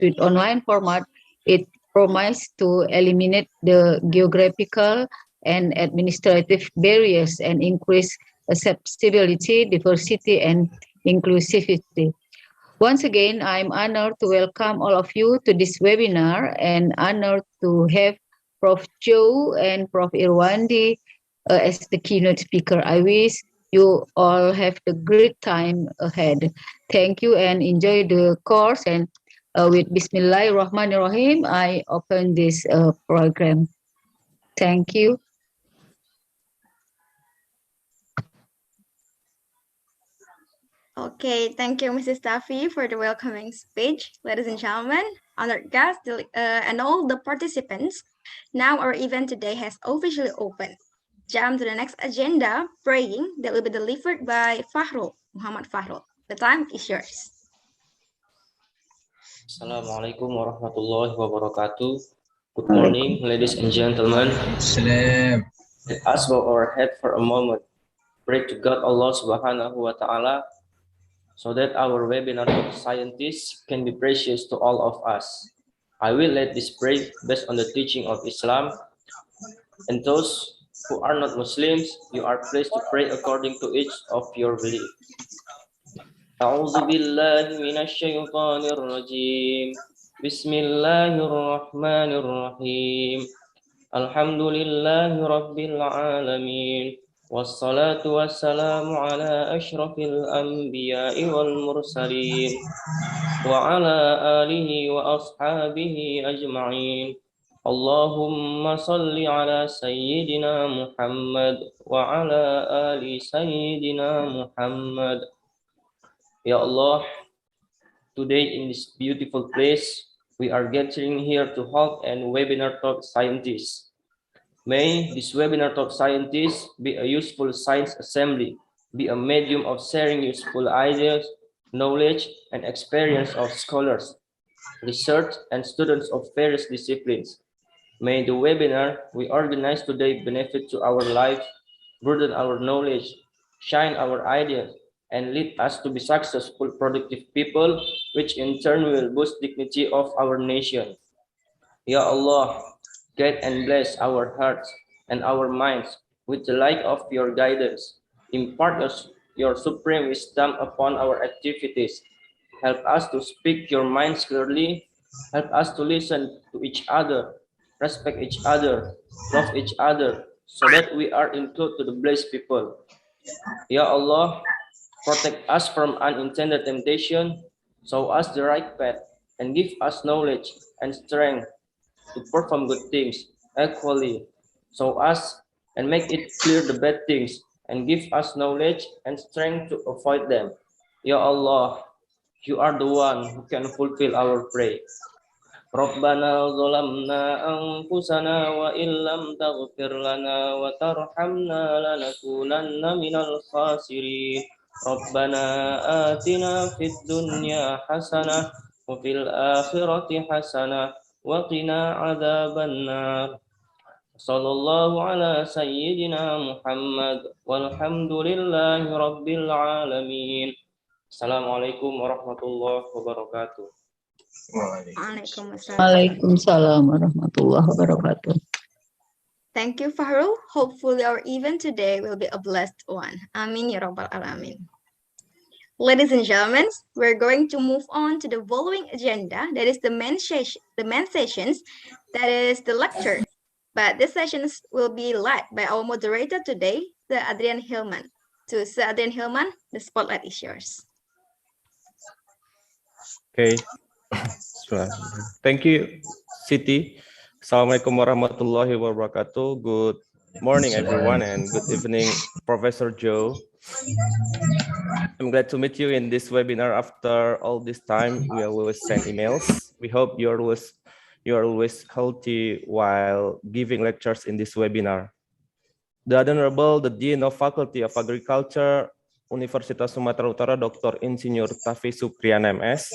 with online format, it promises to eliminate the geographical and administrative barriers and increase accessibility, diversity, and inclusivity. Once again, I'm honored to welcome all of you to this webinar and honored to have Prof. Joe and Prof. Irwandi as the keynote speaker. I wish you all have the great time ahead. Thank you and enjoy the course. And with Bismillahirrahmanirrahim, I open this program. Thank you. Okay, thank you, Mrs. Taffy, for the welcoming speech. Ladies and gentlemen, honored guests, and all the participants, now our event today has officially opened. Jump to the next agenda, praying, that will be delivered by Fahrul, Muhammad Fahrul. The time is yours. Assalamualaikum warahmatullahi wabarakatuh. Good morning, ladies and gentlemen. Let us bow our head for a moment. Pray to God Allah Subhanahu wa Ta'ala so that our webinar of scientists can be precious to all of us. I will lead this prayer based on the teaching of Islam. And those who are not Muslims, you are pleased to pray according to each of your belief. A'udzu billahi minasyaitonir rajim. Bismillahirrahmanirrahim. Alhamdulillahi rabbil alamin. Wassalatu wassalamu ala asyrafil anbiya'i wal mursalin wa ala alihi wa ashabihi ajma'in. Allahumma salli ala sayyidina Muhammad wa ala ali sayyidina Muhammad. Ya Allah, today in this beautiful place, we are gathering here to hold a webinar talk scientists. May this webinar talk scientists be a useful science assembly, be a medium of sharing useful ideas, knowledge, and experience of scholars, research, and students of various disciplines. May the webinar we organize today benefit to our lives, broaden our knowledge, shine our ideas, and lead us to be successful, productive people, which in turn will boost dignity of our nation. Ya Allah, guide and bless our hearts and our minds with the light of your guidance. Impart your supreme wisdom upon our activities. Help us to speak your minds clearly. Help us to listen to each other, respect each other, love each other, so that we are included to the blessed people. Ya Allah, protect us from unintended temptation, show us the right path, and give us knowledge and strength to perform good things equally. Show us and make it clear the bad things, and give us knowledge and strength to avoid them. Ya Allah, you are the one who can fulfill our prayer. Rabbana zalamna anfusana wa illam taghfir lana wa tarhamna lanakunanna minal khasirin. Rabbana atina fid dunya hasanah wa fil akhirati hasanah wa qina adzaban nar. Sallallahu ala sayyidina Muhammad walhamdulillahi rabbil alamin. Assalamualaikum warahmatullahi wabarakatuh. Waalaikumsalam warahmatullahi wabarakatuh. Thank you, Fahrul. Hopefully our event today will be a blessed one. Amin ya rabbal alamin. Ladies and gentlemen, we're going to move on to the following agenda. That is the main sessions, that is the lecture. But this sessions will be led by our moderator today, Sir Adrian Hillman. To Sir Adrian Hillman, the spotlight is yours. Okay. Thank you, Siti. Assalamualaikum warahmatullahi wabarakatuh. Good morning, everyone, and good evening, Professor Joe. I'm glad to meet you in this webinar. After all this time, we always send emails. We hope you are always healthy while giving lectures in this webinar. The Honorable, the Dean of Faculty of Agriculture, Universitas Sumatera Utara, Dr. Insinyur Tafi Supriyan MS.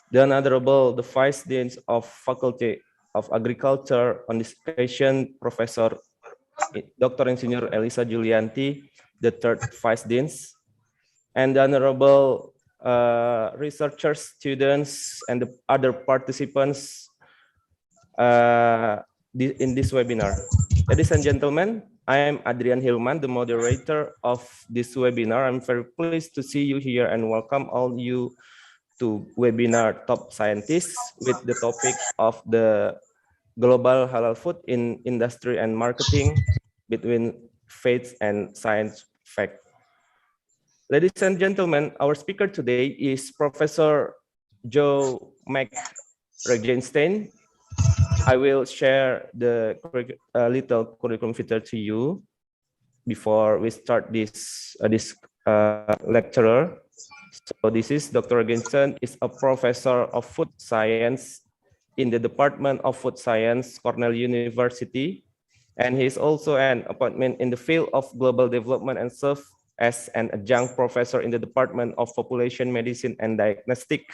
The Honorable, the Vice Dean of Faculty of Agriculture on this occasion, Professor Dr. Insinyur Elisa Julianti, the third Vice Dean. And the Honorable researchers, students, and the other participants in this webinar. Ladies and gentlemen, I am Adrian Hilman, the moderator of this webinar. I'm very pleased to see you here and welcome all you to webinar Top Scientists with the topic of the global halal food in industry and marketing between faith and science fact. Ladies and gentlemen, our speaker today is Professor Joe McRegenstein. I will share the little curriculum vitae to you before we start this lecturer. So this is Dr. Regenstein is a professor of food science in the Department of Food Science, Cornell University, and he is also an appointment in the field of global development and serves as an adjunct professor in the Department of Population Medicine and Diagnostic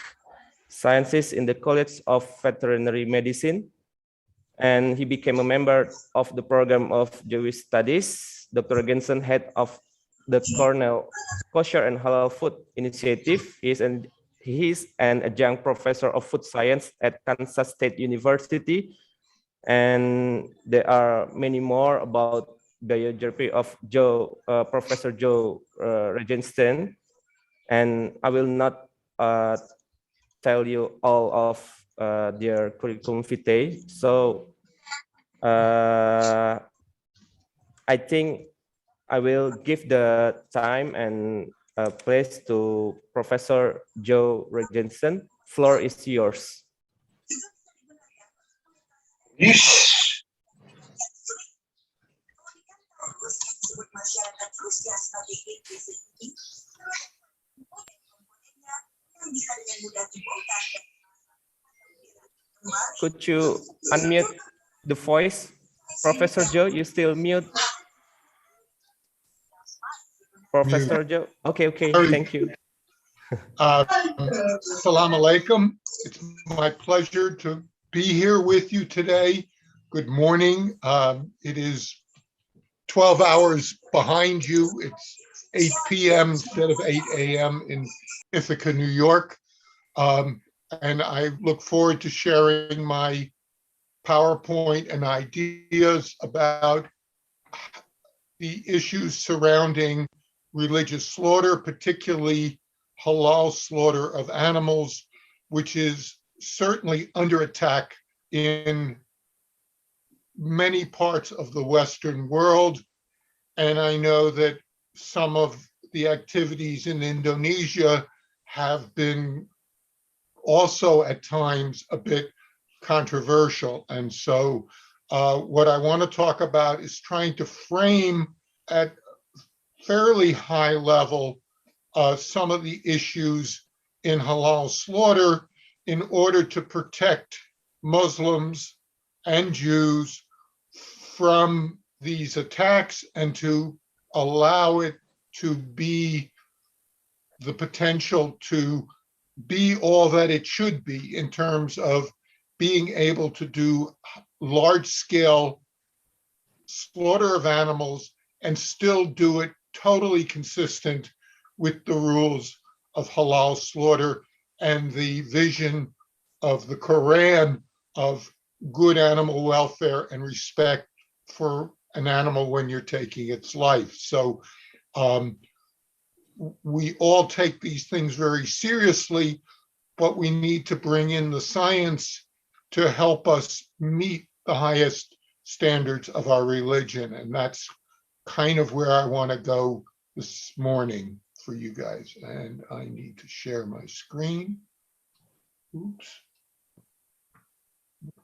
Sciences in the College of Veterinary Medicine. And he became a member of the program of Jewish Studies. Dr. Regenstein, head of the Cornell Kosher and Halal Food Initiative. He is an adjunct professor of food science at Kansas State University. And there are many more about biography of Professor Joe Regenstein. And I will not tell you all of their curriculum vitae. So I think I will give the time and place to Professor Joe Regenstein. Floor is yours. Yes. Could you unmute the voice? Professor Joe, you still mute? Professor Joe? Okay, thank you. Assalamu alaikum. It's my pleasure to be here with you today. Good morning. It is 12 hours behind you. It's 8 p.m. instead of 8 a.m. in Ithaca, New York. And I look forward to sharing my PowerPoint and ideas about the issues surrounding religious slaughter, particularly halal slaughter of animals, which is certainly under attack in many parts of the Western world. And I know that some of the activities in Indonesia have been also at times a bit controversial. And so what I want to talk about is trying to frame at fairly high level some of the issues in halal slaughter in order to protect Muslims and Jews from these attacks and to allow it to be the potential to be all that it should be in terms of being able to do large-scale slaughter of animals and still do it totally consistent with the rules of halal slaughter and the vision of the Quran of good animal welfare and respect for an animal when you're taking its life. So we all take these things very seriously, but we need to bring in the science to help us meet the highest standards of our religion. And that's kind of where I want to go this morning for you guys. And I need to share my screen. Oops.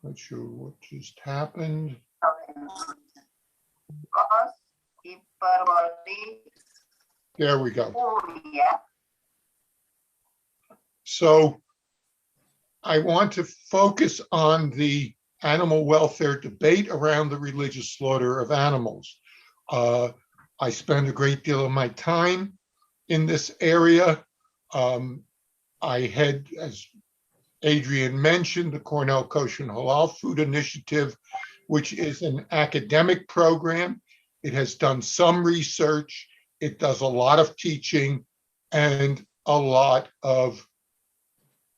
Not sure what just happened. There we go. So I want to focus on the animal welfare debate around the religious slaughter of animals. I spend a great deal of my time in this area. I head, as Adrian mentioned, the Cornell Kosher and Halal Food Initiative, which is an academic program. It has done some research. It does a lot of teaching. And a lot of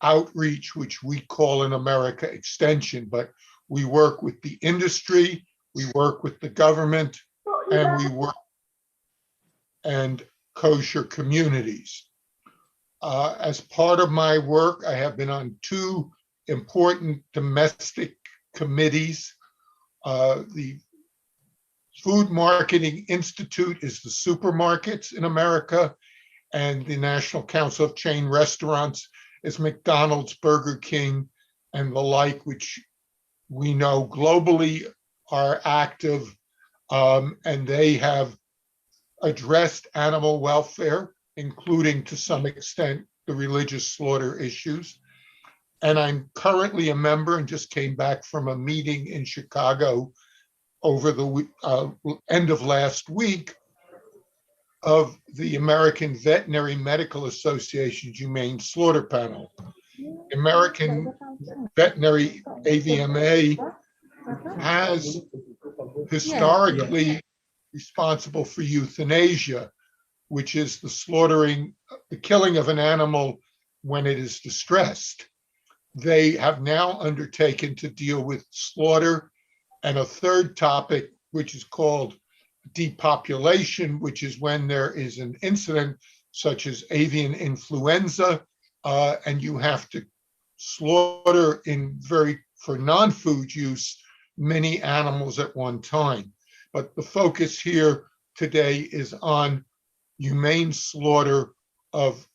outreach, which we call in America extension, but we work with the industry, we work with the government, and we work and kosher communities. As part of my work, I have been on two important domestic committees. The Food Marketing Institute is the supermarkets in America, and the National Council of Chain Restaurants is McDonald's, Burger King, and the like, which we know globally are active, and they have addressed animal welfare, including to some extent the religious slaughter issues. And I'm currently a member and just came back from a meeting in Chicago over the end of last week of the American Veterinary Medical Association's Humane Slaughter Panel. American Veterinary AVMA has historically responsible for euthanasia, which is the killing of an animal when it is distressed. They have now undertaken to deal with slaughter and a third topic, which is called depopulation, which is when there is an incident such as avian influenza, and you have to slaughter for non-food use many animals at one time. But the focus here today is on humane slaughter of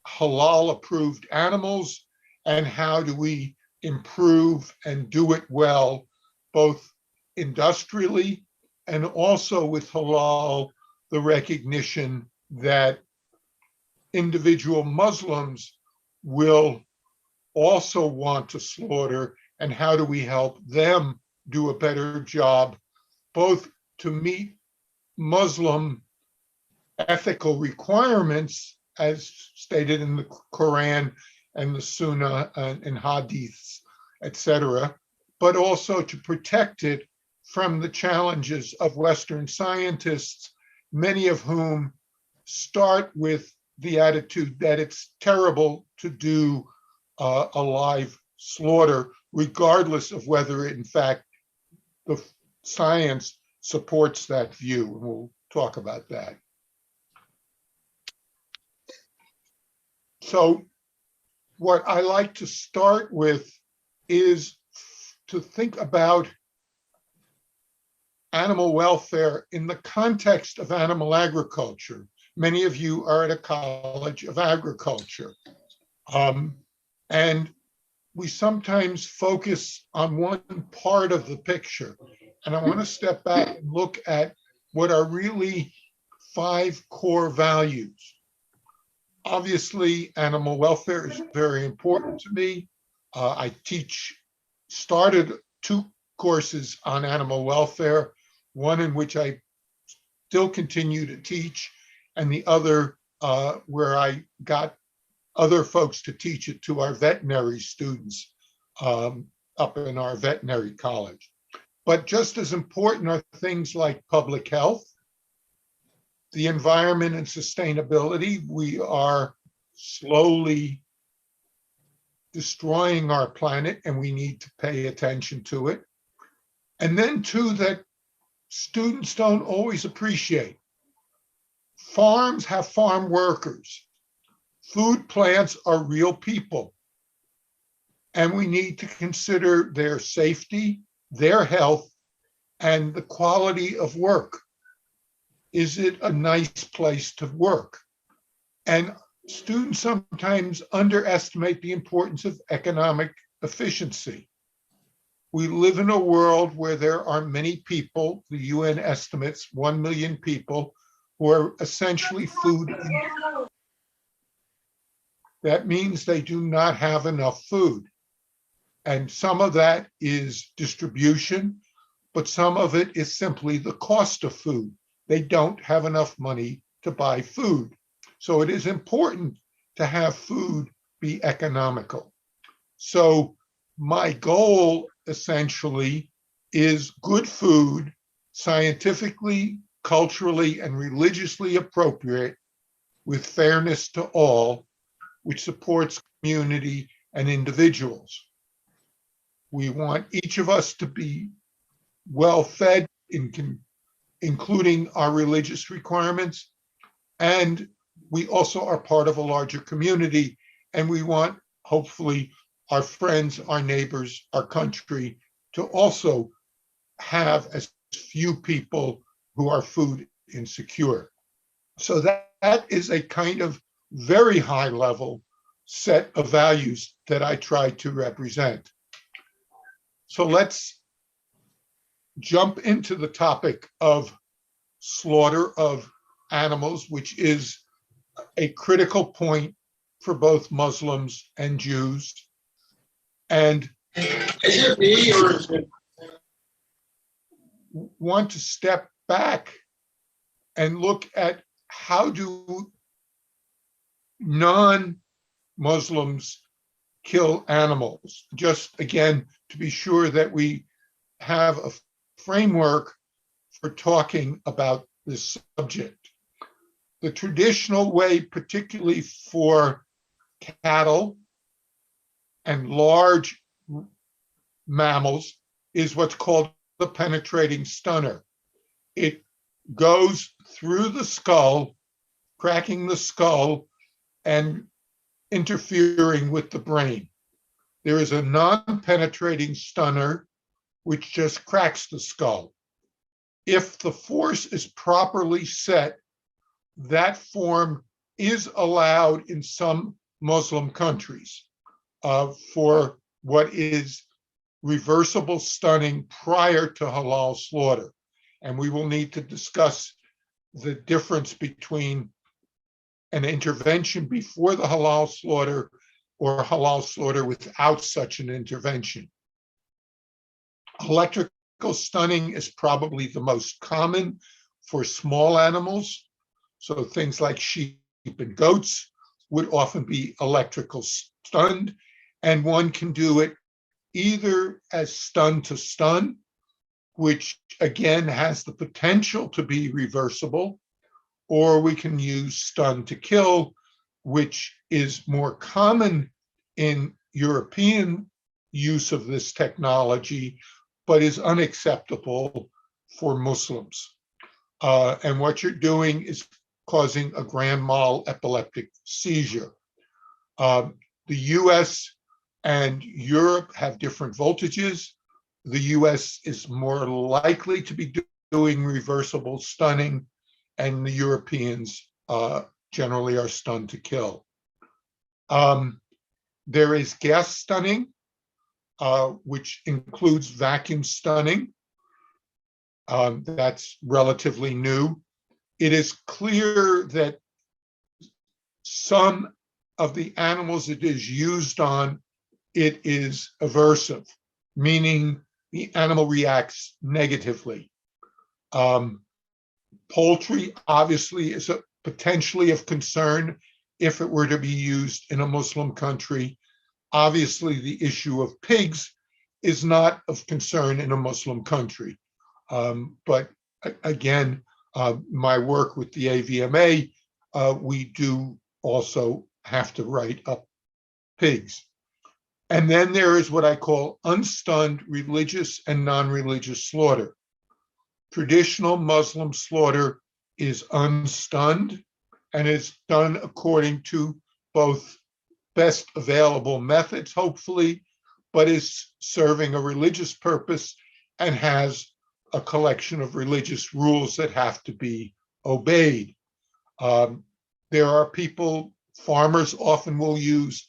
halal approved animals and how do we improve and do it well, both industrially and also with halal, the recognition that individual Muslims will also want to slaughter, and how do we help them do a better job, both to meet Muslim ethical requirements as stated in the Quran and the Sunnah and Hadiths, etc., but also to protect it from the challenges of Western scientists, many of whom start with the attitude that it's terrible to do a live slaughter, regardless of whether, in fact, the science supports that view. And we'll talk about that. So what I like to start with is to think about animal welfare in the context of animal agriculture. Many of you are at a college of agriculture. And we sometimes focus on one part of the picture. And I want to step back and look at what are really 5 core values. Obviously, animal welfare is very important to me. I started 2 courses on animal welfare, one in which I still continue to teach, and the other where I got other folks to teach it to our veterinary students up in our veterinary college. But just as important are things like public health, the environment and sustainability. We are slowly destroying our planet and we need to pay attention to it. And then too, that students don't always appreciate. Farms have farm workers. Food plants are real people. And we need to consider their safety, their health, and the quality of work. Is it a nice place to work? And students sometimes underestimate the importance of economic efficiency. We live in a world where there are many people, the UN estimates 1 million people, who are essentially food. That means they do not have enough food. And some of that is distribution, but some of it is simply the cost of food. They don't have enough money to buy food. So it is important to have food be economical. So my goal essentially is good food, scientifically, culturally, and religiously appropriate, with fairness to all, which supports community and individuals. We want each of us to be well fed, including our religious requirements, and we also are part of a larger community, and we want, hopefully, our friends, our neighbors, our country to also have as few people who are food insecure. So that is a kind of very high level set of values that I try to represent. So let's jump into the topic of slaughter of animals, which is a critical point for both Muslims and Jews. And is it me or is it want to step back and look at how do non-Muslims kill animals, just again to be sure that we have a framework for talking about this subject. The traditional way, particularly for cattle and large mammals, is what's called the penetrating stunner. It goes through the skull, cracking the skull and interfering with the brain. There is a non-penetrating stunner which just cracks the skull. If the force is properly set, that form is allowed in some Muslim countries for what is reversible stunning prior to halal slaughter. And we will need to discuss the difference between an intervention before the halal slaughter or halal slaughter without such an intervention. Electrical stunning is probably the most common for small animals. So things like sheep and goats would often be electrical stunned, and one can do it either as stun to stun, which again has the potential to be reversible, or we can use stun to kill, which is more common in European use of this technology, but is unacceptable for Muslims. And what you're doing is causing a grand mal epileptic seizure. The US and Europe have different voltages. The US is more likely to be doing reversible stunning, and the Europeans generally are stun to kill. There is gas stunning, which includes vacuum stunning. That's relatively new. It is clear that some of the animals it is used on, it is aversive, meaning the animal reacts negatively. Poultry obviously is potentially of concern if it were to be used in a Muslim country. Obviously, the issue of pigs is not of concern in a Muslim country. But again, my work with the AVMA, we do also have to write up pigs. And then there is what I call unstunned religious and non-religious slaughter. Traditional Muslim slaughter is unstunned and is done according to both best available methods, hopefully, but is serving a religious purpose and has a collection of religious rules that have to be obeyed. There are people, farmers often will use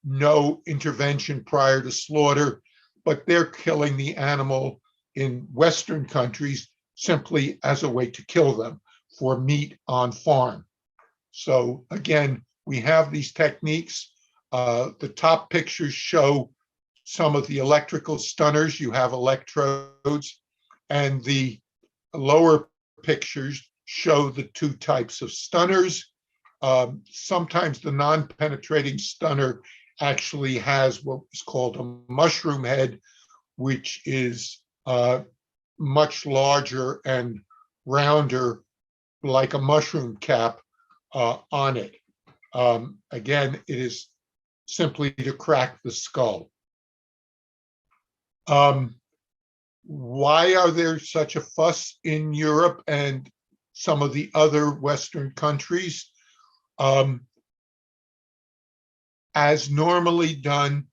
no intervention prior to slaughter, but they're killing the animal in Western countries simply as a way to kill them for meat on farm. So again, we have these techniques. The top pictures show some of the electrical stunners. You have electrodes, and the lower pictures show the two types of stunners. Sometimes the non-penetrating stunner actually has what is called a mushroom head, which is much larger and rounder, like a mushroom cap, on it. Again, it is simply to crack the skull. Why are there such a fuss in Europe and some of the other Western countries? As normally done,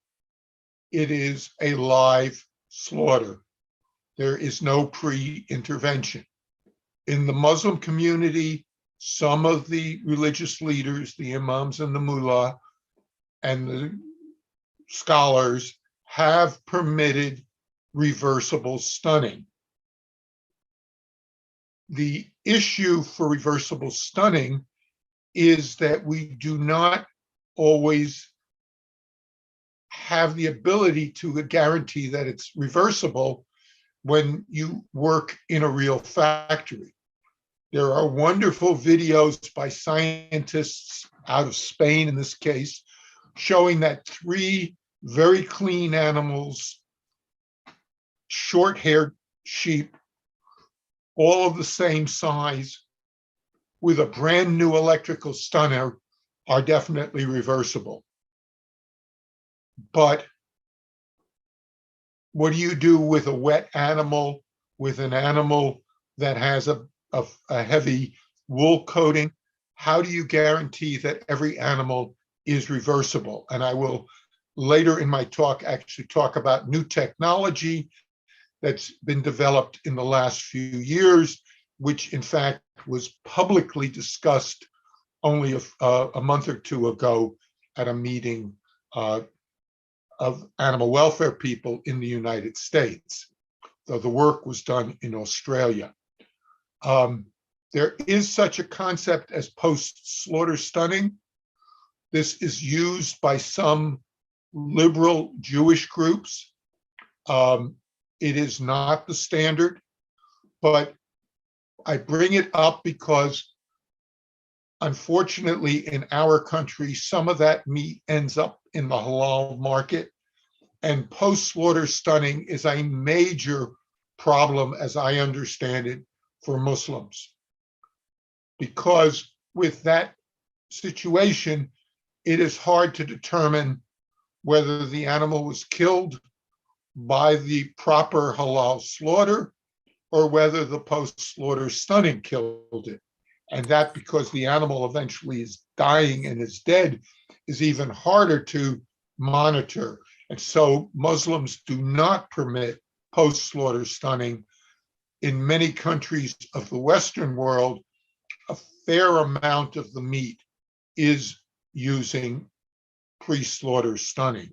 it is a live slaughter. There is no pre-intervention. In the Muslim community, some of the religious leaders, the imams and the mullah, and the scholars have permitted reversible stunning. The issue for reversible stunning is that we do not always have the ability to guarantee that it's reversible when you work in a real factory. There are wonderful videos by scientists out of Spain, in this case, showing that 3 very clean animals, short-haired sheep, all of the same size, with a brand new electrical stunner, are definitely reversible. But what do you do with a wet animal, with an animal that has a heavy wool coating? How do you guarantee that every animal is reversible? And I will later in my talk actually talk about new technology that's been developed in the last few years, which in fact was publicly discussed only a month or two ago at a meeting of animal welfare people in the United States, though the work was done in Australia. There is such a concept as post-slaughter stunning. This is used by some liberal Jewish groups. It is not the standard, but I bring it up because unfortunately in our country, some of that meat ends up in the halal market, and post-slaughter stunning is a major problem, as I understand it, for Muslims. Because with that situation, it is hard to determine whether the animal was killed by the proper halal slaughter or whether the post-slaughter stunning killed it. And that, because the animal eventually is dying and is dead, is even harder to monitor. And so Muslims do not permit post-slaughter stunning. In many countries of the Western world, a fair amount of the meat is using pre-slaughter stunning.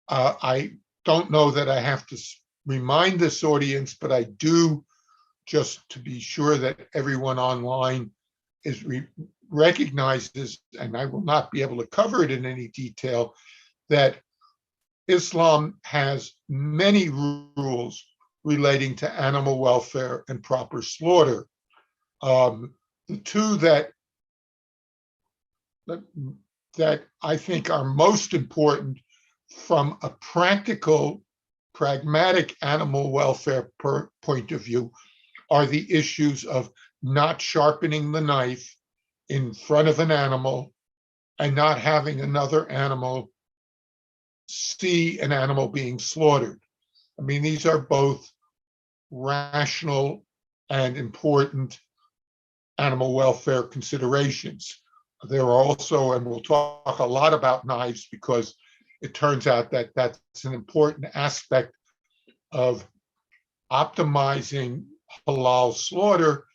I don't know that I have to remind this audience, but I do, just to be sure that everyone online is recognizes, and I will not be able to cover it in any detail, that Islam has many rules relating to animal welfare and proper slaughter. The two that I think are most important from a practical, pragmatic animal welfare point of view are the issues of not sharpening the knife in front of an animal and not having another animal see an animal being slaughtered. I mean, these are both rational and important animal welfare considerations. There are also, and we'll talk a lot about knives because it turns out that that's an important aspect of optimizing halal slaughter,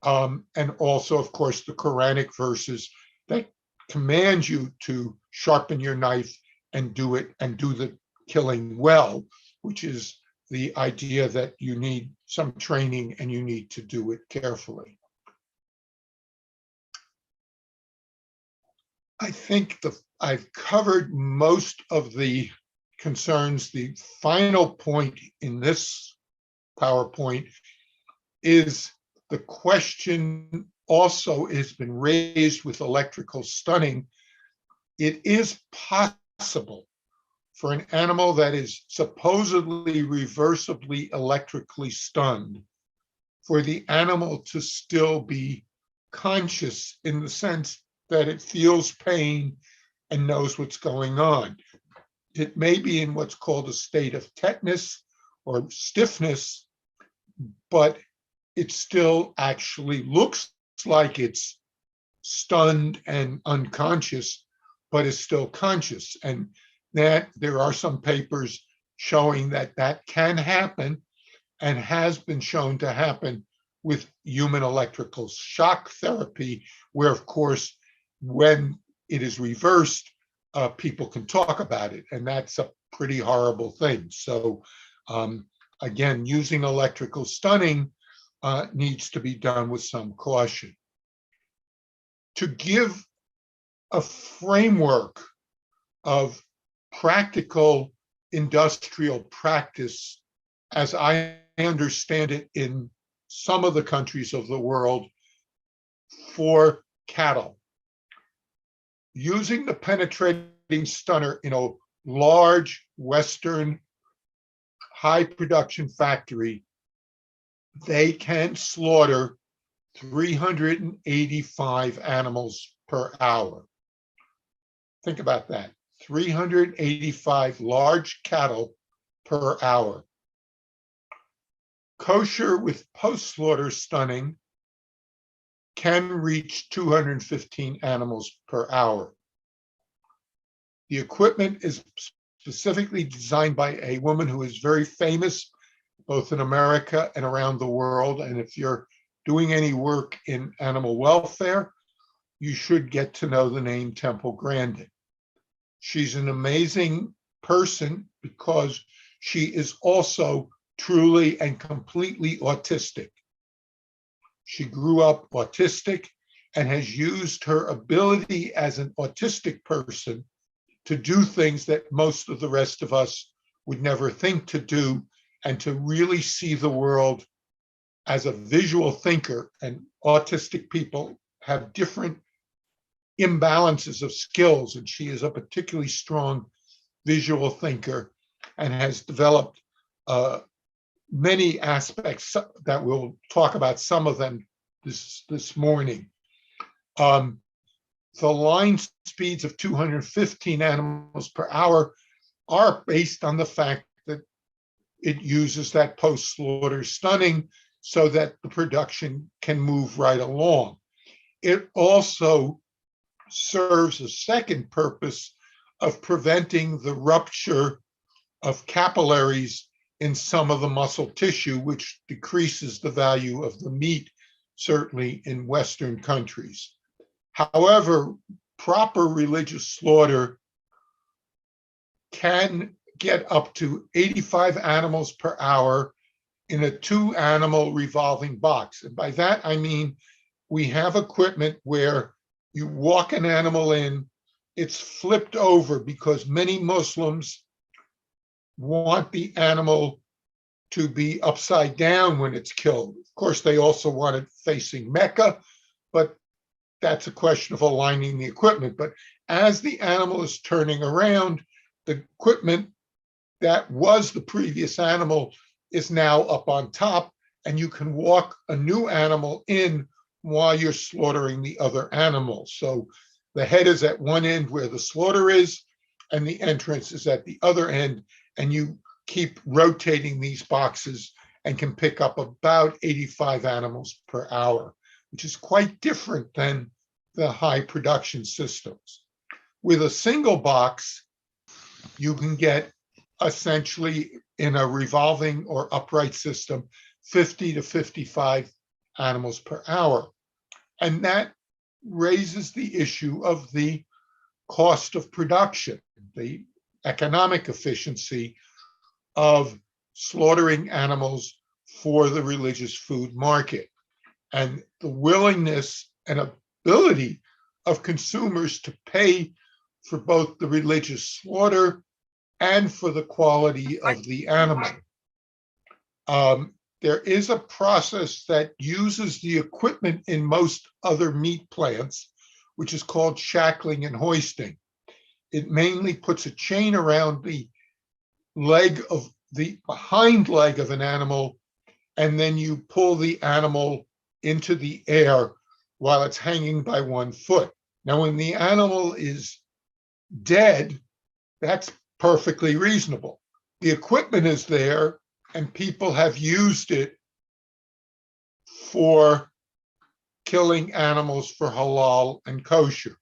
and also, of course, the Quranic verses that command you to sharpen your knife and do the killing well, which is the idea that you need some training and you need to do it carefully. I think I've covered most of the concerns. The final point in this PowerPoint is the question also has been raised with electrical stunning. It is possible for an animal that is supposedly reversibly electrically stunned, for the animal to still be conscious in the sense that it feels pain and knows what's going on. It may be in what's called a state of tetanus or stiffness, but it still actually looks like it's stunned and unconscious, but is still conscious. And that there are some papers showing that that can happen and has been shown to happen with human electrical shock therapy, where, of course, when it is reversed, people can talk about it, and that's a pretty horrible thing. So again, using electrical stunning needs to be done with some caution. To give a framework of practical industrial practice, as I understand it in some of the countries of the world, for cattle, using the penetrating stunner in a large Western high production factory, they can slaughter 385 animals per hour. Think about that, 385 large cattle per hour. Kosher with post-slaughter stunning can reach 215 animals per hour. The equipment is specifically designed by a woman who is very famous, both in America and around the world. And if you're doing any work in animal welfare, you should get to know the name Temple Grandin. She's an amazing person because she is also truly and completely autistic. She grew up autistic and has used her ability as an autistic person to do things that most of the rest of us would never think to do, and to really see the world as a visual thinker. And autistic people have different imbalances of skills, and she is a particularly strong visual thinker and has developed many aspects that we'll talk about, some of them this morning. The line speeds of 215 animals per hour are based on the fact that it uses that post-slaughter stunning so that the production can move right along. It also serves a second purpose of preventing the rupture of capillaries in some of the muscle tissue, which decreases the value of the meat, certainly in Western countries. However, proper religious slaughter can get up to 85 animals per hour in a 2-animal revolving box. And by that, I mean, we have equipment where you walk an animal in, it's flipped over because many Muslims want the animal to be upside down when it's killed. Of course, they also want it facing Mecca, but that's a question of aligning the equipment. But as the animal is turning around, the equipment that was the previous animal is now up on top, and you can walk a new animal in while you're slaughtering the other animal. So the head is at one end where the slaughter is, and the entrance is at the other end, and you keep rotating these boxes and can pick up about 85 animals per hour, which is quite different than the high production systems. With a single box, you can get essentially in a revolving or upright system, 50 to 55 animals per hour. And that raises the issue of the cost of production, the economic efficiency of slaughtering animals for the religious food market, and the willingness and ability of consumers to pay for both the religious slaughter and for the quality of the animal. There is a process that uses the equipment in most other meat plants, which is called shackling and hoisting. It mainly puts a chain around the leg of the hind leg of an animal, and then you pull the animal into the air while it's hanging by 1 foot. Now, when the animal is dead, that's perfectly reasonable. The equipment is there and people have used it for killing animals for halal and kosher.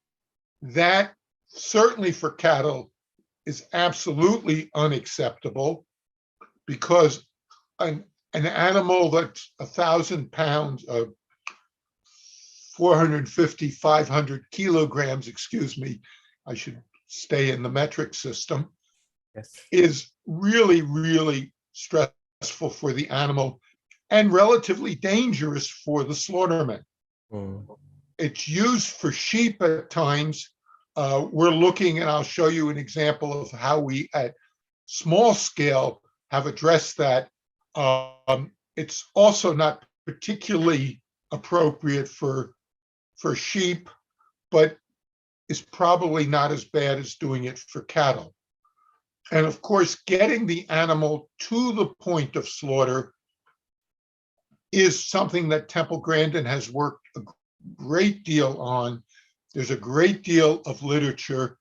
That, certainly for cattle, is absolutely unacceptable, because an animal that's 1,000 pounds, 450, 500 kilograms, excuse me, I should stay in the metric system, Yes. is really, really stressful for the animal and relatively dangerous for the slaughterman. Mm. It's used for sheep at times. We're looking, and I'll show you an example of how we at small scale have addressed that. It's also not particularly appropriate for sheep, but is probably not as bad as doing it for cattle. And of course, getting the animal to the point of slaughter is something that Temple Grandin has worked a great deal on. There's a great deal of literature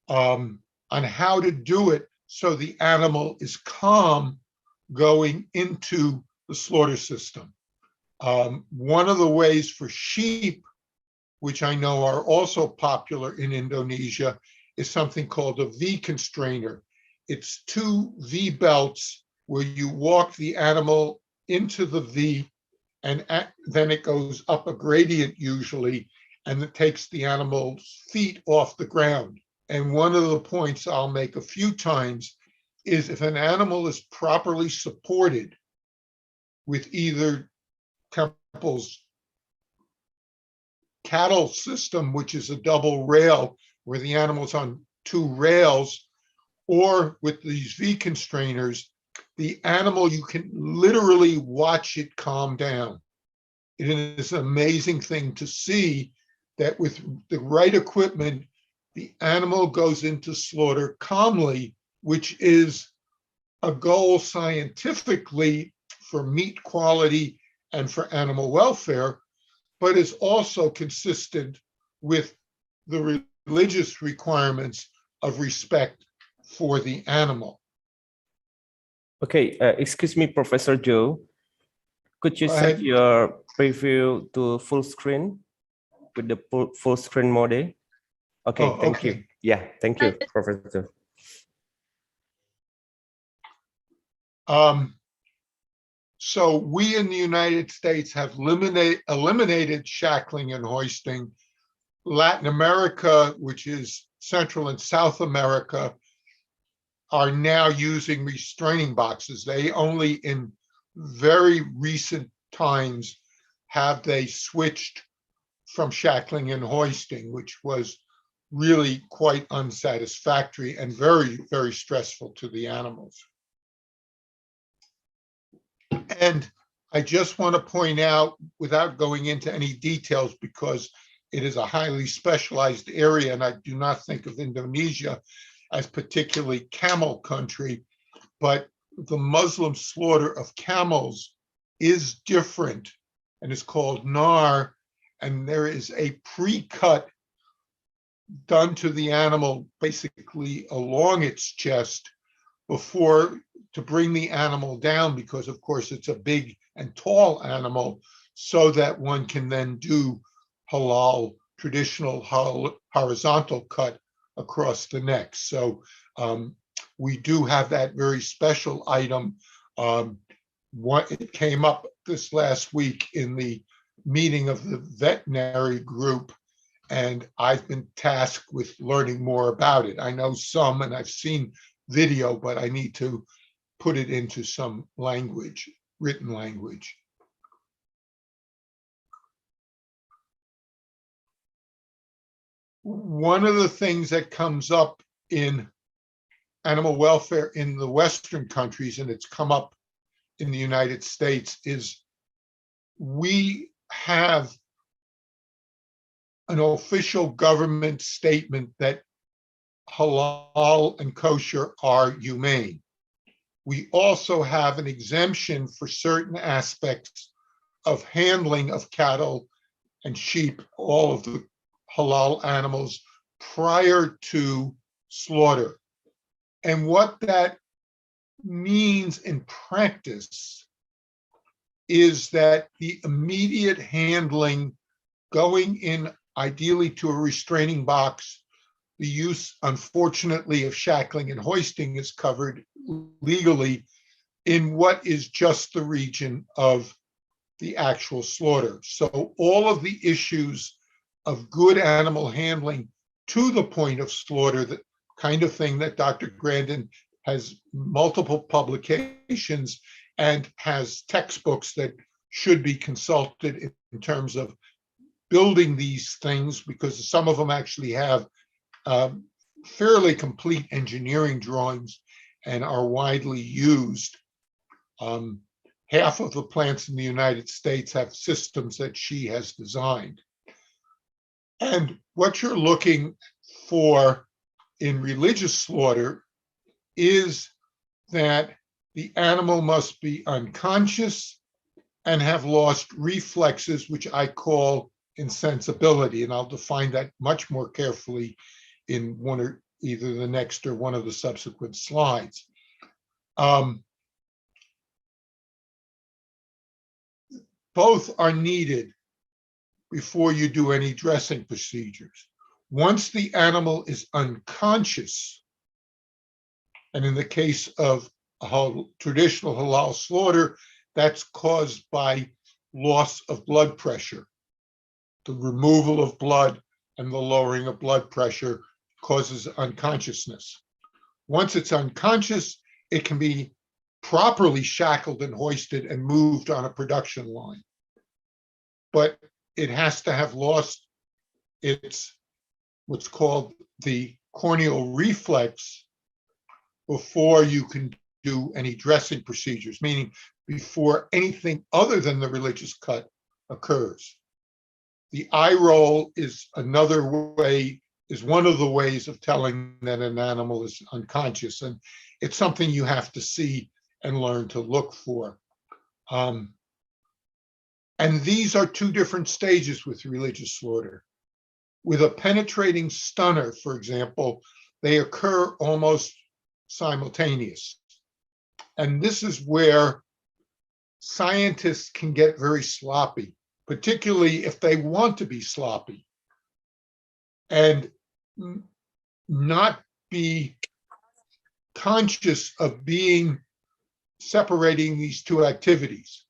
on how to do it so the animal is calm going into the slaughter system. One of the ways for sheep, which I know are also popular in Indonesia, is something called a V constrainer. It's 2 V belts where you walk the animal into the V, and then it goes up a gradient usually, and it takes the animal's feet off the ground. And one of the points I'll make a few times is, if an animal is properly supported with either Temple's cattle system, which is a double rail where the animal's on 2 rails, or with these V constrainers, the animal, you can literally watch it calm down. It is an amazing thing to see that with the right equipment, the animal goes into slaughter calmly, which is a goal scientifically for meat quality and for animal welfare, but is also consistent with the religious requirements of respect for the animal. Okay, excuse me, Professor Joe. Could you Go set ahead. your preview to full screen with the full screen mode? Okay, Oh, thank you. okay. Yeah, thank you, Professor. So we in the United States have eliminated shackling and hoisting. Latin America, which is Central and South America, are now using restraining boxes. They only in very recent times have they switched from shackling and hoisting, which was really quite unsatisfactory and very, very stressful to the animals. And I just want to point out, without going into any details, because it is a highly specialized area, and I do not think of Indonesia as particularly camel country, but the Muslim slaughter of camels is different and is called nar, and there is a pre-cut done to the animal basically along its chest before, to bring the animal down, because of course it's a big and tall animal, so that one can then do halal, traditional horizontal cut across the neck. So we do have that very special item. It came up this last week in the meeting of the veterinary group, and I've been tasked with learning more about it. I know some, and I've seen video, but I need to put it into some language, written language. One of the things that comes up in animal welfare in the Western countries, and it's come up in the United States, is we have an official government statement that halal and kosher are humane. We also have an exemption for certain aspects of handling of cattle and sheep, all of the halal animals prior to slaughter. And what that means in practice is that the immediate handling, going in ideally to a restraining box, the use, unfortunately, of shackling and hoisting is covered legally in what is just the region of the actual slaughter. So all of the issues of good animal handling to the point of slaughter, the kind of thing that Dr. Grandin has multiple publications and has textbooks that should be consulted in terms of building these things, because some of them actually have fairly complete engineering drawings and are widely used. Half of the plants in the United States have systems that she has designed. And what you're looking for in religious slaughter is that the animal must be unconscious and have lost reflexes, which I call insensibility. And I'll define that much more carefully in one or either the next or one of the subsequent slides. Both are needed before you do any dressing procedures. Once the animal is unconscious, and in the case of traditional halal slaughter, that's caused by loss of blood pressure. The removal of blood and the lowering of blood pressure causes unconsciousness. Once it's unconscious, it can be properly shackled and hoisted and moved on a production line. But it has to have lost its what's called the corneal reflex before you can do any dressing procedures, meaning before anything other than the religious cut occurs. The eye roll is another way, is one of the ways of telling that an animal is unconscious, and it's something you have to see and learn to look for. And these are two different stages with religious slaughter. With a penetrating stunner, for example, they occur almost simultaneous. And this is where scientists can get very sloppy, particularly if they want to be sloppy and not be conscious of separating these two activities.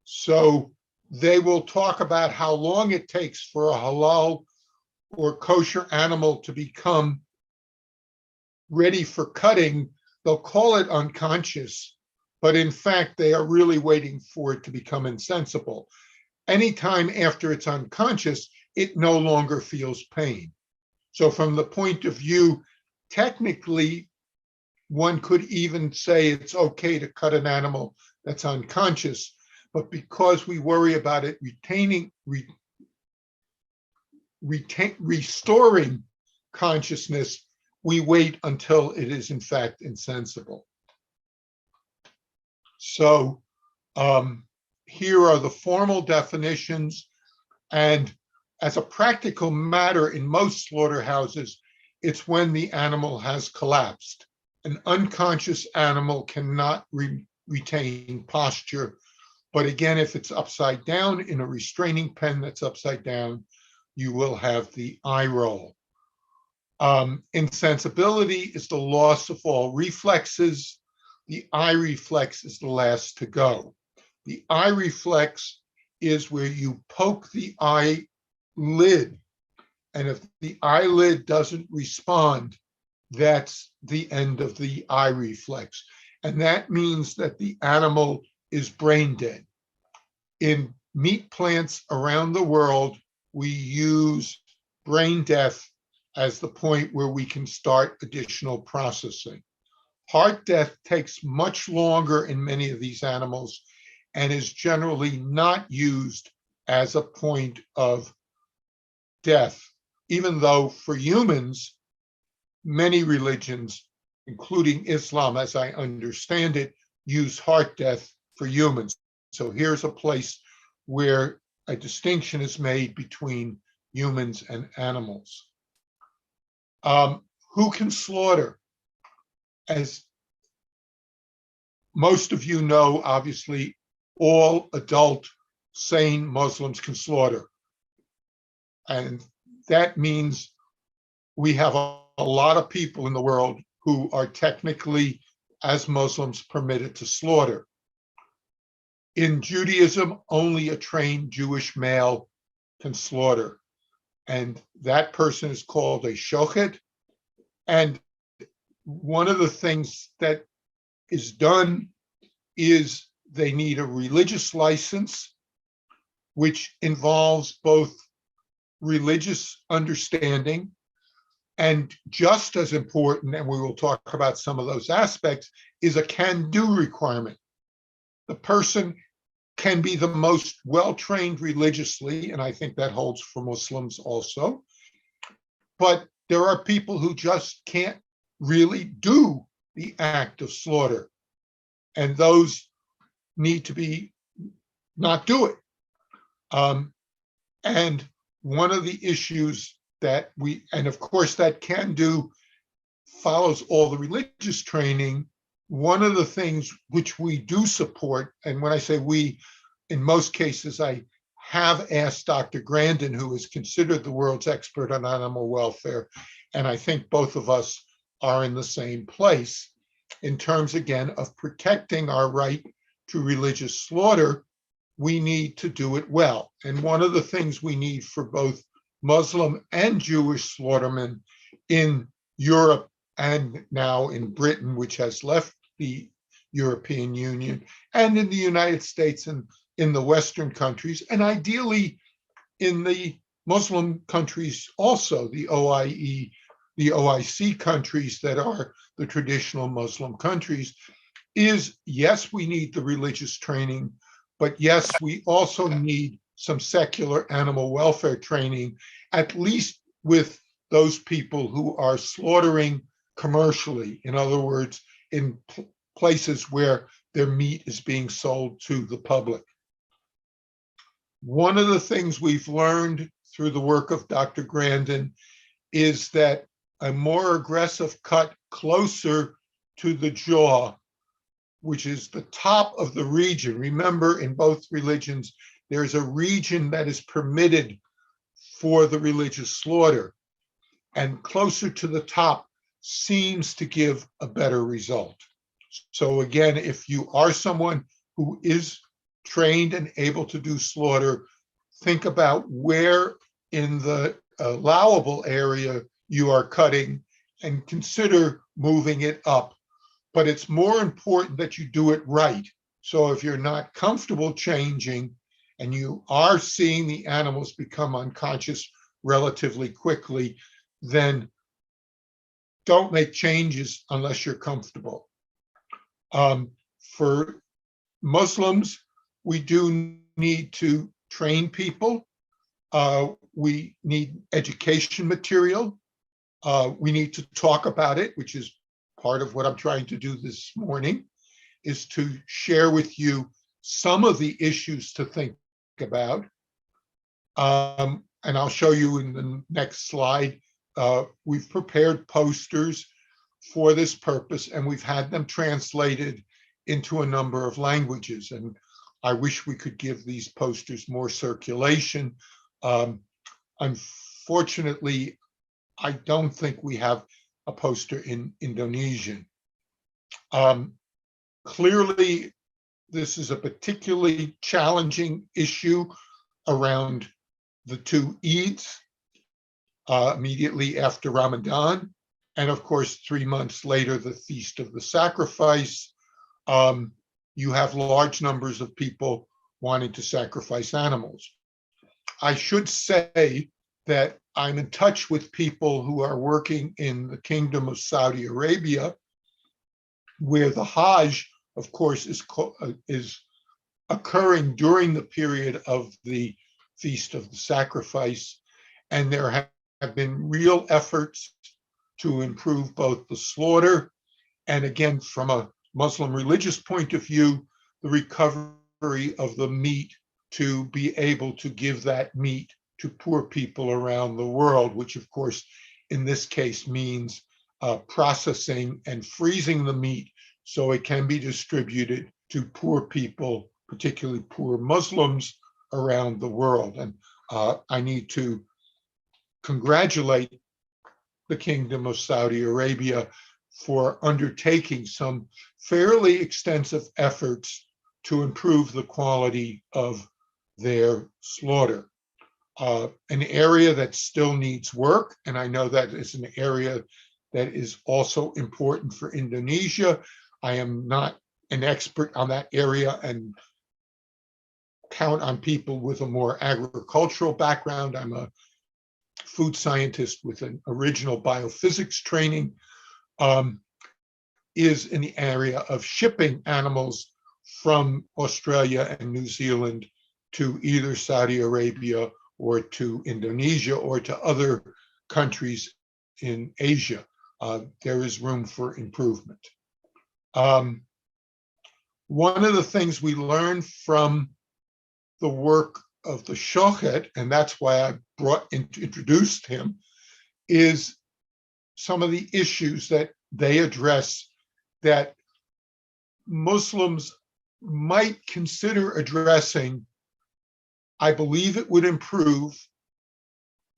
So they will talk about how long it takes for a halal or kosher animal to become ready for cutting. They'll call it unconscious, but in fact, they are really waiting for it to become insensible. Anytime after it's unconscious, it no longer feels pain. So from the point of view, technically, one could even say it's okay to cut an animal that's unconscious, but because we worry about it restoring consciousness, we wait until it is in fact insensible. So here are the formal definitions. And as a practical matter, in most slaughterhouses, it's when the animal has collapsed. An unconscious animal cannot retain posture. But again, if it's upside down in a restraining pen that's upside down, you will have the eye roll. Insensibility is the loss of all reflexes. The eye reflex is the last to go. The eye reflex is where you poke the eyelid, and if the eyelid doesn't respond, that's the end of the eye reflex. And that means that the animal is brain dead. In meat plants around the world, we use brain death as the point where we can start additional processing. Heart death takes much longer in many of these animals and is generally not used as a point of death, even though for humans, many religions, including Islam, as I understand it, use heart death for humans. So here's a place where a distinction is made between humans and animals. Who can slaughter? As most of you know, obviously, all adult sane Muslims can slaughter. And that means we have a lot of people in the world who are technically, as Muslims, permitted to slaughter. In Judaism, only a trained Jewish male can slaughter. And that person is called a shochet. And one of the things that is done is they need a religious license, which involves both religious understanding and, just as important, and we will talk about some of those aspects, is a can-do requirement. The person can be the most well-trained religiously, and I think that holds for Muslims also, but there are people who just can't really do the act of slaughter, and those need to be not do it. And one of the issues that we, and of course that can do, follows all the religious training. One of the things which we do support, and when I say we, in most cases, I have asked Dr. Grandin, who is considered the world's expert on animal welfare, and I think both of us are in the same place in terms, again, of protecting our right to religious slaughter. We need to do it well. And one of the things we need for both Muslim and Jewish slaughtermen in Europe and now in Britain, which has left the European Union, and in the United States and in the Western countries, and ideally in the Muslim countries also, the OIE, the OIC countries that are the traditional Muslim countries, is yes, we need the religious training, but yes, we also need some secular animal welfare training, at least with those people who are slaughtering commercially. In other words, in places where their meat is being sold to the public. One of the things we've learned through the work of Dr. Grandin is that a more aggressive cut closer to the jaw, which is the top of the region. Remember, in both religions, there's a region that is permitted for the religious slaughter, and closer to the top seems to give a better result. So again, if you are someone who is trained and able to do slaughter, think about where in the allowable area you are cutting and consider moving it up. But it's more important that you do it right. So if you're not comfortable changing and you are seeing the animals become unconscious relatively quickly, then don't make changes unless you're comfortable. For Muslims, we do need to train people. We need education material. We need to talk about it, which is part of what I'm trying to do this morning, is to share with you some of the issues to think about. And I'll show you in the next slide. We've prepared posters for this purpose, and we've had them translated into a number of languages. And I wish we could give these posters more circulation. Unfortunately, I don't think we have a poster in Indonesian. Clearly, this is a particularly challenging issue around the two Eids, immediately after Ramadan, and of course, 3 months later, the Feast of the Sacrifice. You have large numbers of people wanting to sacrifice animals. I should say that I'm in touch with people who are working in the Kingdom of Saudi Arabia, where the Hajj, of course, is occurring during the period of the Feast of the Sacrifice. And there have been real efforts to improve both the slaughter and, again, from a Muslim religious point of view, the recovery of the meat to be able to give that meat to poor people around the world, which of course, in this case means processing and freezing the meat so it can be distributed to poor people, particularly poor Muslims around the world. And I need to congratulate the Kingdom of Saudi Arabia for undertaking some fairly extensive efforts to improve the quality of their slaughter. An area that still needs work, and I know that is an area that is also important for Indonesia. I am not an expert on that area and count on people with a more agricultural background. I'm a food scientist with an original biophysics training, is in the area of shipping animals from Australia and New Zealand to either Saudi Arabia or to Indonesia or to other countries in Asia. There is room for improvement. One of the things we learned from the work of the Shochet, and that's why I introduced him, is some of the issues that they address that Muslims might consider addressing. I believe it would improve,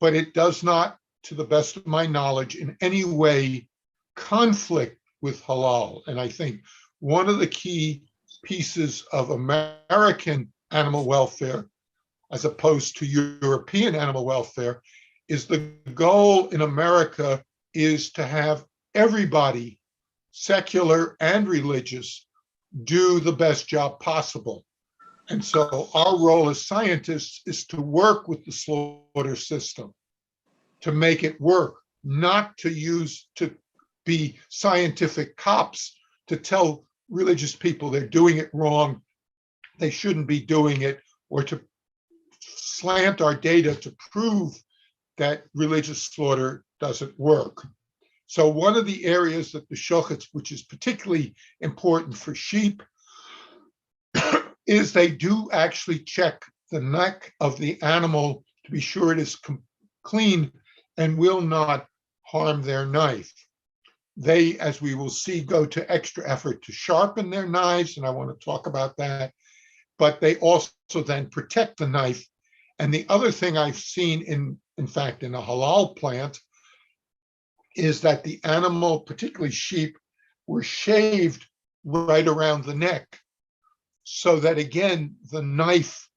but it does not, to the best of my knowledge, in any way conflict with halal. And I think one of the key pieces of American animal welfare, as opposed to European animal welfare, is the goal in America is to have everybody, secular and religious, do the best job possible. And so our role as scientists is to work with the slaughter system to make it work, not to be scientific cops to tell religious people they're doing it wrong, they shouldn't be doing it, or to slant our data to prove that religious slaughter doesn't work. So one of the areas that the Shochets, which is particularly important for sheep, is they do actually check the neck of the animal to be sure it is clean and will not harm their knife. They, as we will see, go to extra effort to sharpen their knives, and I want to talk about that, but they also then protect the knife. And the other thing I've seen in fact, in a halal plant, is that the animal, particularly sheep, were shaved right around the neck, so that again, the knife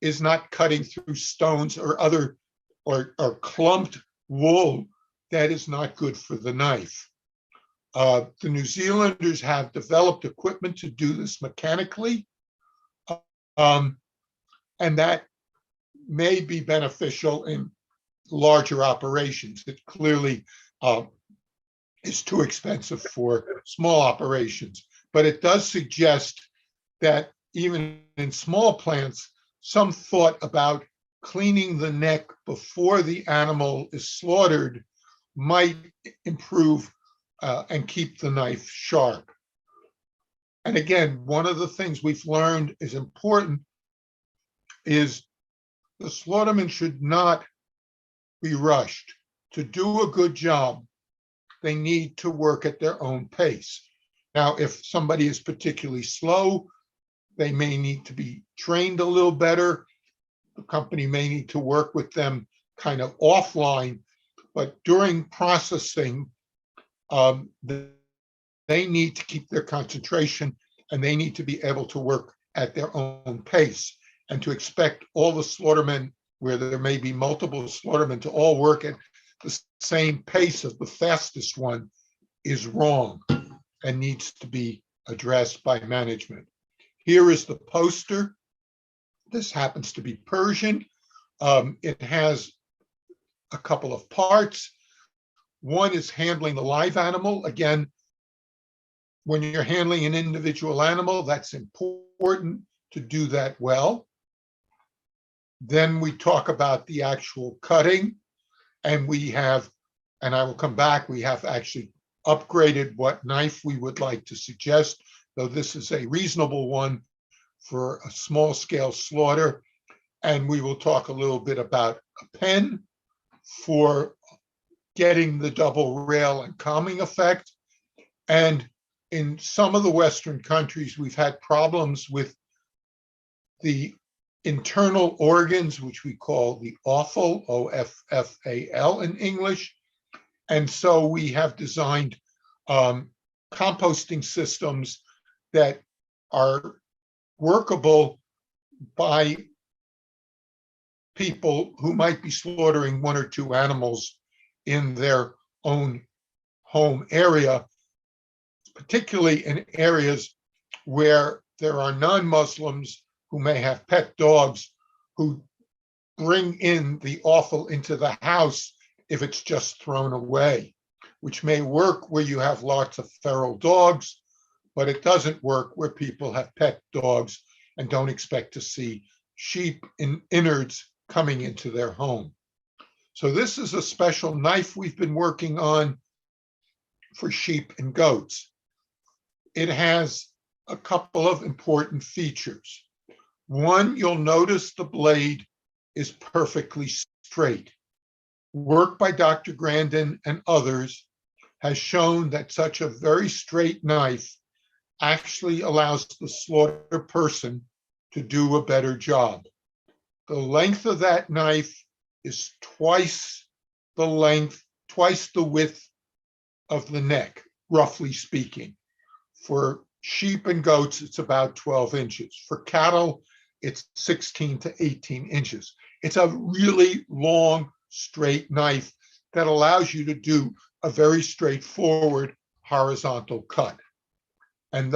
is not cutting through stones or other or clumped wool that is not good for the knife. The New Zealanders have developed equipment to do this mechanically, and that may be beneficial in larger operations. It clearly is too expensive for small operations, but it does suggest that even in small plants, some thought about cleaning the neck before the animal is slaughtered might improve and keep the knife sharp. And again, one of the things we've learned is important is the slaughterman should not be rushed. To do a good job, they need to work at their own pace. Now, if somebody is particularly slow, they may need to be trained a little better. The company may need to work with them kind of offline, but during processing, they need to keep their concentration and they need to be able to work at their own pace. And to expect all the slaughtermen, where there may be multiple slaughtermen, to all work at the same pace of the fastest one is wrong and needs to be addressed by management. Here is the poster. This happens to be Persian. It has a couple of parts. One is handling the live animal. Again, when you're handling an individual animal, that's important to do that well. Then we talk about the actual cutting, and we have, and I will come back, we have actually upgraded what knife we would like to suggest, though this is a reasonable one for a small scale slaughter. And we will talk a little bit about a pen for getting the double rail and calming effect. And in some of the Western countries, we've had problems with the internal organs, which we call the offal, OFFAL in English. And so we have designed composting systems that are workable by people who might be slaughtering one or two animals in their own home area, particularly in areas where there are non-Muslims who may have pet dogs who bring in the offal into the house if it's just thrown away, which may work where you have lots of feral dogs, but it doesn't work where people have pet dogs and don't expect to see sheep in innards coming into their home. So this is a special knife we've been working on for sheep and goats. It has a couple of important features. One, you'll notice the blade is perfectly straight. Work by Dr. Grandin and others has shown that such a very straight knife actually allows the slaughter person to do a better job. The length of that knife is twice the width of the neck, roughly speaking. For sheep and goats, it's about 12 inches. For cattle, it's 16 to 18 inches. It's a really long, straight knife that allows you to do a very straightforward horizontal cut. And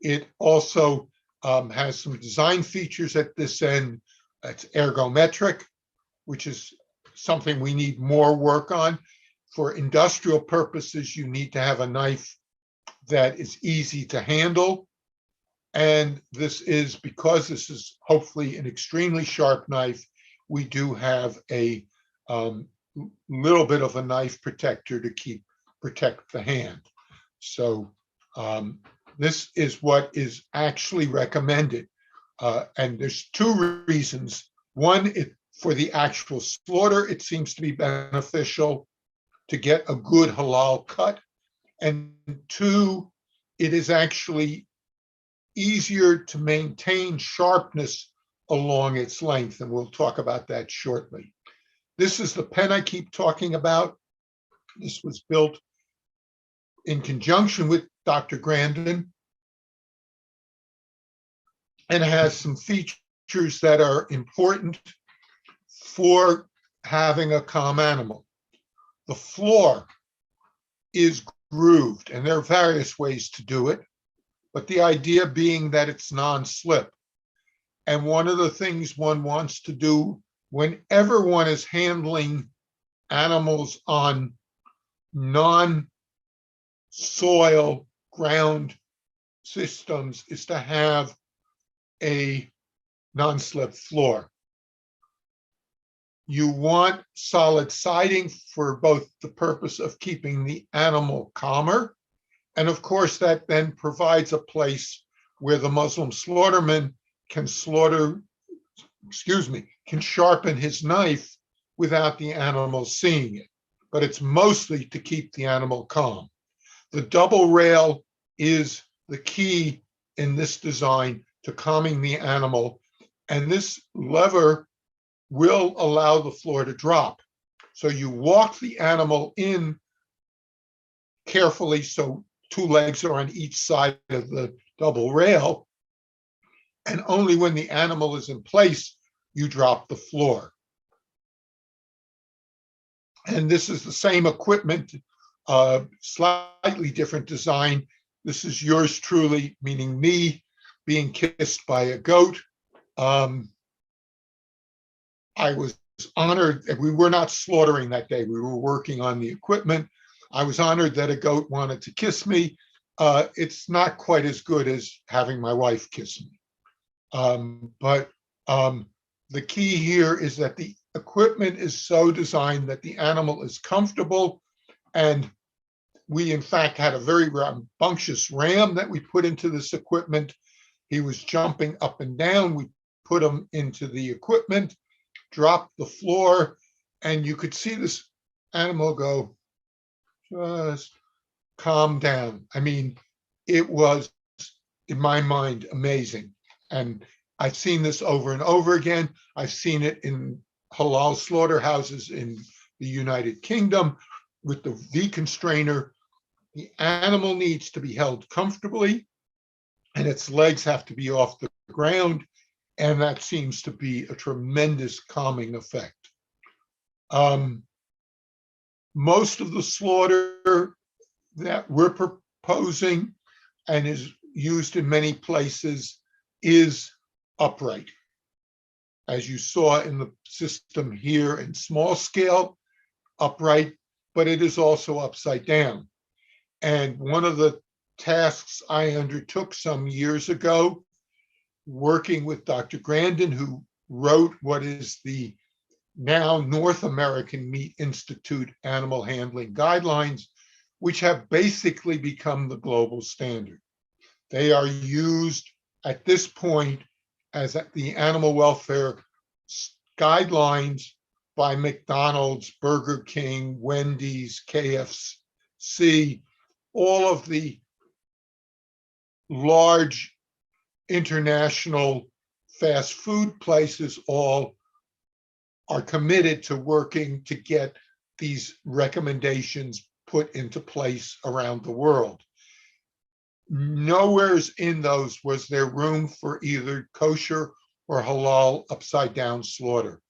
it also has some design features at this end. It's ergometric, which is something we need more work on. For industrial purposes, you need to have a knife that is easy to handle. And because this is hopefully an extremely sharp knife, we do have a little bit of a knife protector to protect the hand. So this is what is actually recommended. And there's two reasons. One, for the actual slaughter, it seems to be beneficial to get a good halal cut. And two, it is actually easier to maintain sharpness along its length. And we'll talk about that shortly. This is the pen I keep talking about. This was built in conjunction with Dr. Grandin and has some features that are important for having a calm animal. The floor is grooved, and there are various ways to do it, but the idea being that it's non-slip. And one of the things one wants to do whenever one is handling animals on non-soil ground systems is to have a non-slip floor. You want solid siding for both the purpose of keeping the animal calmer, and of course that then provides a place where the Muslim slaughterman can sharpen his knife without the animal seeing it. But it's mostly to keep the animal calm. The double rail is the key in this design to calming the animal, and this lever will allow the floor to drop. So you walk the animal in carefully, so two legs are on each side of the double rail, and only when the animal is in place, you drop the floor. And this is the same equipment, slightly different design. This is yours truly, meaning me, being kissed by a goat. I was honored. We were not slaughtering that day. We were working on the equipment. I was honored that a goat wanted to kiss me. It's not quite as good as having my wife kiss me. But the key here is that the equipment is so designed that the animal is comfortable. And we, in fact, had a very rambunctious ram that we put into this equipment He was jumping up and down. We put him into the equipment, dropped the floor, and you could see this animal go, just calm down. I mean, it was, in my mind, amazing. And I've seen this over and over again. I've seen it in halal slaughterhouses in the United Kingdom with the V-constrainer. The animal needs to be held comfortably and its legs have to be off the ground. And that seems to be a tremendous calming effect. Most of the slaughter that we're proposing and is used in many places is upright. As you saw in the system here in small scale, upright, but it is also upside down. And one of the tasks I undertook some years ago, working with Dr. Grandin, who wrote what is the now North American Meat Institute Animal Handling Guidelines, which have basically become the global standard. They are used at this point as the animal welfare guidelines by McDonald's, Burger King, Wendy's, KFC, all of the large international fast food places all are committed to working to get these recommendations put into place around the world. Nowhere's in those was there room for either kosher or halal upside down slaughter.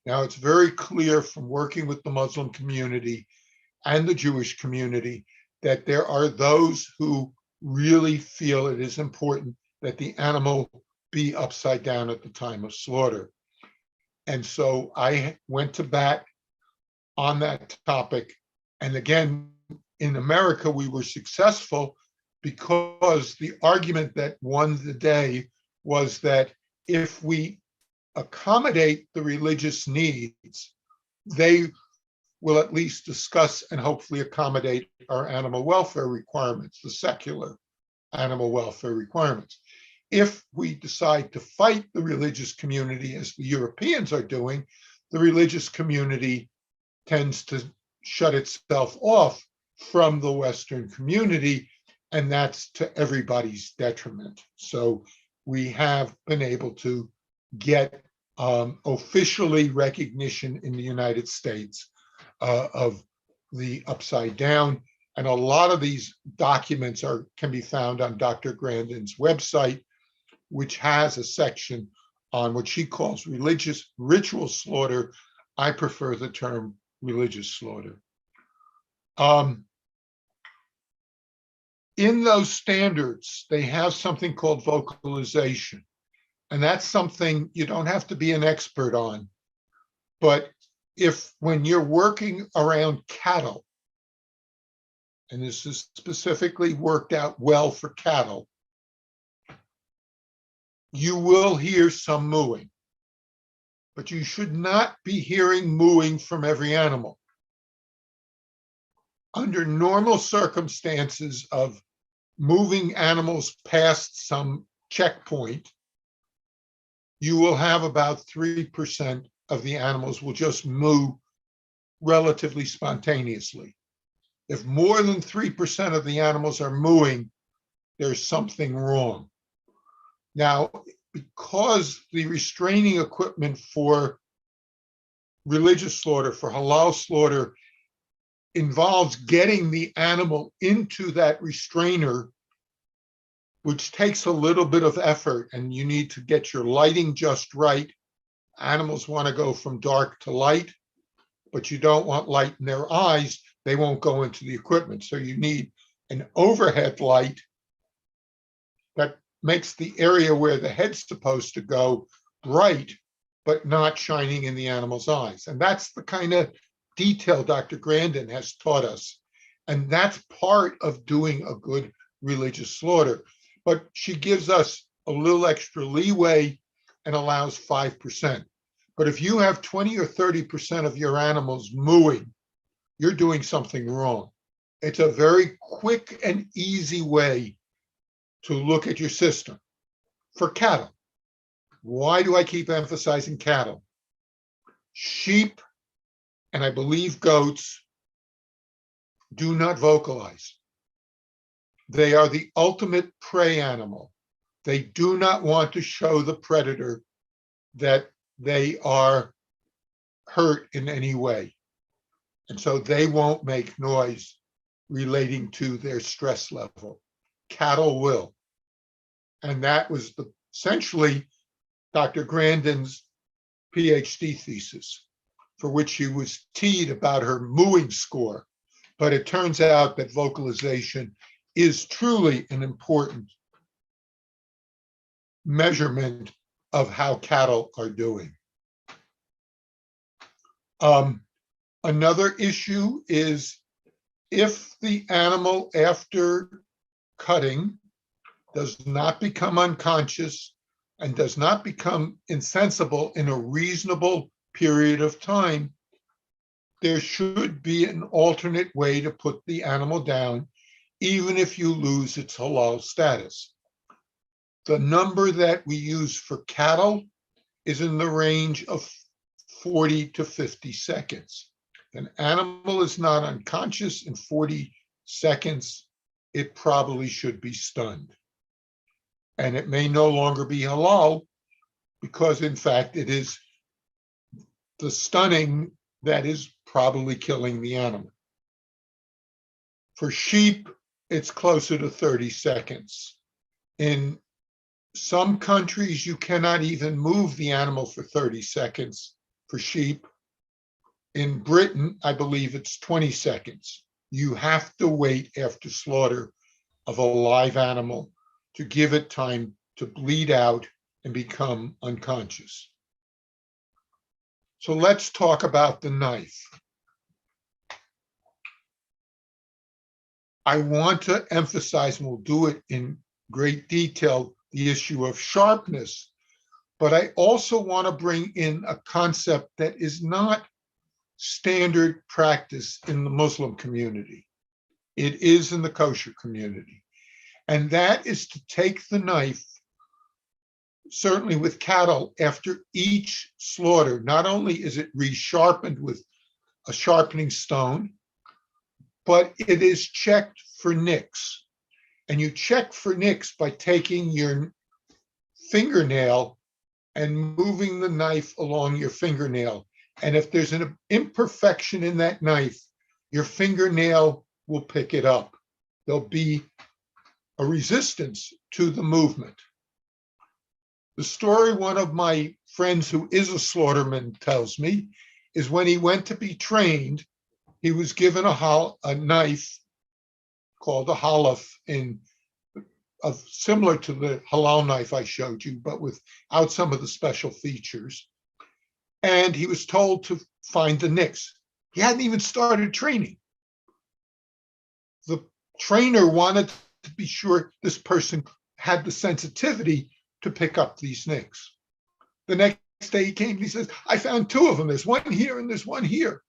Now, it's very clear from working with the Muslim community and the Jewish community that there are those who really feel it is important that the animal be upside down at the time of slaughter. And so I went to bat on that topic. And again, in America, we were successful because the argument that won the day was that if we accommodate the religious needs, they will at least discuss and hopefully accommodate our animal welfare requirements, the secular animal welfare requirements. If we decide to fight the religious community, as the Europeans are doing, the religious community tends to shut itself off from the Western community, and that's to everybody's detriment. So we have been able to get officially recognition in the United States of the upside down. And a lot of these documents can be found on Dr. Grandin's website, which has a section on what she calls religious ritual slaughter. I prefer the term religious slaughter. In those standards, they have something called vocalization. And that's something you don't have to be an expert on. But when you're working around cattle, and this is specifically worked out well for cattle, you will hear some mooing, but you should not be hearing mooing from every animal. Under normal circumstances of moving animals past some checkpoint, you will have about 3% of the animals will just moo relatively spontaneously. If more than 3% of the animals are mooing, there's something wrong. Now, because the restraining equipment for religious slaughter, for halal slaughter, involves getting the animal into that restrainer, which takes a little bit of effort, and you need to get your lighting just right. Animals want to go from dark to light, but you don't want light in their eyes. They won't go into the equipment. So you need an overhead light that makes the area where the head's supposed to go bright, but not shining in the animal's eyes. And that's the kind of detail Dr. Grandin has taught us. And that's part of doing a good religious slaughter. But she gives us a little extra leeway and allows 5%. But if you have 20 or 30% of your animals mooing, you're doing something wrong. It's a very quick and easy way to look at your system. for cattle. Why do I keep emphasizing cattle? Sheep, and I believe goats, do not vocalize. They are the ultimate prey animal. They do not want to show the predator that they are hurt in any way. And so they won't make noise relating to their stress level. Cattle will. And that was essentially Dr. Grandin's PhD thesis, for which she was teed about her mooing score. But it turns out that vocalization is truly an important measurement of how cattle are doing. Another issue is if the animal after cutting does not become unconscious and does not become insensible in a reasonable period of time, there should be an alternate way to put the animal down, even if you lose its halal status. The number that we use for cattle is in the range of 40 to 50 seconds. An animal is not unconscious in 40 seconds, it probably should be stunned. And it may no longer be halal because, in fact, it is the stunning that is probably killing the animal. For sheep, it's closer to 30 seconds. In some countries, you cannot even move the animal for 30 seconds for sheep. In Britain, I believe it's 20 seconds. You have to wait after slaughter of a live animal to give it time to bleed out and become unconscious. So let's talk about the knife. I want to emphasize, and we'll do it in great detail, the issue of sharpness, but I also want to bring in a concept that is not standard practice in the Muslim community. It is in the kosher community. And that is to take the knife, certainly with cattle, after each slaughter. Not only is it resharpened with a sharpening stone, but it is checked for nicks. And you check for nicks by taking your fingernail and moving the knife along your fingernail. And if there's an imperfection in that knife, your fingernail will pick it up. There'll be a resistance to the movement. The story one of my friends who is a slaughterman tells me is when he went to be trained, he was given a knife called a halaf, similar to the halal knife I showed you, but without some of the special features. And he was told to find the nicks. He hadn't even started training. The trainer wanted to be sure this person had the sensitivity to pick up these nicks. The next day he came and he says, I found two of them. There's one here and there's one here.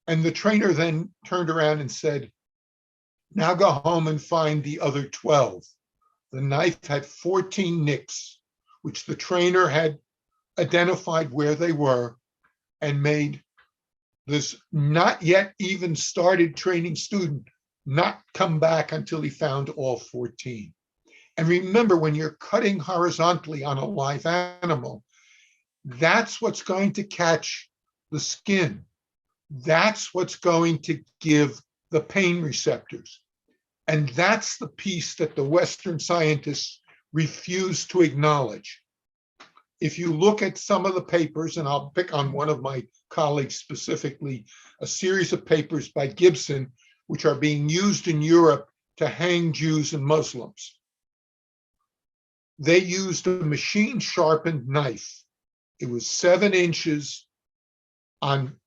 And the trainer then turned around and said, now go home and find the other 12. The knife had 14 nicks, which the trainer had identified where they were and made this not yet even started training student not come back until he found all 14. And remember, when you're cutting horizontally on a live animal, that's what's going to catch the skin. That's what's going to give the pain receptors. And that's the piece that the Western scientists refuse to acknowledge. If you look at some of the papers, and I'll pick on one of my colleagues specifically, a series of papers by Gibson, which are being used in Europe to hang Jews and Muslims. They used a machine sharpened knife. It was 7 inches on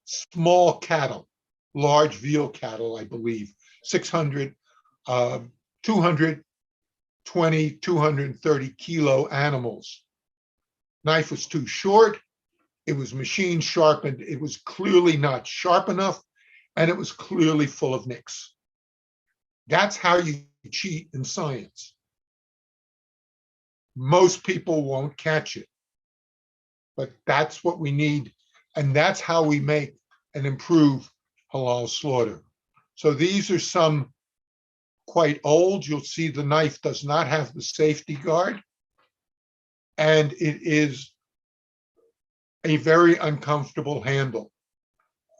small cattle, large veal cattle, I believe, 600, 220, 230 kilo animals. Knife was too short. It was machine sharpened. It was clearly not sharp enough, and it was clearly full of nicks. That's how you cheat in science. most people won't catch it. But that's what we need. And that's how we make and improve halal slaughter. So these are some quite old. You'll see the knife does not have the safety guard. And it is a very uncomfortable handle.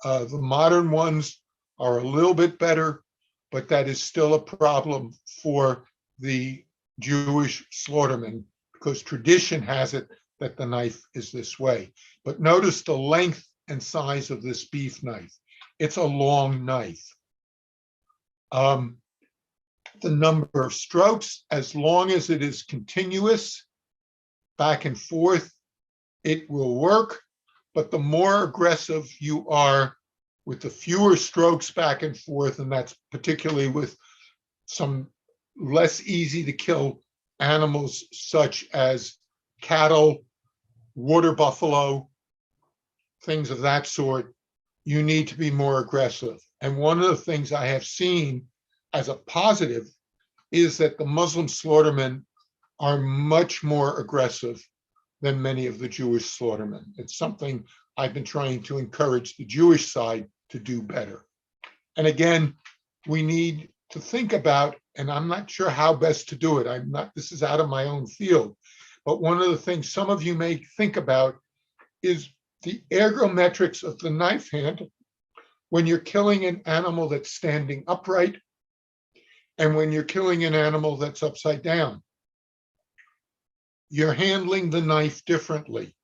The modern ones are a little bit better, but that is still a problem for the Jewish slaughtermen because tradition has it that the knife is this way. But notice the length and size of this beef knife. It's a long knife. The number of strokes, as long as it is continuous, back and forth, it will work. But the more aggressive you are with the fewer strokes back and forth, and that's particularly with some less easy to kill animals such as cattle, water buffalo, things of that sort, you need to be more aggressive. And one of the things I have seen as a positive is that the Muslim slaughtermen are much more aggressive than many of the Jewish slaughtermen. It's something I've been trying to encourage the Jewish side to do better. And again, we need to think about, and I'm not sure how best to do it. This is out of my own field, but one of the things some of you may think about is the ergometrics of the knife handle when you're killing an animal that's standing upright and when you're killing an animal that's upside down. You're handling the knife differently.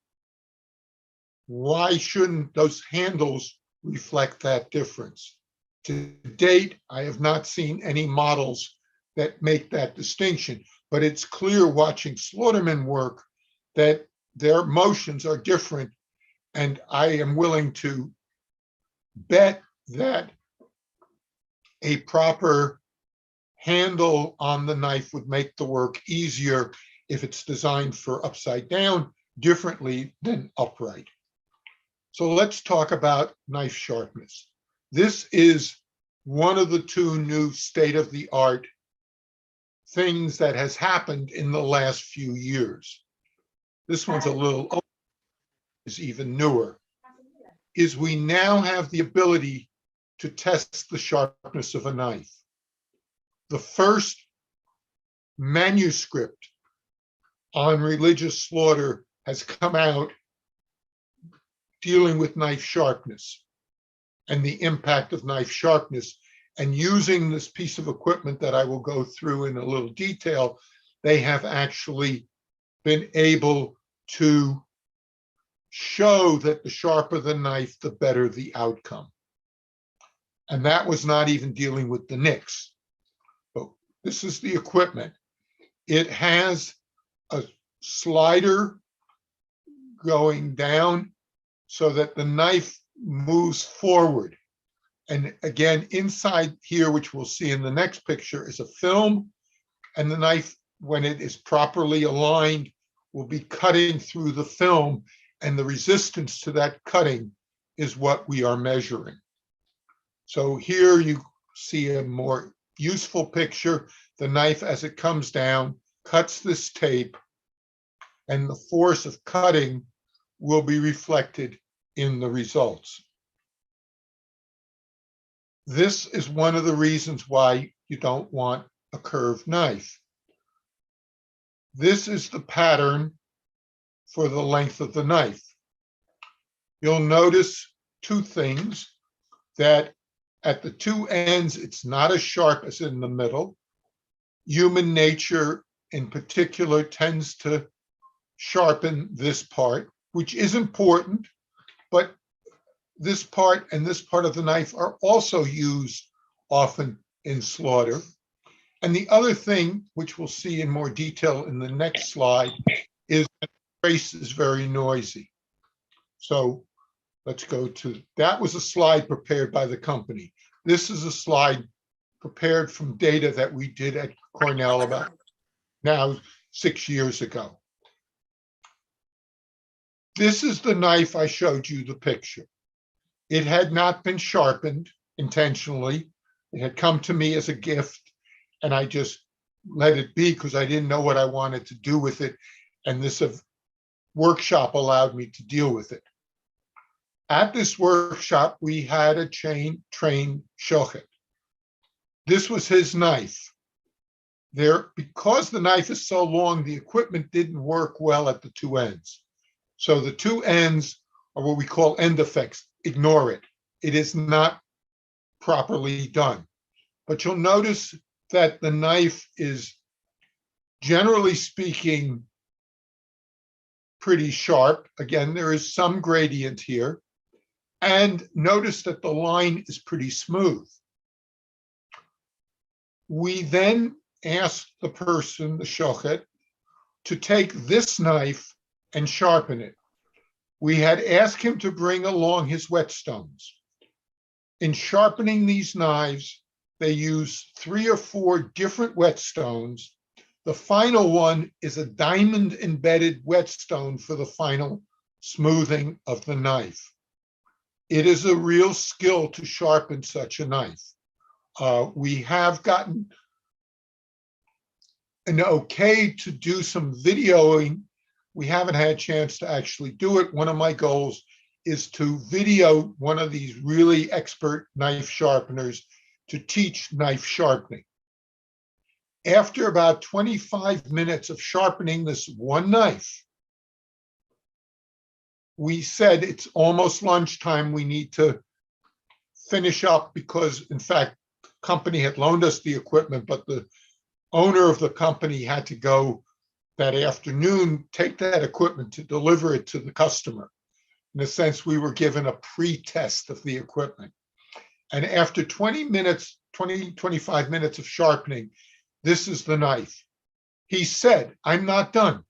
Why shouldn't those handles reflect that difference? To date, I have not seen any models that make that distinction, but it's clear watching slaughtermen work that their motions are different. And I am willing to bet that a proper handle on the knife would make the work easier if it's designed for upside down differently than upright. So let's talk about knife sharpness. This is one of the two new state-of-the-art things that has happened in the last few years. This one's a little older, is even newer, is we now have the ability to test the sharpness of a knife. The first manuscript on religious slaughter has come out dealing with knife sharpness and the impact of knife sharpness. And using this piece of equipment that I will go through in a little detail, they have actually been able to show that the sharper the knife, the better the outcome. And that was not even dealing with the nicks. But this is the equipment. It has a slider going down so that the knife moves forward. And again, inside here, which we'll see in the next picture, is a film. And the knife, when it is properly aligned, will be cutting through the film. And the resistance to that cutting is what we are measuring. So here you see a more useful picture. The knife, as it comes down, cuts this tape, and the force of cutting will be reflected in the results. This is one of the reasons why you don't want a curved knife. This is the pattern for the length of the knife. You'll notice two things, that at the two ends, it's not as sharp as in the middle. Human nature in particular tends to sharpen this part, which is important, but this part and this part of the knife are also used often in slaughter. And the other thing, which we'll see in more detail in the next slide, is that the trace is very noisy. So let's go to, that was a slide prepared by the company. This is a slide prepared from data that we did at Cornell about now 6 years ago. This is the knife I showed you the picture. It had not been sharpened intentionally. It had come to me as a gift, and I just let it be because I didn't know what I wanted to do with it. And this workshop allowed me to deal with it. At this workshop, we had a trained shochet. This was his knife. Because the knife is so long, the equipment didn't work well at the two ends. So the two ends are what we call end effects. Ignore it. It is not properly done. But you'll notice that the knife is, generally speaking, pretty sharp. Again, there is some gradient here. And notice that the line is pretty smooth. We then asked the person, the shochet, to take this knife and sharpen it. We had asked him to bring along his whetstones. In sharpening these knives, they use 3 or 4 different whetstones. The final one is a diamond embedded whetstone for the final smoothing of the knife. It is a real skill to sharpen such a knife. We have gotten an okay to do some videoing. We haven't had a chance to actually do it. One of my goals is to video one of these really expert knife sharpeners to teach knife sharpening. After about 25 minutes of sharpening this one knife, we said it's almost lunchtime. We need to finish up because, in fact, the company had loaned us the equipment, but the owner of the company had to go that afternoon, take that equipment to deliver it to the customer. In a sense, we were given a pre-test of the equipment. And after 25 minutes of sharpening, this is the knife. He said, "I'm not done."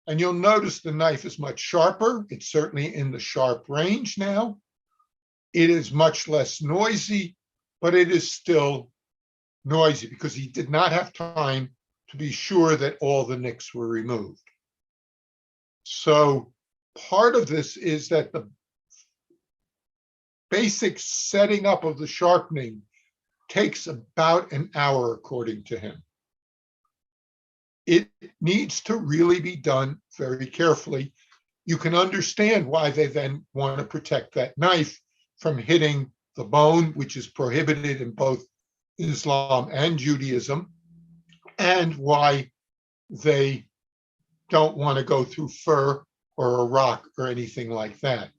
And you'll notice the knife is much sharper. It's certainly in the sharp range now. It is much less noisy, but it is still noisy because he did not have time to be sure that all the nicks were removed. So part of this is that the basic setting up of the sharpening takes about an hour, according to him. It needs to really be done very carefully. You can understand why they then want to protect that knife from hitting the bone, which is prohibited in both Islam and Judaism, and why they don't want to go through fur or a rock or anything like that.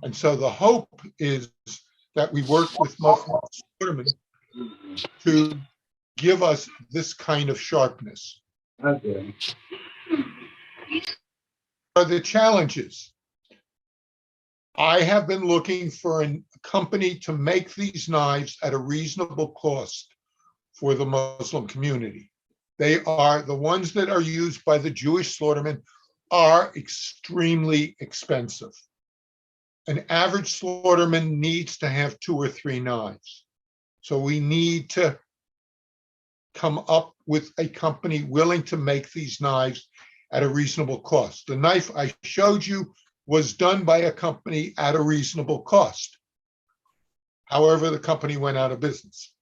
And so the hope is that we work with Muslim Slaughtermen to give us this kind of sharpness. Okay. What are the challenges? I have been looking for a company to make these knives at a reasonable cost for the Muslim community. They are the ones that are used by the Jewish slaughtermen are extremely expensive. An average slaughterman needs to have 2 or 3 knives. So we need to come up with a company willing to make these knives at a reasonable cost. The knife I showed you was done by a company at a reasonable cost. However, the company went out of business.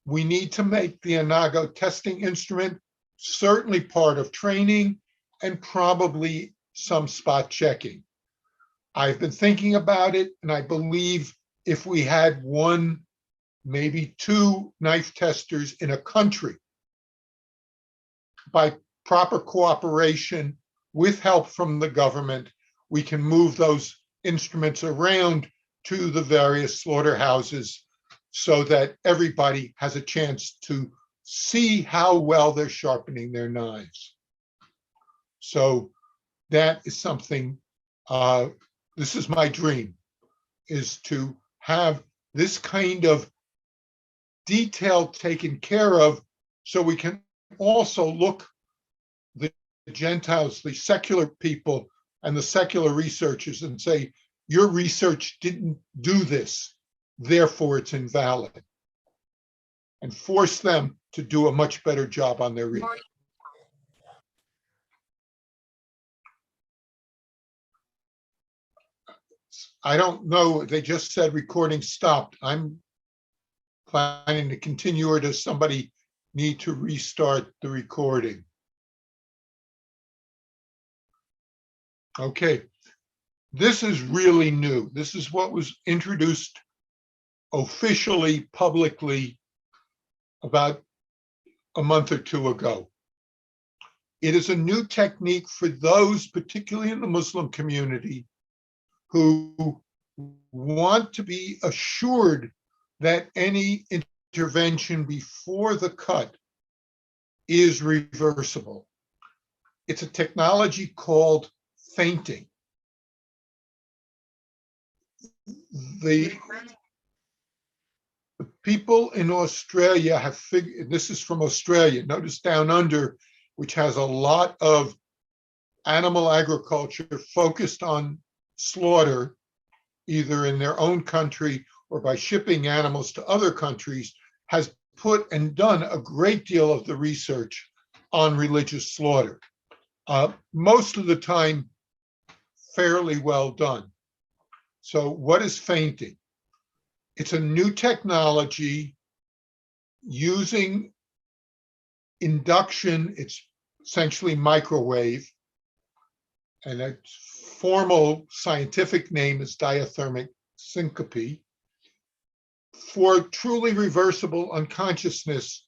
We need to make the Inago testing instrument certainly part of training and probably some spot checking. I've been thinking about it, and I believe if we had 1, maybe 2 knife testers in a country, by proper cooperation with help from the government, we can move those instruments around to the various slaughterhouses so that everybody has a chance to see how well they're sharpening their knives. So that is something, this is my dream, is to have this kind of detail taken care of so we can also look the Gentiles, the secular people and the secular researchers and say, your research didn't do this, therefore it's invalid, and force them to do a much better job on their research. I don't know, they just said recording stopped. I'm planning to continue, or does somebody need to restart the recording? Okay, this is really new. This is what was introduced officially, publicly, about a month or two ago. It is a new technique for those, particularly in the Muslim community, who want to be assured that any intervention before the cut is reversible. It's a technology called fainting. The people in Australia have figured, this is from Australia, notice down under, which has a lot of animal agriculture focused on slaughter, either in their own country or by shipping animals to other countries, has put and done a great deal of the research on religious slaughter. Most of the time, fairly well done. So what is fainting? It's a new technology using induction. It's essentially microwave, and its formal scientific name is diathermic syncope, for truly reversible unconsciousness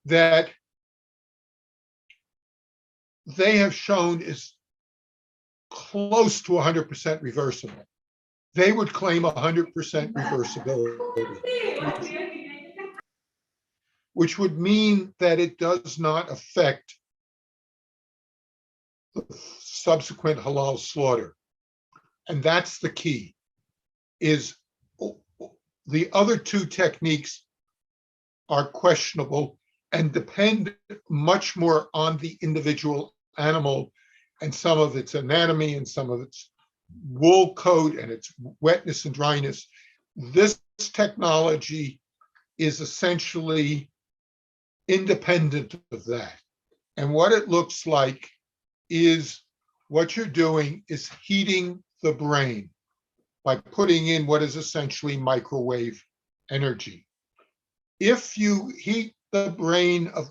that they have shown is close to 100% reversible. They would claim 100% reversibility, which would mean that it does not affect the subsequent halal slaughter. And that's the key, is the other two techniques are questionable and depend much more on the individual animal and some of its anatomy and some of its wool coat and its wetness and dryness. This technology is essentially independent of that. And what it looks like is what you're doing is heating the brain by putting in what is essentially microwave energy. If you heat the brain of,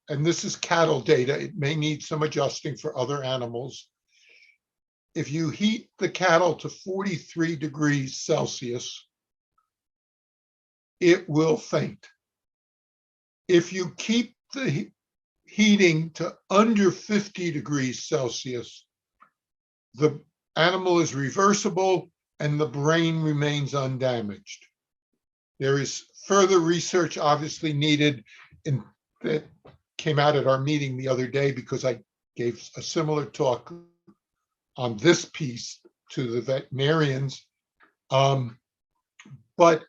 and this is cattle data, it may need some adjusting for other animals. If you heat the cattle to 43 degrees Celsius, it will faint. If you keep the heating to under 50 degrees Celsius, the animal is reversible and the brain remains undamaged. There is further research obviously needed that came out at our meeting the other day, because I gave a similar talk on this piece to the veterinarians. But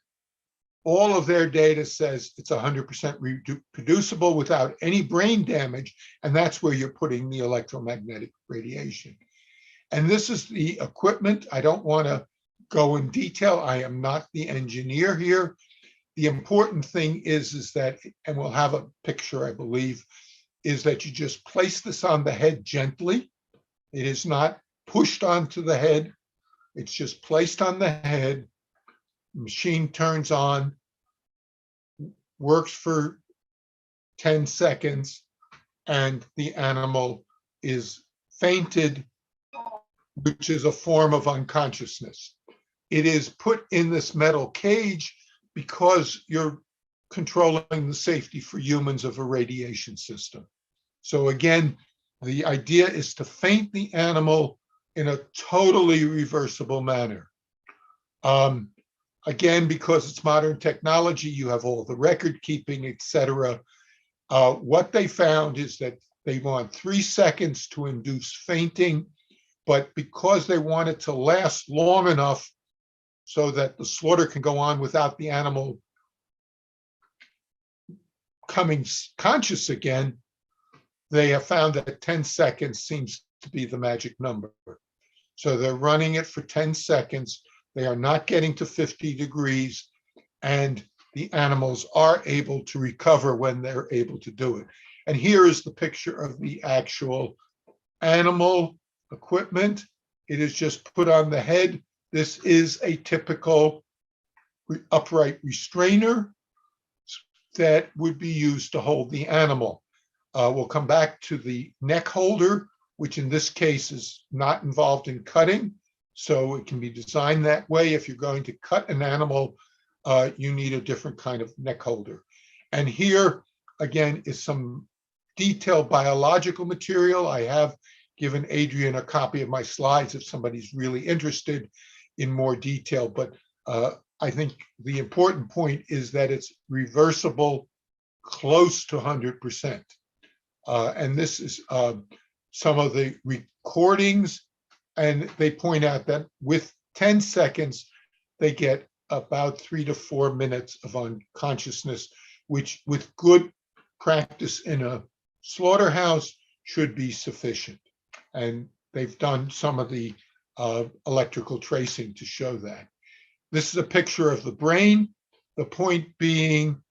all of their data says it's 100% reproducible without any brain damage, and that's where you're putting the electromagnetic radiation. And this is the equipment. I don't want to go in detail. I am not the engineer here. The important thing is that, and we'll have a picture, I believe, is that you just place this on the head gently. It is not pushed onto the head. It's just placed on the head. The machine turns on, works for 10 seconds, and the animal is fainted, which is a form of unconsciousness. It is put in this metal cage because you're controlling the safety for humans of a radiation system. So again, the idea is to faint the animal in a totally reversible manner. Again, because it's modern technology, you have all the record keeping, etc. What they found is that they want 3 seconds to induce fainting, but because they want it to last long enough so that the slaughter can go on without the animal coming conscious again, they have found that 10 seconds seems to be the magic number. So they're running it for 10 seconds. They are not getting to 50 degrees, and the animals are able to recover when they're able to do it. And here is the picture of the actual animal equipment. It is just put on the head. This is a typical upright restrainer. that would be used to hold the animal. We'll come back to the neck holder, which in this case is not involved in cutting. So it can be designed that way. If you're going to cut an animal, you need a different kind of neck holder. And here, again, is some detailed biological material. I have given Adrian a copy of my slides if somebody's really interested in more detail. But I think the important point is that it's reversible close to 100%. And this is some of the recordings. And they point out that with 10 seconds, they get about 3 to 4 minutes of unconsciousness, which with good practice in a slaughterhouse should be sufficient. And they've done some of the electrical tracing to show that. This is a picture of the brain, the point being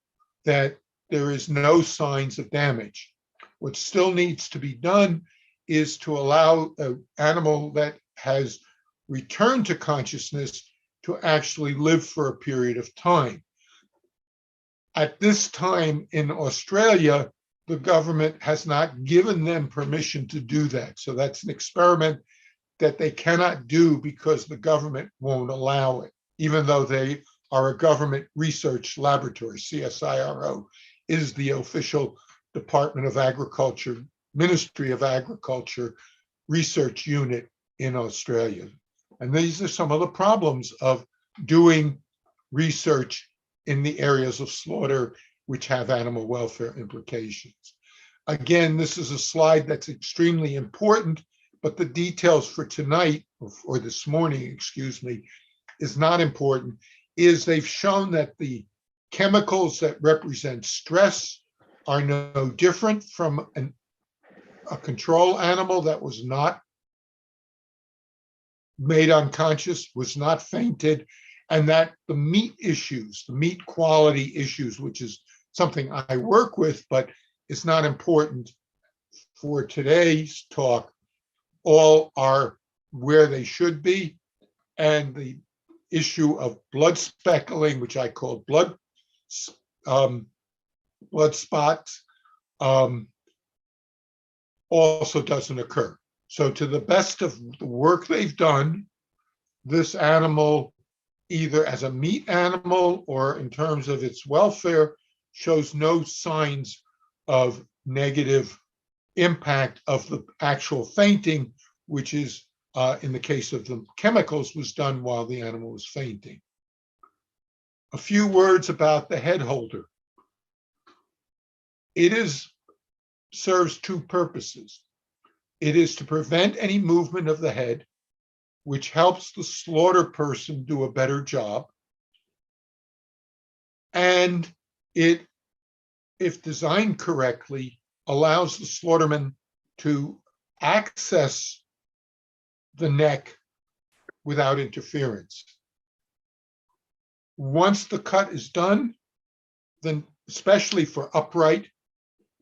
that there is no signs of damage. What still needs to be done is to allow an animal that has returned to consciousness to actually live for a period of time. At this time in Australia, the government has not given them permission to do that. So that's an experiment that they cannot do because the government won't allow it, even though they are a government research laboratory. CSIRO is the official Department of Agriculture, Ministry of Agriculture research unit in Australia. And these are some of the problems of doing research in the areas of slaughter which have animal welfare implications. Again, this is a slide that's extremely important, but the details for tonight, or this morning, excuse me, is not important, is they've shown that the chemicals that represent stress are no different from a control animal that was not made unconscious, was not fainted, and that the meat issues, the meat quality issues, which is something I work with, but it's not important for today's talk, all are where they should be. And the issue of blood speckling, which I call blood spots, also doesn't occur. So to the best of the work they've done, this animal, either as a meat animal or in terms of its welfare, shows no signs of negative impact of the actual fainting, which is, in the case of the chemicals, was done while the animal was fainting. A few words about the head holder. It serves two purposes. It is to prevent any movement of the head, which helps the slaughter person do a better job. And it, if designed correctly, allows the slaughterman to access the neck without interference. Once the cut is done, then especially for upright,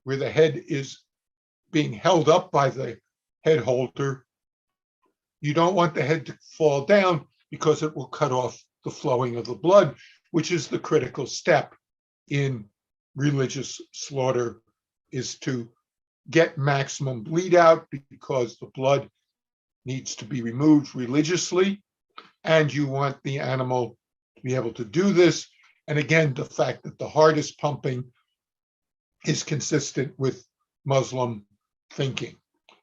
where the head is being held up by the head holder, you don't want the head to fall down because it will cut off the flowing of the blood, which is the critical step in religious slaughter, is to get maximum bleed out because the blood needs to be removed religiously, and you want the animal to be able to do this. And again, the fact that the heart is pumping is consistent with Muslim thinking.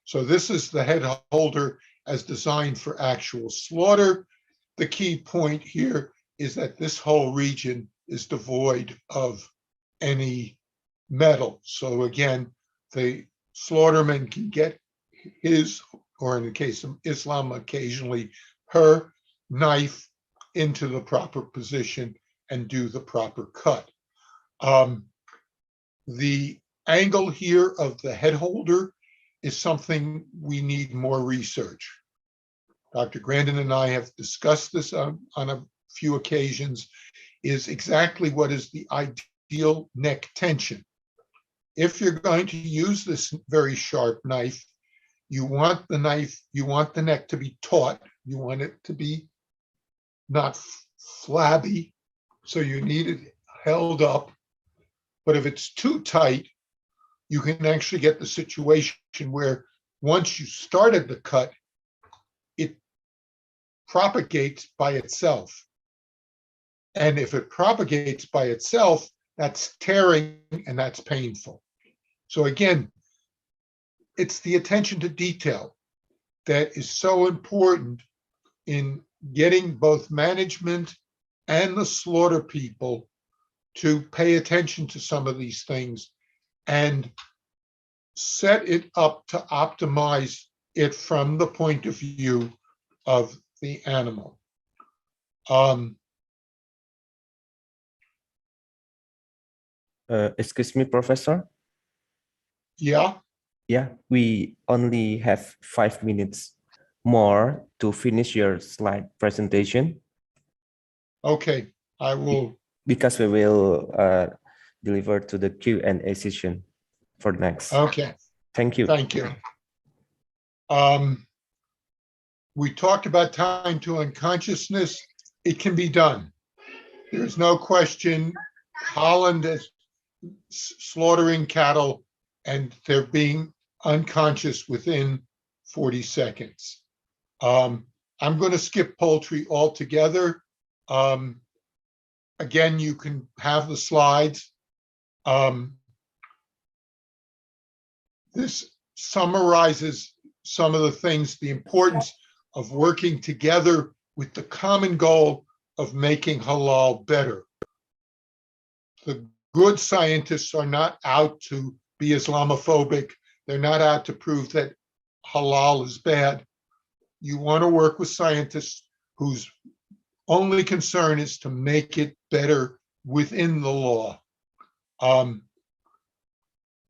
So this is the head holder as designed for actual slaughter. The key point here is that this whole region is devoid of any metal. So again, the slaughterman can get his, or in the case of Islam, occasionally her knife into the proper position and do the proper cut. The angle here of the head holder is something we need more research. Dr. Grandin and I have discussed this on a few occasions, is exactly what is the ideal neck tension. If you're going to use this very sharp knife, you want the neck to be taut. You want it to be not flabby. So you need it held up But if it's too tight, you can actually get the situation where once you started the cut, it propagates by itself. And if it propagates by itself, that's tearing and that's painful. So again, it's the attention to detail that is so important in getting both management and the slaughter people to pay attention to some of these things and set it up to optimize it from the point of view of the animal. Excuse me, Professor. Yeah. Yeah, we only have 5 minutes more to finish your slide presentation. Okay, I will. Because we will deliver to the Q&A session for next. Okay. Thank you. Thank you. We talked about time to unconsciousness. It can be done. There's no question. Holland is slaughtering cattle and they're being unconscious within 40 seconds. I'm going to skip poultry altogether. Again, you can have the slides. This summarizes some of the things, the importance of working together with the common goal of making halal better. The good scientists are not out to be Islamophobic. They're not out to prove that halal is bad. You want to work with scientists whose only concern is to make it better within the law.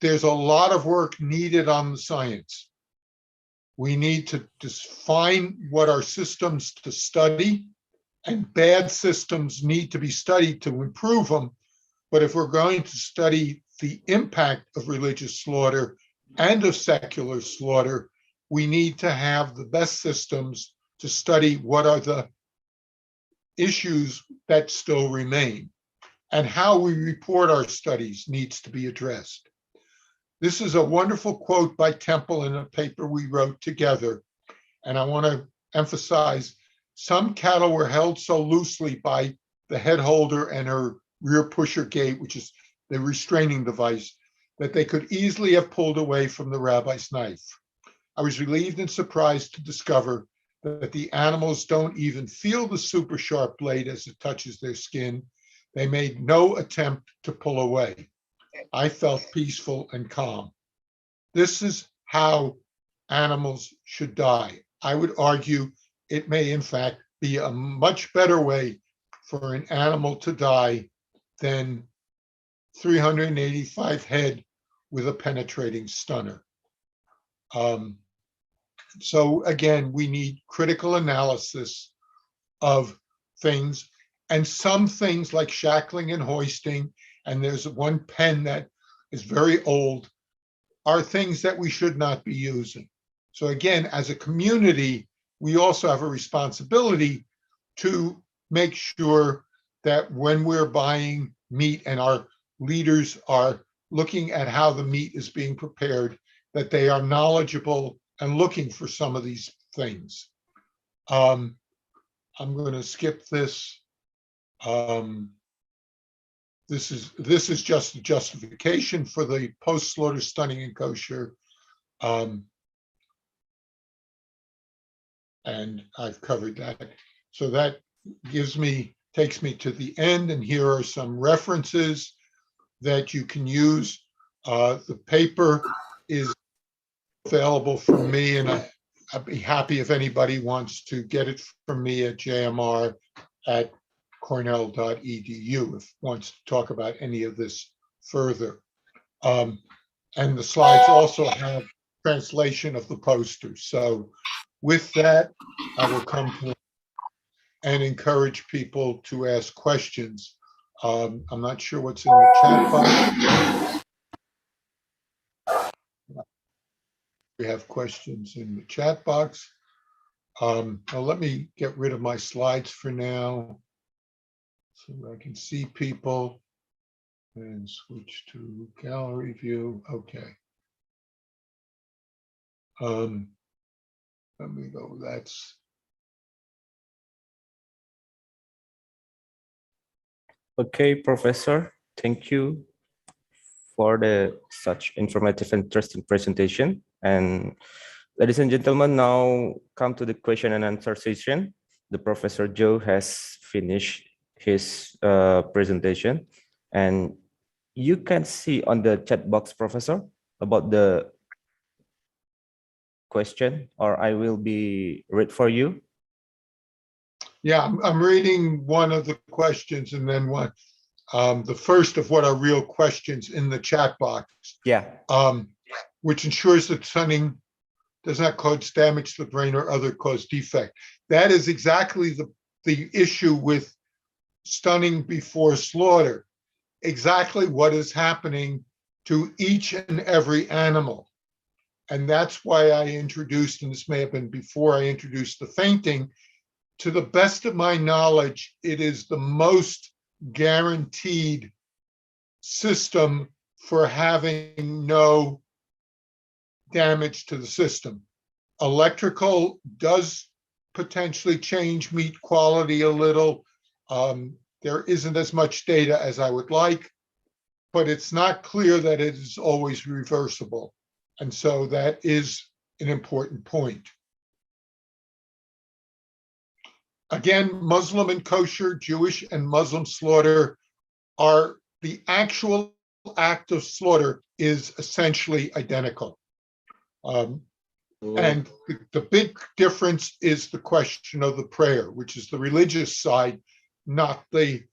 There's a lot of work needed on the science. We need to define what are systems to study, and bad systems need to be studied to improve them. But if we're going to study the impact of religious slaughter and of secular slaughter, we need to have the best systems to study what are the issues that still remain. And how we report our studies needs to be addressed. This is a wonderful quote by Temple in a paper we wrote together. And I want to emphasize, some cattle were held so loosely by the head holder and her rear pusher gate, which is the restraining device, that they could easily have pulled away from the rabbi's knife. I was relieved and surprised to discover that the animals don't even feel the super sharp blade as it touches their skin. They made no attempt to pull away. I felt peaceful and calm. This is how animals should die. I would argue it may, in fact, be a much better way for an animal to die than 385 head with a penetrating stunner. So again, we need critical analysis of things, and some things like shackling and hoisting, and there's one pen that is very old, are things that we should not be using. So again, as a community, we also have a responsibility to make sure that when we're buying meat and our leaders are looking at how the meat is being prepared, that they are knowledgeable and looking for some of these things. I'm going to skip this. This is just a justification for the post-slaughter stunning and kosher. And I've covered that. So that takes me to the end, and here are some references that you can use. The paper is available from me, and I'd be happy if anybody wants to get it from me at jmr@cornell.edu if wants to talk about any of this further. And the slides also have translation of the posters. So with that, I will come to and encourage people to ask questions. I'm not sure what's in the chat box. We have questions in the chat box. Well, let me get rid of my slides for now so I can see people. And switch to gallery view. Okay. Let me go. That's Okay, Professor. Thank you for the such informative and interesting presentation. And ladies and gentlemen, now come to the question and answer session. The Professor Joe has finished his presentation, and you can see on the chat box, Professor, about the question, or I will be read for you. yeah. I'm reading one of the questions and then one. The first of what are real questions in the chat box. Yeah. Which ensures that stunning does not cause damage to the brain or other cause defect. That is exactly the issue with stunning before slaughter. Exactly what is happening to each and every animal. And that's why I introduced, and this may have been before I introduced the fainting, to the best of my knowledge, it is the most guaranteed system for having no damage to the system. Electrical does potentially change meat quality a little. There isn't as much data as I would like, but it's not clear that it is always reversible. And so that is an important point. Again, Muslim and kosher, Jewish and Muslim slaughter are the actual act of slaughter is essentially identical. And the big difference is the question of the prayer, which is the religious side, not the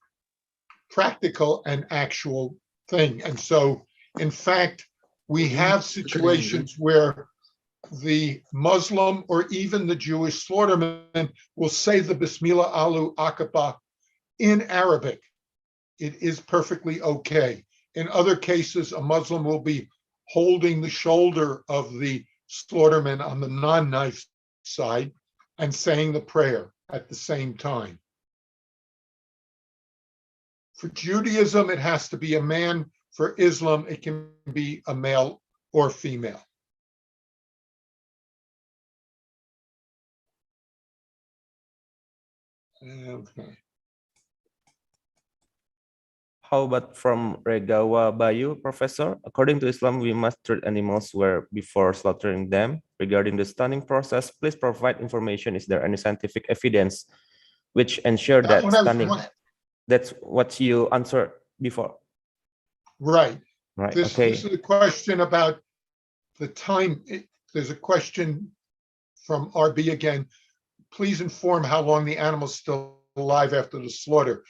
practical and actual thing. And so, in fact, we have situations where the Muslim or even the Jewish slaughterman will say the Bismillah Allahu Akbar in Arabic. It is perfectly okay. In other cases, a Muslim will be holding the shoulder of the slaughterman on the non-knife side and saying the prayer at the same time. For Judaism, it has to be a man. For Islam, it can be a male or female. Okay. How about from Regawa Bayu, Professor? According to Islam, we must treat animals well before slaughtering them. Regarding the stunning process, please provide information. Is there any scientific evidence which ensure that stunning? That's what you answered before. Right. Right. This is a question about the time. There's a question from RB again. Please inform how long the animal's still alive after the slaughter.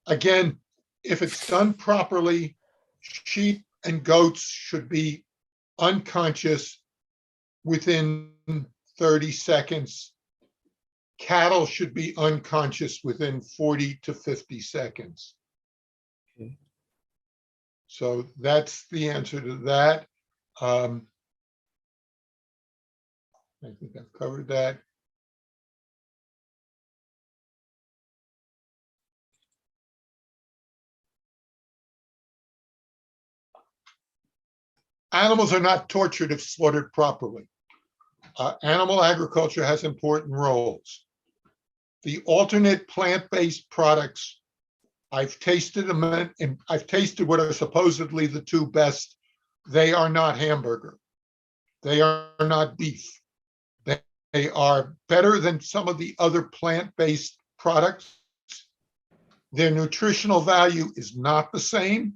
Again, if it's done properly, sheep and goats should be unconscious within 30 seconds. Cattle should be unconscious within 40 to 50 seconds. Okay. So that's the answer to that. I think I've covered that. Animals are not tortured if slaughtered properly. Animal agriculture has important roles. The alternate plant-based products, I've tasted them, and I've tasted what are supposedly the two best. They are not hamburger. They are not beef. They are better than some of the other plant-based products. Their nutritional value is not the same.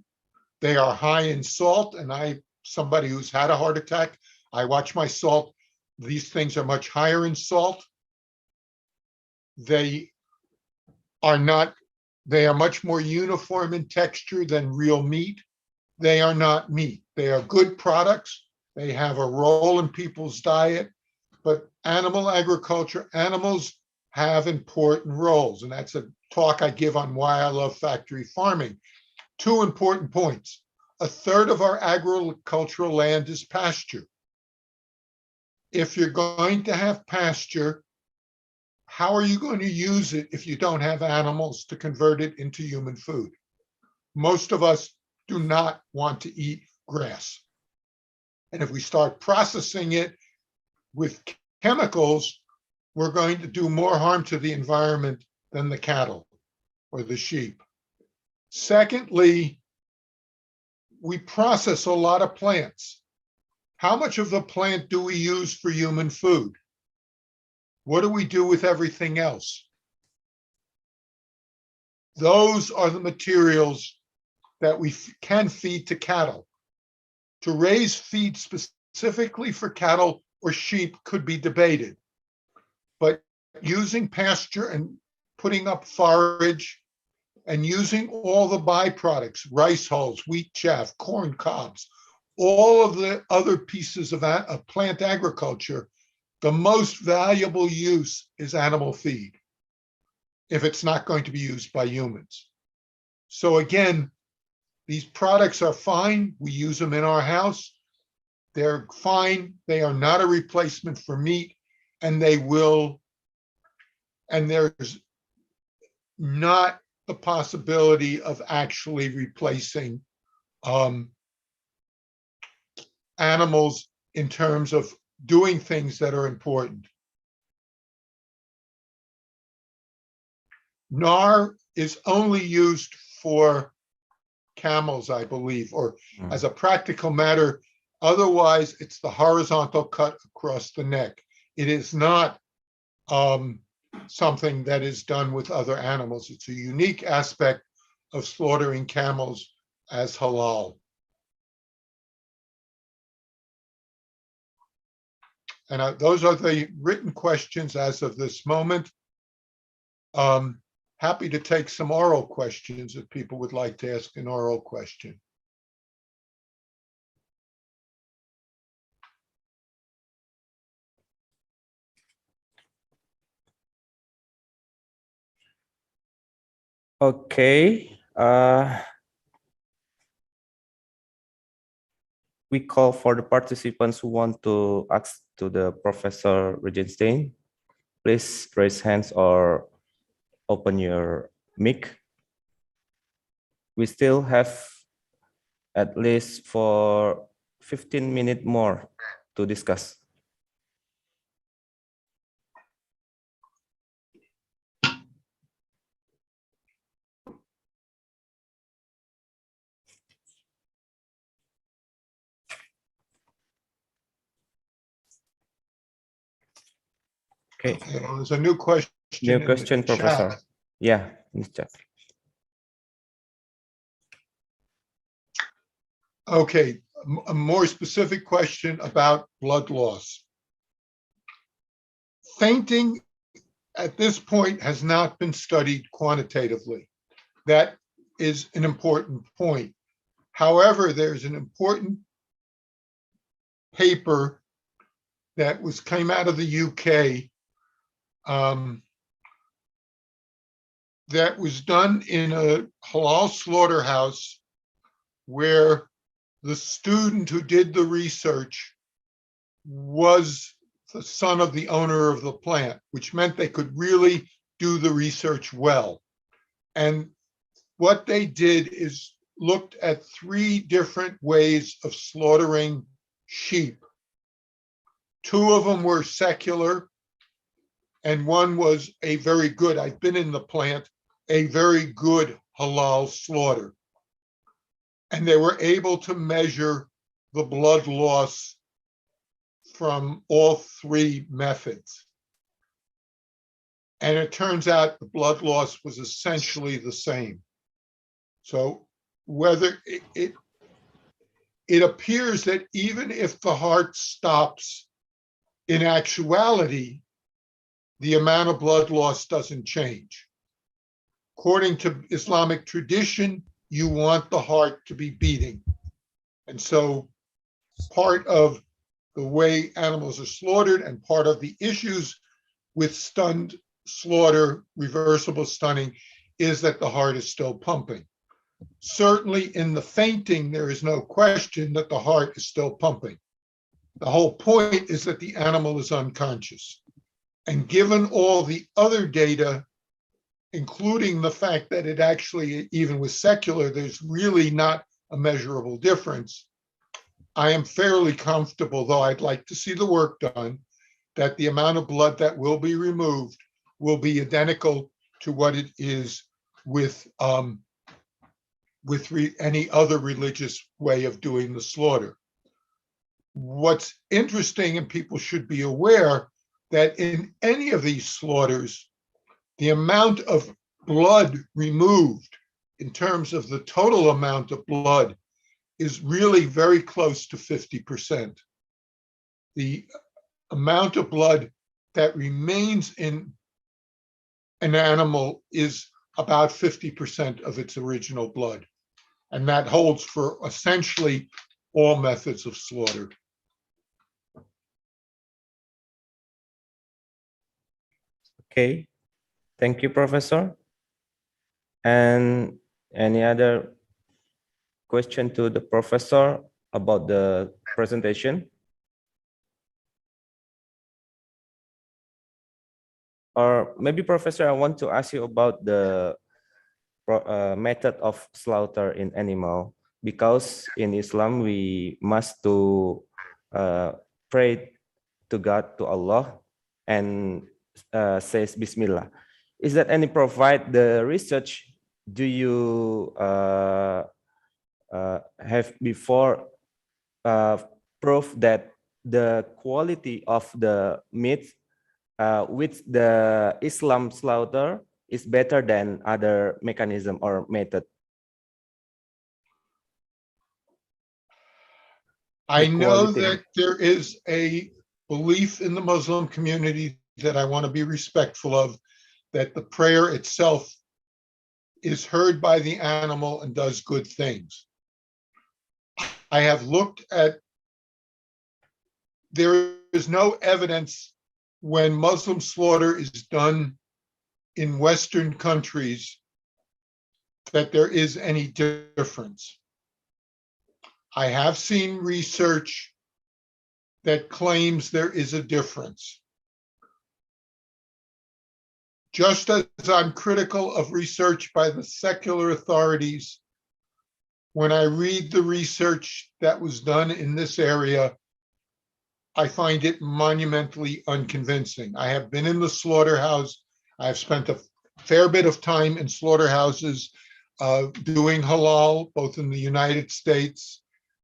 They are high in salt, and somebody who's had a heart attack, I watch my salt. These things are much higher in salt. They are much more uniform in texture than real meat. They are not meat. They are good products. They have a role in people's diet, but animal agriculture, animals have important roles. And that's a talk I give on why I love factory farming. Two important points. A third of our agricultural land is pasture. If you're going to have pasture, how are you going to use it if you don't have animals to convert it into human food? Most of us do not want to eat grass. And if we start processing it with chemicals, we're going to do more harm to the environment than the cattle or the sheep. Secondly, we process a lot of plants. How much of the plant do we use for human food? What do we do with everything else? Those are the materials that we can feed to cattle. To raise feed specifically for cattle or sheep could be debated, but using pasture and putting up forage and using all the byproducts, rice hulls, wheat chaff, corn cobs, all of the other pieces of plant agriculture, the most valuable use is animal feed if it's not going to be used by humans. So again, these products are fine. We use them in our house. They're fine. They are not a replacement for meat, and there's not the possibility of actually replacing animals in terms of doing things that are important. NAR is only used for camels, I believe, or as a practical matter. Otherwise, it's the horizontal cut across the neck. It is not something that is done with other animals. It's a unique aspect of slaughtering camels as halal. And those are the written questions as of this moment. Happy to take some oral questions if people would like to ask an oral question. Okay. We call for the participants who want to ask to the Professor Regenstein. Please raise hands or open your mic. We still have at least for 15 minutes more to discuss. Okay. Well, there's a new question. New question, Professor. Chat. Yeah, Mr. Okay, a more specific question about blood loss. Fainting at this point has not been studied quantitatively. That is an important point. However, there's an important paper that came out of the UK that was done in a halal slaughterhouse where the student who did the research was the son of the owner of the plant, which meant they could really do the research well. And what they did is looked at 3 different ways of slaughtering sheep. 2 of them were secular, and 1 was a very good, I've been in the plant, a very good halal slaughter. And they were able to measure the blood loss from all 3 methods. And it turns out the blood loss was essentially the same. So whether it appears that even if the heart stops, in actuality, the amount of blood loss doesn't change. According to Islamic tradition, you want the heart to be beating. And so part of the way animals are slaughtered and part of the issues with stunned slaughter, reversible stunning, is that the heart is still pumping. Certainly in the fainting, there is no question that the heart is still pumping. The whole point is that the animal is unconscious. And given all the other data, including the fact that it actually, even with secular, there's really not a measurable difference. I am fairly comfortable, though I'd like to see the work done, that the amount of blood that will be removed will be identical to what it is with any other religious way of doing the slaughter. What's interesting, and people should be aware, that in any of these slaughters, the amount of blood removed in terms of the total amount of blood is really very close to 50%. The amount of blood that remains in an animal is about 50% of its original blood. And that holds for essentially all methods of slaughter. Okay, thank you, Professor. And any other question to the professor about the presentation? Or maybe, Professor, I want to ask you about the method of slaughter in animal, because in Islam we must to pray to God, to Allah, and says Bismillah. Is that any provide the research? Do you have before proof that the quality of the meat with the Islam slaughter is better than other mechanism or method? I know that there is a belief in the Muslim community that I want to be respectful of, that the prayer itself is heard by the animal and does good things. I have looked at, there is no evidence when Muslim slaughter is done in Western countries that there is any difference. I have seen research that claims there is a difference. Just as I'm critical of research by the secular authorities, when I read the research that was done in this area, I find it monumentally unconvincing. I have been in the slaughterhouse. I've spent a fair bit of time in slaughterhouses doing halal, both in the United States,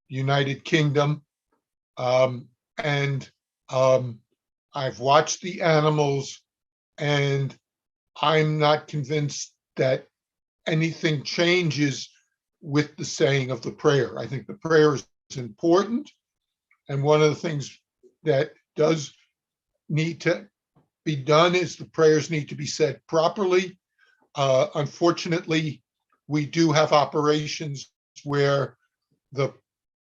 United Kingdom, and I've watched the animals, and I'm not convinced that anything changes with the saying of the prayer. I think the prayer is important, and one of the things that does need to be done is the prayers need to be said properly. Unfortunately, we do have operations where the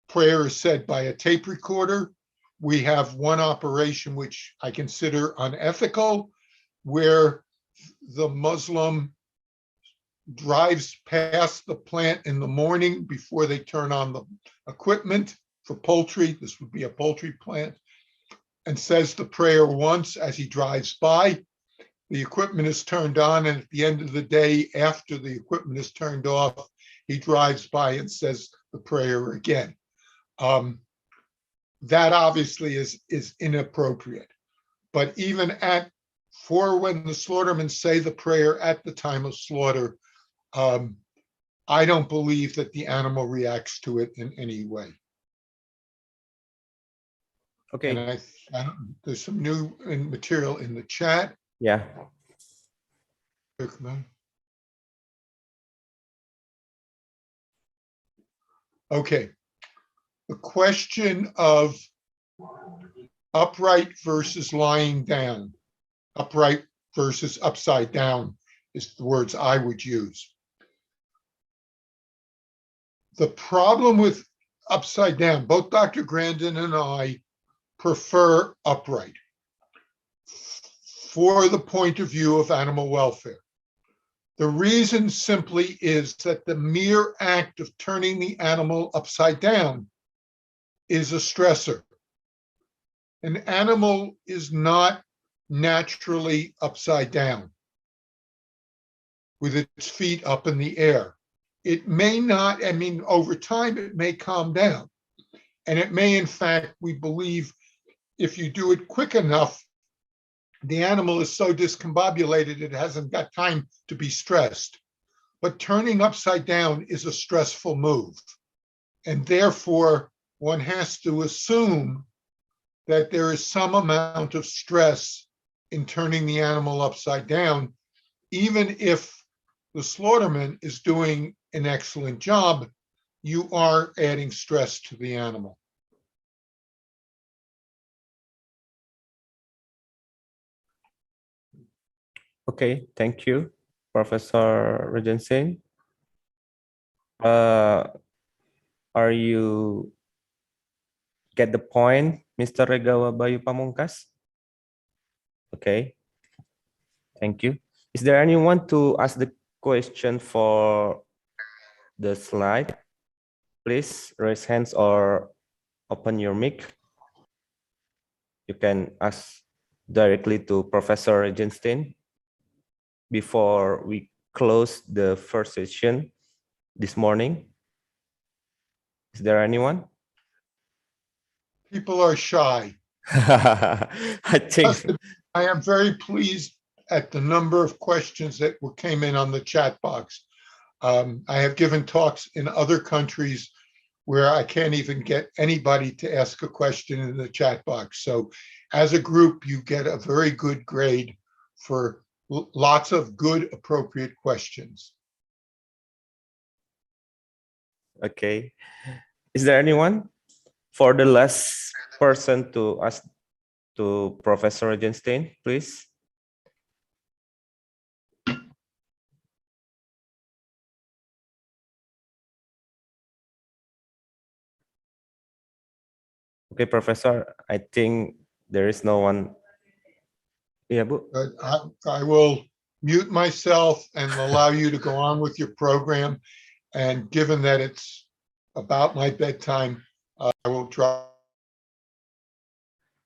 prayer is said by a tape recorder. We have one operation which I consider unethical, where the Muslim drives past the plant in the morning before they turn on the equipment for poultry. This would be a poultry plant, and says the prayer once as he drives by. The equipment is turned on, and at the end of the day, after the equipment is turned off, he drives by and says the prayer again. That obviously is inappropriate. But even for when the slaughtermen say the prayer at the time of slaughter, I don't believe that the animal reacts to it in any way. Okay. And there's some new material in the chat. Yeah. Okay. The question of upright versus lying down, upright versus upside down is the words I would use. The problem with upside down, both Dr. Grandin and I prefer upright for the point of view of animal welfare. The reason simply is that the mere act of turning the animal upside down is a stressor. An animal is not naturally upside down with its feet up in the air. it may not, I mean, over time, it may calm down. And it may, in fact, we believe, if you do it quick enough, the animal is so discombobulated, it hasn't got time to be stressed. But turning upside down is a stressful move. And therefore, one has to assume that there is some amount of stress in turning the animal upside down, even if the slaughterman is doing an excellent job, you are adding stress to the animal. Okay, thank you, Professor Regency. Are you get the point, Mr. Regawa Bayu Pamungkas? Okay, thank you. Is there anyone to ask the question for the slide? Please raise hands or open your mic. You can ask directly to Professor Regenstein before we close the first session this morning. Is there anyone? People are shy. I think I am very pleased at the number of questions that came in on the chat box. I have given talks in other countries where I can't even get anybody to ask a question in the chat box. So as a group, you get a very good grade for lots of good, appropriate questions. okay. Is there anyone for the last person to ask to Professor Regenstein, please? Okay, Professor, I think there is no one. Yeah, Bu. I will mute myself and allow you to go on with your program. And given that it's about my bedtime, I will try.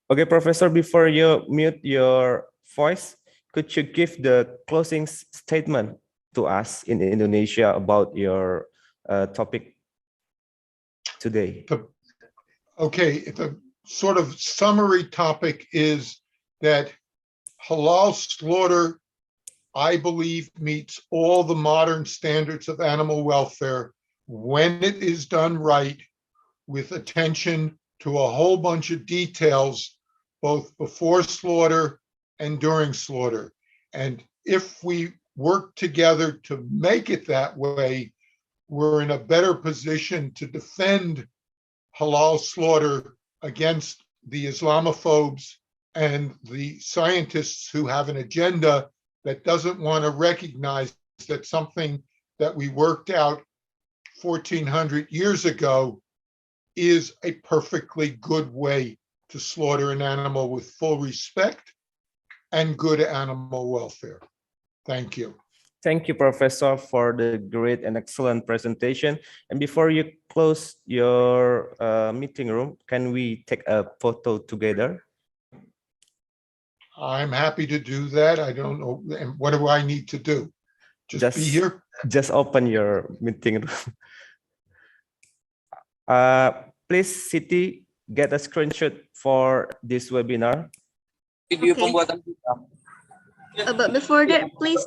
Okay, Professor, before you mute your voice, could you give the closing statement to us in Indonesia about your topic today? Okay, the sort of summary topic is that halal slaughter, I believe, meets all the modern standards of animal welfare when it is done right, with attention to a whole bunch of details, both before slaughter and during slaughter. And if we work together to make it that way, we're in a better position to defend halal slaughter against the Islamophobes and the scientists who have an agenda that doesn't want to recognize that something that we worked out 1400 years ago is a perfectly good way to slaughter an animal with full respect and good animal welfare. Thank you. Thank you, Professor, for the great and excellent presentation. And before you close your meeting room, can we take a photo together? I'm happy to do that. I don't know. And what do I need to do? Just be here? Just open your meeting room. Please, Siti, get a screenshot for this webinar. Okay. But before that, please,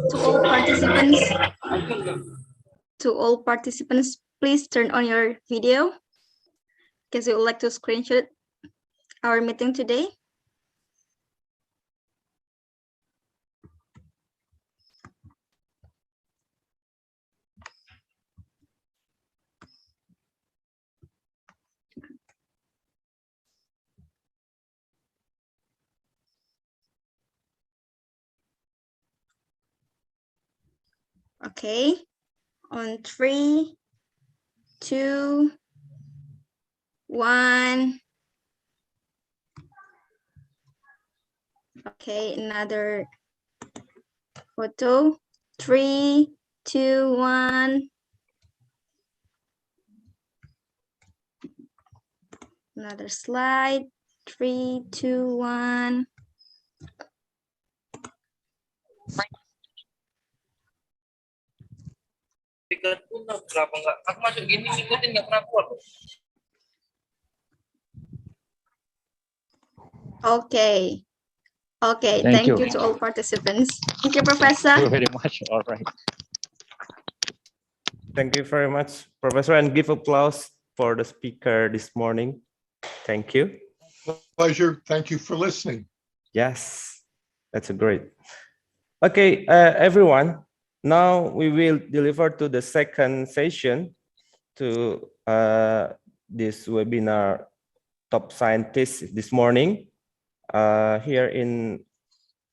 to all participants, please turn on your video because we would like to screenshot our meeting today. Okay, on 3, 2, 1. Okay, another photo. 3, 2, 1. Another slide. 3, 2, 1. Kenapa enggak? Aku masuk gini ngikutin nggak pernah keluar. Okay. Okay, Thank thank you. you to all participants. Thank you, Thank Professor. you very much. All right. Thank you very much, Professor, and give applause for the speaker this morning. Thank you. Pleasure. Thank you for listening. Yes, that's a great. Okay, everyone, now we will deliver to the second session to this webinar top scientists this morning. Here in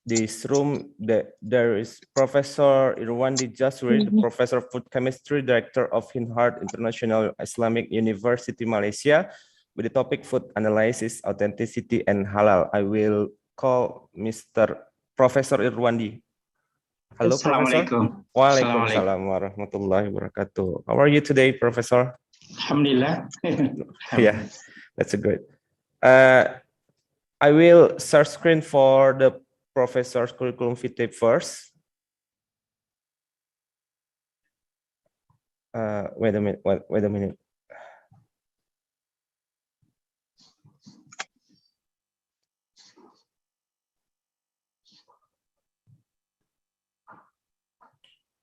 this room, there is Professor Irwandi Jaswir, the Professor of Food Chemistry, Director of Hinhart International Islamic University, Malaysia, with the topic Food Analysis, Authenticity, and Halal. I will call Mr. Professor Irwandi. Hello, Professor. Waalaikumsalam warahmatullahi wabarakatuh. How are you today, Professor? Alhamdulillah. Yeah, that's a great. I will share screen for the professor's curriculum vitae first. Wait a minute. Wait a minute.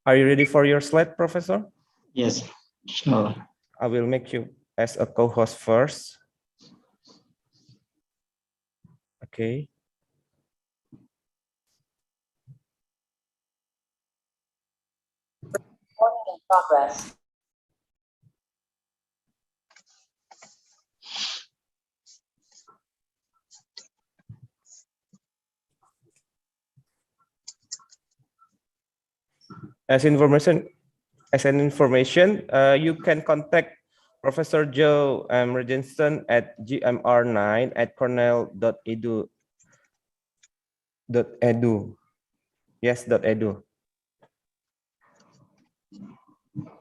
Are you ready for your slide, Professor? Yes, sure. I will make you as a co-host first. Okay. Recording in progress. As an information, you can contact Professor Joe Regenson at gmr9@cornell.edu. Yes, .edu.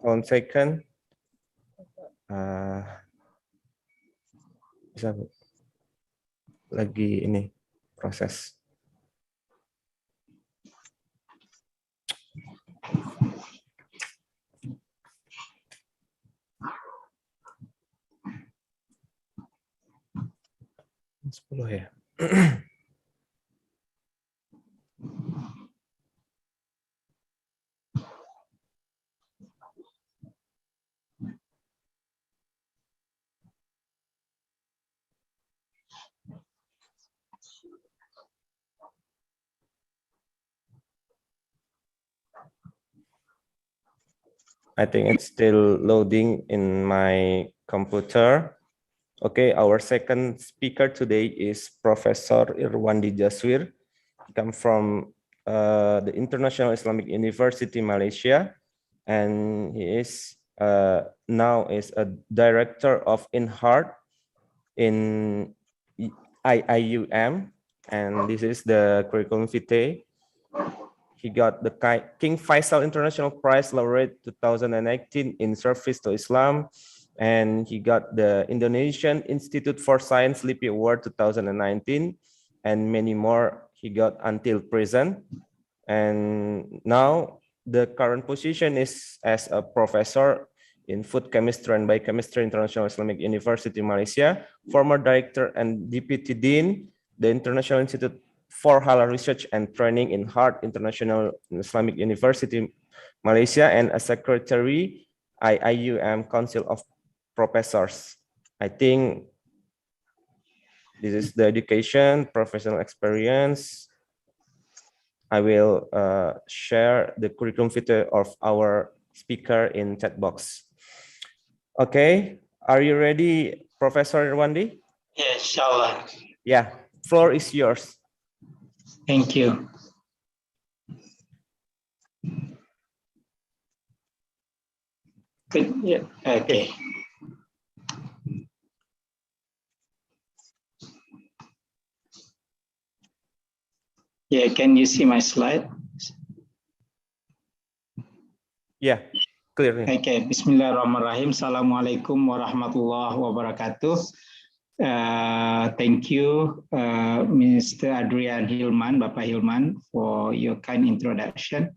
1 second. Bisa lagi ini proses. Sepuluh ya. I think it's still loading in my computer. Okay, our second speaker today is Professor Irwandi Jaswir. He comes from the International Islamic University, Malaysia, and he is now is a director of INHART in IIUM, and this is the curriculum vitae. He got the King Faisal International Prize Laureate 2018 in Service to Islam, and he got the Indonesian Institute for Science LIPI Award 2019, and many more he got until present. And now the current position is as a professor in Food Chemistry and Biochemistry, International Islamic University, Malaysia, former director and deputy dean, the International Institute for Halal Research and Training in Hart International Islamic University, Malaysia, and a secretary, IIUM Council of Professors. I think this is the education, professional experience. I will share the curriculum vitae of our speaker in chat box. Okay, are you ready, Professor Irwandi? Yeah, inshallah. Yeah, floor is yours. Thank you. Good. Yeah. Okay. Yeah, can you see my slide? Yeah, clearly. Okay, Bismillahirrahmanirrahim. Assalamualaikum warahmatullahi wabarakatuh. Thank you, Mr. Adrian Hilman, Bapak Hilman, for your kind introduction.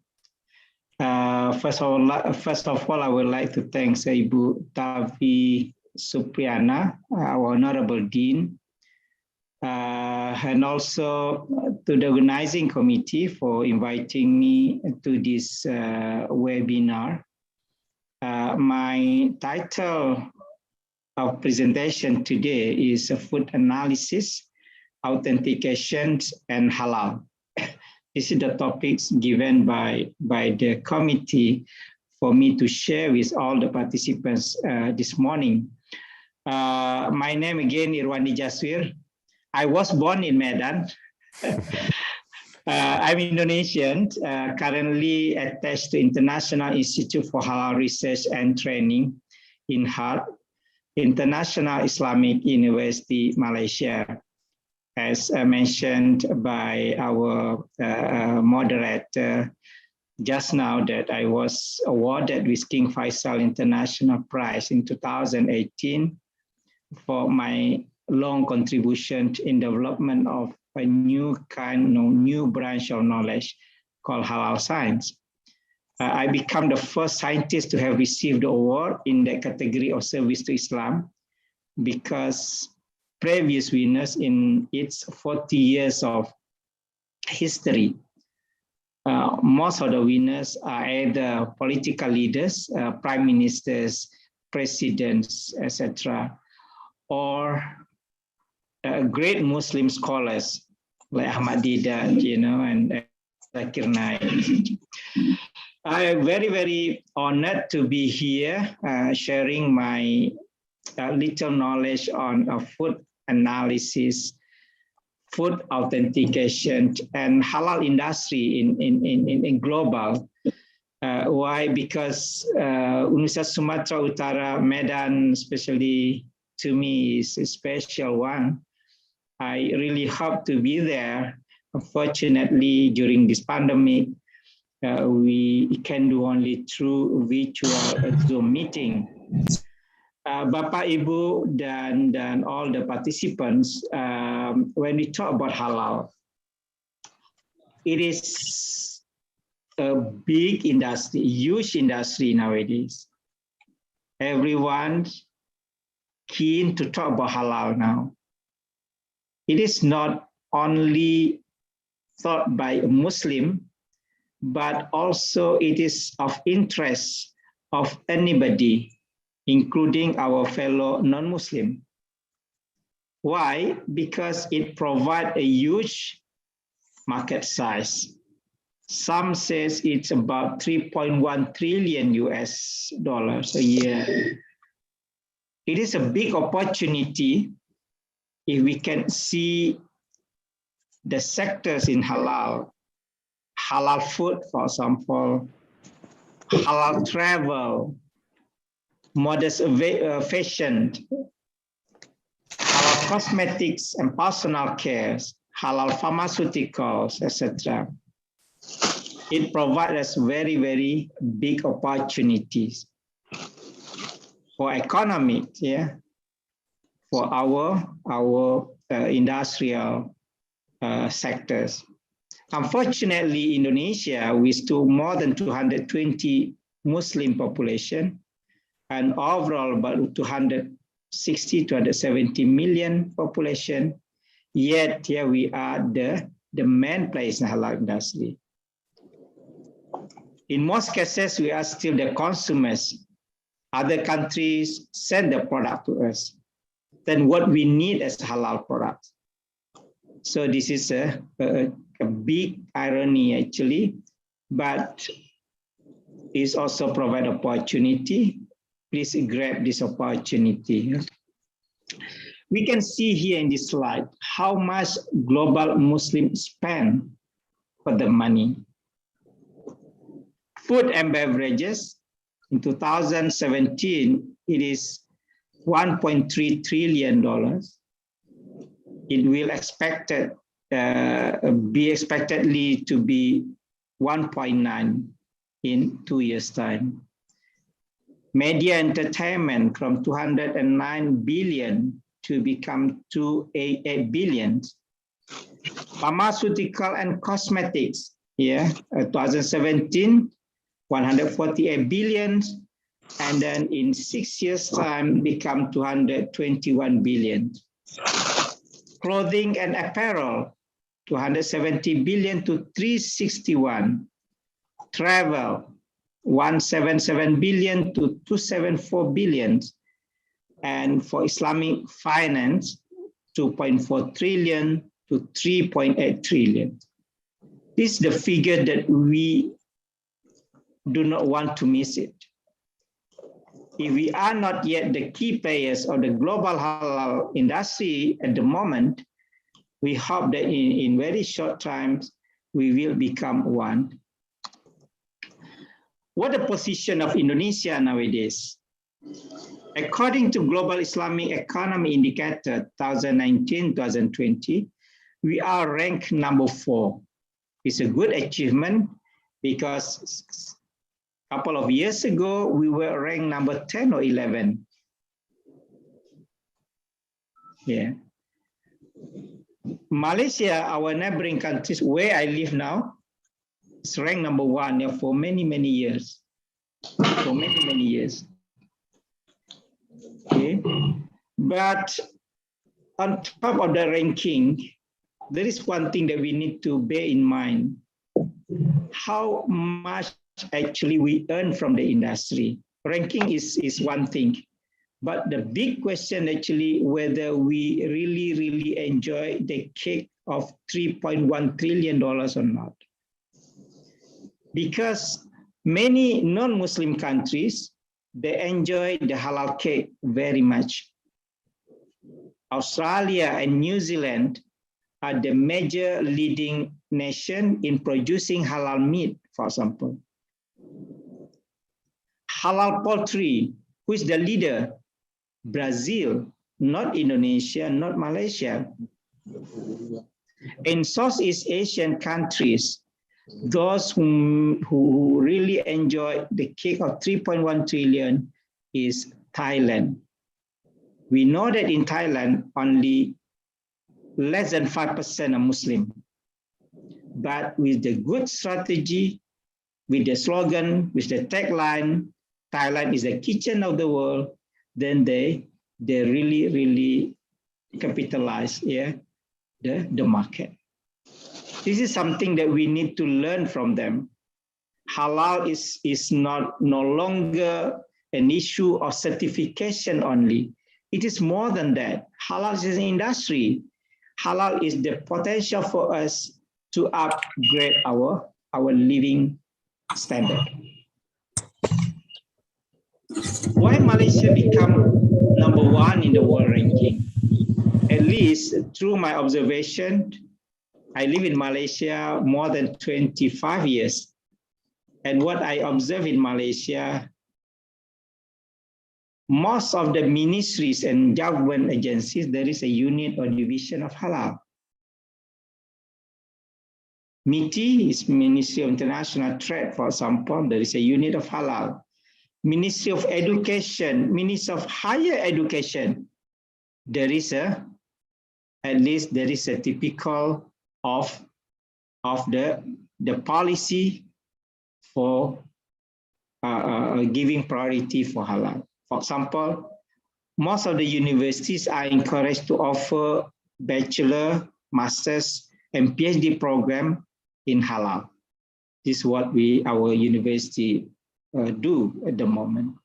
First of all, I would like to thank Ibu Tavi Supriana, our Honorable Dean, and also to the organizing committee for inviting me to this webinar. My title of presentation today is Food Analysis, Authentication, and Halal. This is the topics given by the committee for me to share with all the participants this morning. My name again, Irwandi Jaswir. I was born in Medan. I'm Indonesian, currently attached to International Institute for Halal Research and Training in Haran, International Islamic University, Malaysia. As mentioned by our moderator just now, that I was awarded with King Faisal International Prize in 2018 for my long contribution in development of a new branch of knowledge called halal science. I became the first scientist to have received the award in the category of service to Islam, because previous winners in its 40 years of history, most of the winners are either political leaders, prime ministers, presidents, etc., or great Muslim scholars like Ahmad Didat, and Zakir Naik. I am very, very honored to be here sharing my little knowledge on food analysis, food authentication, and halal industry in global. Why? Because Universitas Sumatera Utara, Medan, especially to me, is a special one. I really hope to be there. Unfortunately, during this pandemic, we can do only through virtual Zoom meeting. Bapak, Ibu, dan all the participants, when we talk about halal, it is a big industry, huge industry nowadays. Everyone keen to talk about halal now. It is not only thought by a Muslim, but also it is of interest of anybody, including our fellow non-Muslim. Why? Because it provides a huge market size. Some says it's about 3.1 trillion US dollars a year. It is a big opportunity if we can see the sectors in halal food, for example, halal travel, modest fashion, halal cosmetics and personal care, halal pharmaceuticals, etc. It provides us very, very big opportunities for economic, for our industrial sectors. Unfortunately, Indonesia, with more than 220 Muslim population, and overall about 260, 270 million population, yet here we are the main place in the halal industry. In most cases, we are still the consumers. Other countries send the product to us. Then what we need is halal products. So this is a big irony actually, but it also provide opportunity. Please grab this opportunity. We can see here in this slide how much global Muslims spend for the money. Food and beverages, in 2017, it is $1.3 trillion. It will be expectedly to be 1.9 in 2 years' time. Media entertainment from 209 billion to become 288 billion. Pharmaceutical and cosmetics, 2017 148 billion, and then in 6 years' time become 221 billion. Clothing and apparel, 270 billion to 361. Travel, 177 billion to 274 billion. And for Islamic finance, 2.4 trillion to 3.8 trillion. This is the figure that we do not want to miss it. If we are not yet the key players of the global halal industry at the moment, we hope that in very short times, we will become one. What the position of Indonesia nowadays? According to Global Islamic Economy Indicator 2019-2020, we are ranked number 4. It's a good achievement because a couple of years ago, we were ranked number 10 or 11. Yeah. Malaysia, our neighboring countries, where I live now, is ranked number 1 for many, many years. For many, many years. Okay. But on top of the ranking, there is one thing that we need to bear in mind. How much actually we earn from the industry. Ranking is one thing. But the big question actually, whether we really enjoy the cake of $3.1 trillion or not. Because many non-Muslim countries, they enjoy the halal cake very much. Australia and New Zealand are the major leading nation in producing halal meat, for example. Halal poultry, who is the leader? Brazil, not Indonesia, not Malaysia. In Southeast Asian countries, those who really enjoy the cake of 3.1 trillion is Thailand. We know that in Thailand, only less than 5% are Muslim. But with the good strategy, with the slogan, with the tagline, Thailand is the kitchen of the world, then they really capitalize the market. This is something that we need to learn from them. Halal is no longer an issue of certification only. It is more than that. Halal is an industry. Halal is the potential for us to upgrade our living standard. Why Malaysia become number 1 in the world ranking? At least through my observation, I live in Malaysia more than 25 years. And what I observe in Malaysia, most of the ministries and government agencies, there is a unit or division of halal. MITI is Ministry of International Trade, for example, there is a unit of halal. Ministry of Education, Ministry of Higher Education, there is at least there is a typical of the policy for giving priority for halal. For example, most of the universities are encouraged to offer bachelor, master's, and PhD program in halal. This is what our university do at the moment.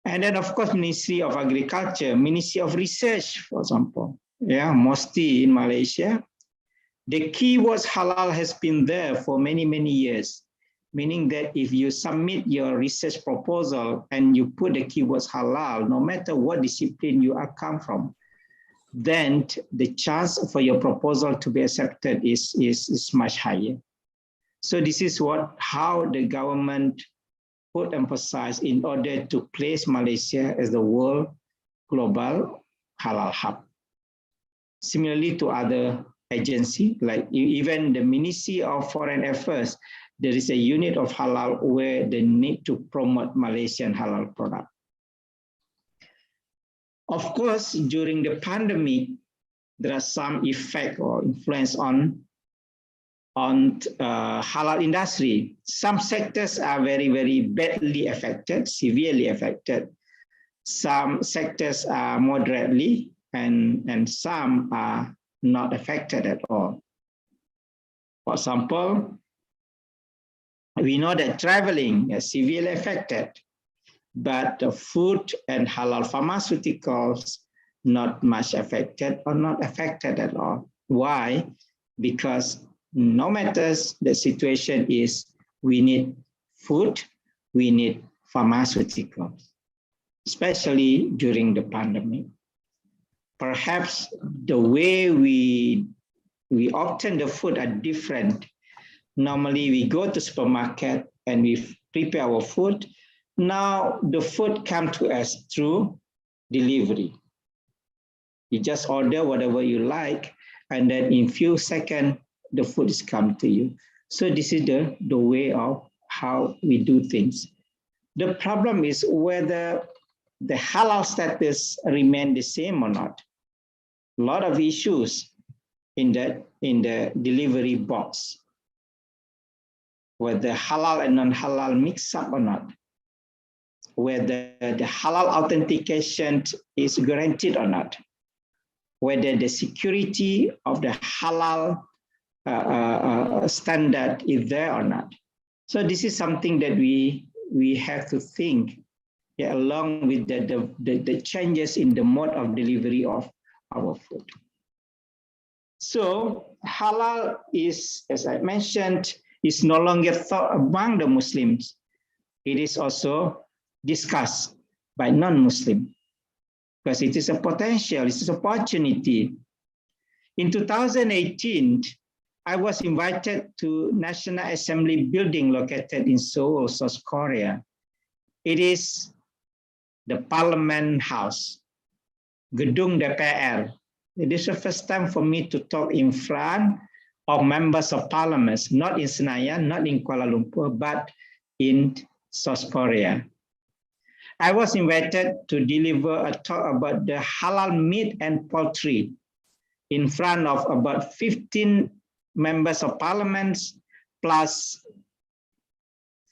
And then, of course, Ministry of Agriculture, Ministry of Research, for example, mostly in Malaysia. The keyword halal has been there for many, many years, meaning that if you submit your research proposal and you put the keywords halal, no matter what discipline you come from, then the chance for your proposal to be accepted is much higher. So this is how the government put emphasis in order to place Malaysia as the world global halal hub. Similarly to other agencies, like even the Ministry of Foreign Affairs, there is a unit of halal where they need to promote Malaysian halal product. Of course, during the pandemic, there are some effect or influence on on halal industry. Some sectors are very, very badly affected, severely affected. Some sectors are moderately, and some are not affected at all. For example, we know that traveling is severely affected, but the food and halal pharmaceuticals not much affected or not affected at all. Why? Because no matter the situation is, we need food, we need pharmaceuticals, especially during the pandemic. Perhaps the way we obtain the food are different. Normally we go to supermarket and we prepare our food. Now the food comes to us through delivery. You just order whatever you like, and then in few seconds, the food is come to you. So this is the way of how we do things. The problem is whether the halal status remain the same or not. A lot of issues in the delivery box, whether halal and non-halal mix up or not, whether the halal authentication is guaranteed or not, whether the security of the halal standard is there or not. So this is something that we have to think, yeah, along with the changes in the mode of delivery of our food. So halal is, as I mentioned, is no longer thought among the Muslims. It is also discussed by non-Muslim, because it is a potential, it is an opportunity. In 2018, I was invited to National Assembly building located in Seoul, South Korea. It is the Parliament House, Gedung DPR. It is the first time for me to talk in front of members of parliament, not in Senayan, not in Kuala Lumpur, but in South Korea. I was invited to deliver a talk about the halal meat and poultry in front of about 15 members of parliament, plus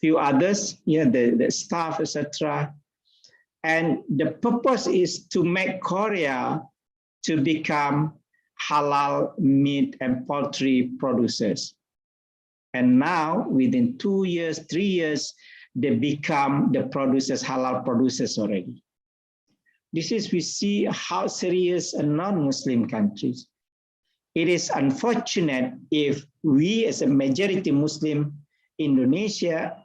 few others, yeah, the staff, etc. And the purpose is to make Korea to become halal meat and poultry producers. And now, within 2 years, 3 years, they become the producers, halal producers already. This is, we see how serious a non-Muslim countries. It is unfortunate if we as a majority Muslim Indonesia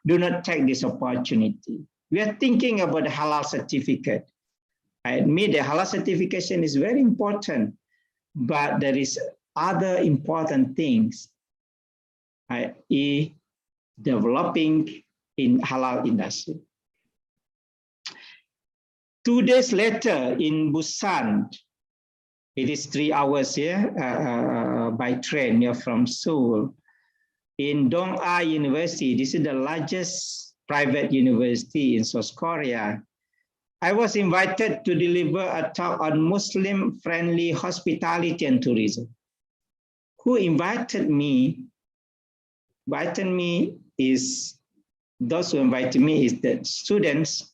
do not take this opportunity. We are thinking about the halal certificate. I admit the halal certification is very important, but there is other important things, i.e. developing in halal industry. 2 days later in Busan, it is 3 hours here by train from Seoul. In Dong-A University, this is the largest private university in South Korea. I was invited to deliver a talk on Muslim-friendly hospitality and tourism. Who invited me? Those who invited me is the students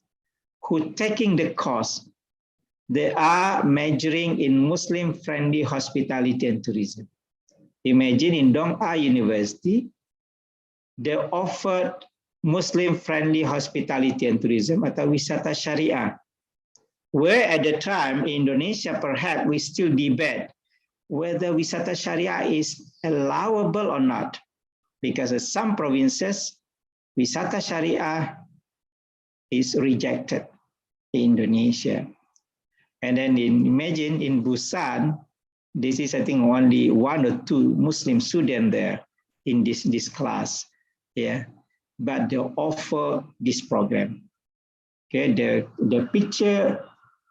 who taking the course. They are majoring in Muslim-friendly hospitality and tourism. Imagine in Dong-A University, they offered Muslim-friendly hospitality and tourism atau wisata syariah, where at the time in Indonesia, perhaps we still debate whether wisata syariah is allowable or not, because in some provinces, wisata syariah is rejected in Indonesia. And then imagine in Busan, this is, I think, only 1 or 2 Muslim students there in this class, yeah. But they offer this program. Okay, the picture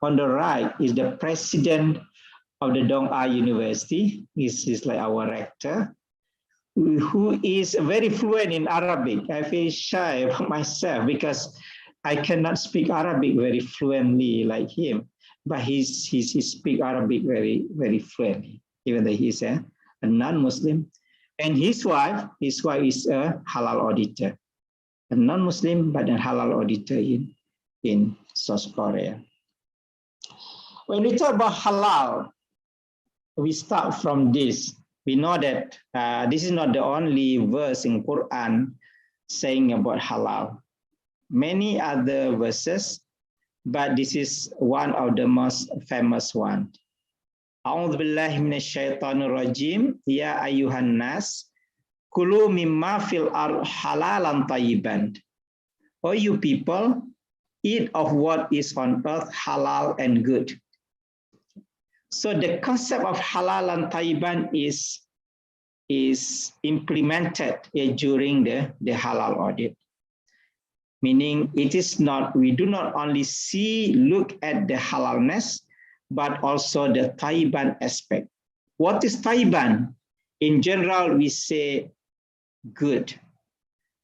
on the right is the president of the Dong-A University. This is like our rector, who is very fluent in Arabic. I feel shy about myself because I cannot speak Arabic very fluently like him, but he speaks Arabic very, very fluently, even though he's a non-Muslim. And his wife is a halal auditor, a non-Muslim, but a halal auditor in South Korea. When we talk about halal, we start from this. We know that this is not the only verse in Quran saying about halal. Many other verses, but this is one of the most famous ones. A'udzu billahi minasyaitonir rajim. Ya ayyuhan nas, kulu mimma fil ard halalan tayyiban. O you people, eat of what is on earth halal and good. So the concept of halal and tayyiban is implemented during the halal audit. Meaning it is not, we do not only look at the halalness, but also the tayyiban aspect. What is tayyiban? In general, we say good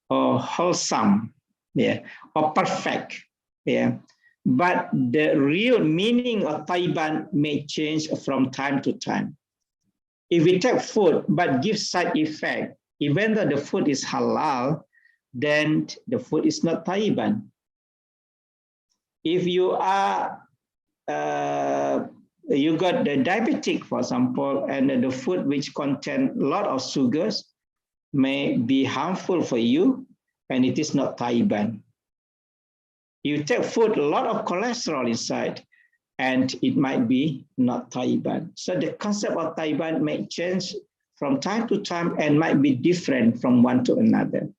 or wholesome, or perfect. But the real meaning of tayyiban may change from time to time. If we take food but give side effect, even though the food is halal, then the food is not tayyiban. If you are you got the diabetic, for example, and the food which contain a lot of sugars may be harmful for you, and it is not tayyiban. You take food, a lot of cholesterol inside, and it might be not tayyiban. So the concept of tayyiban may change from time to time and might be different from one to another.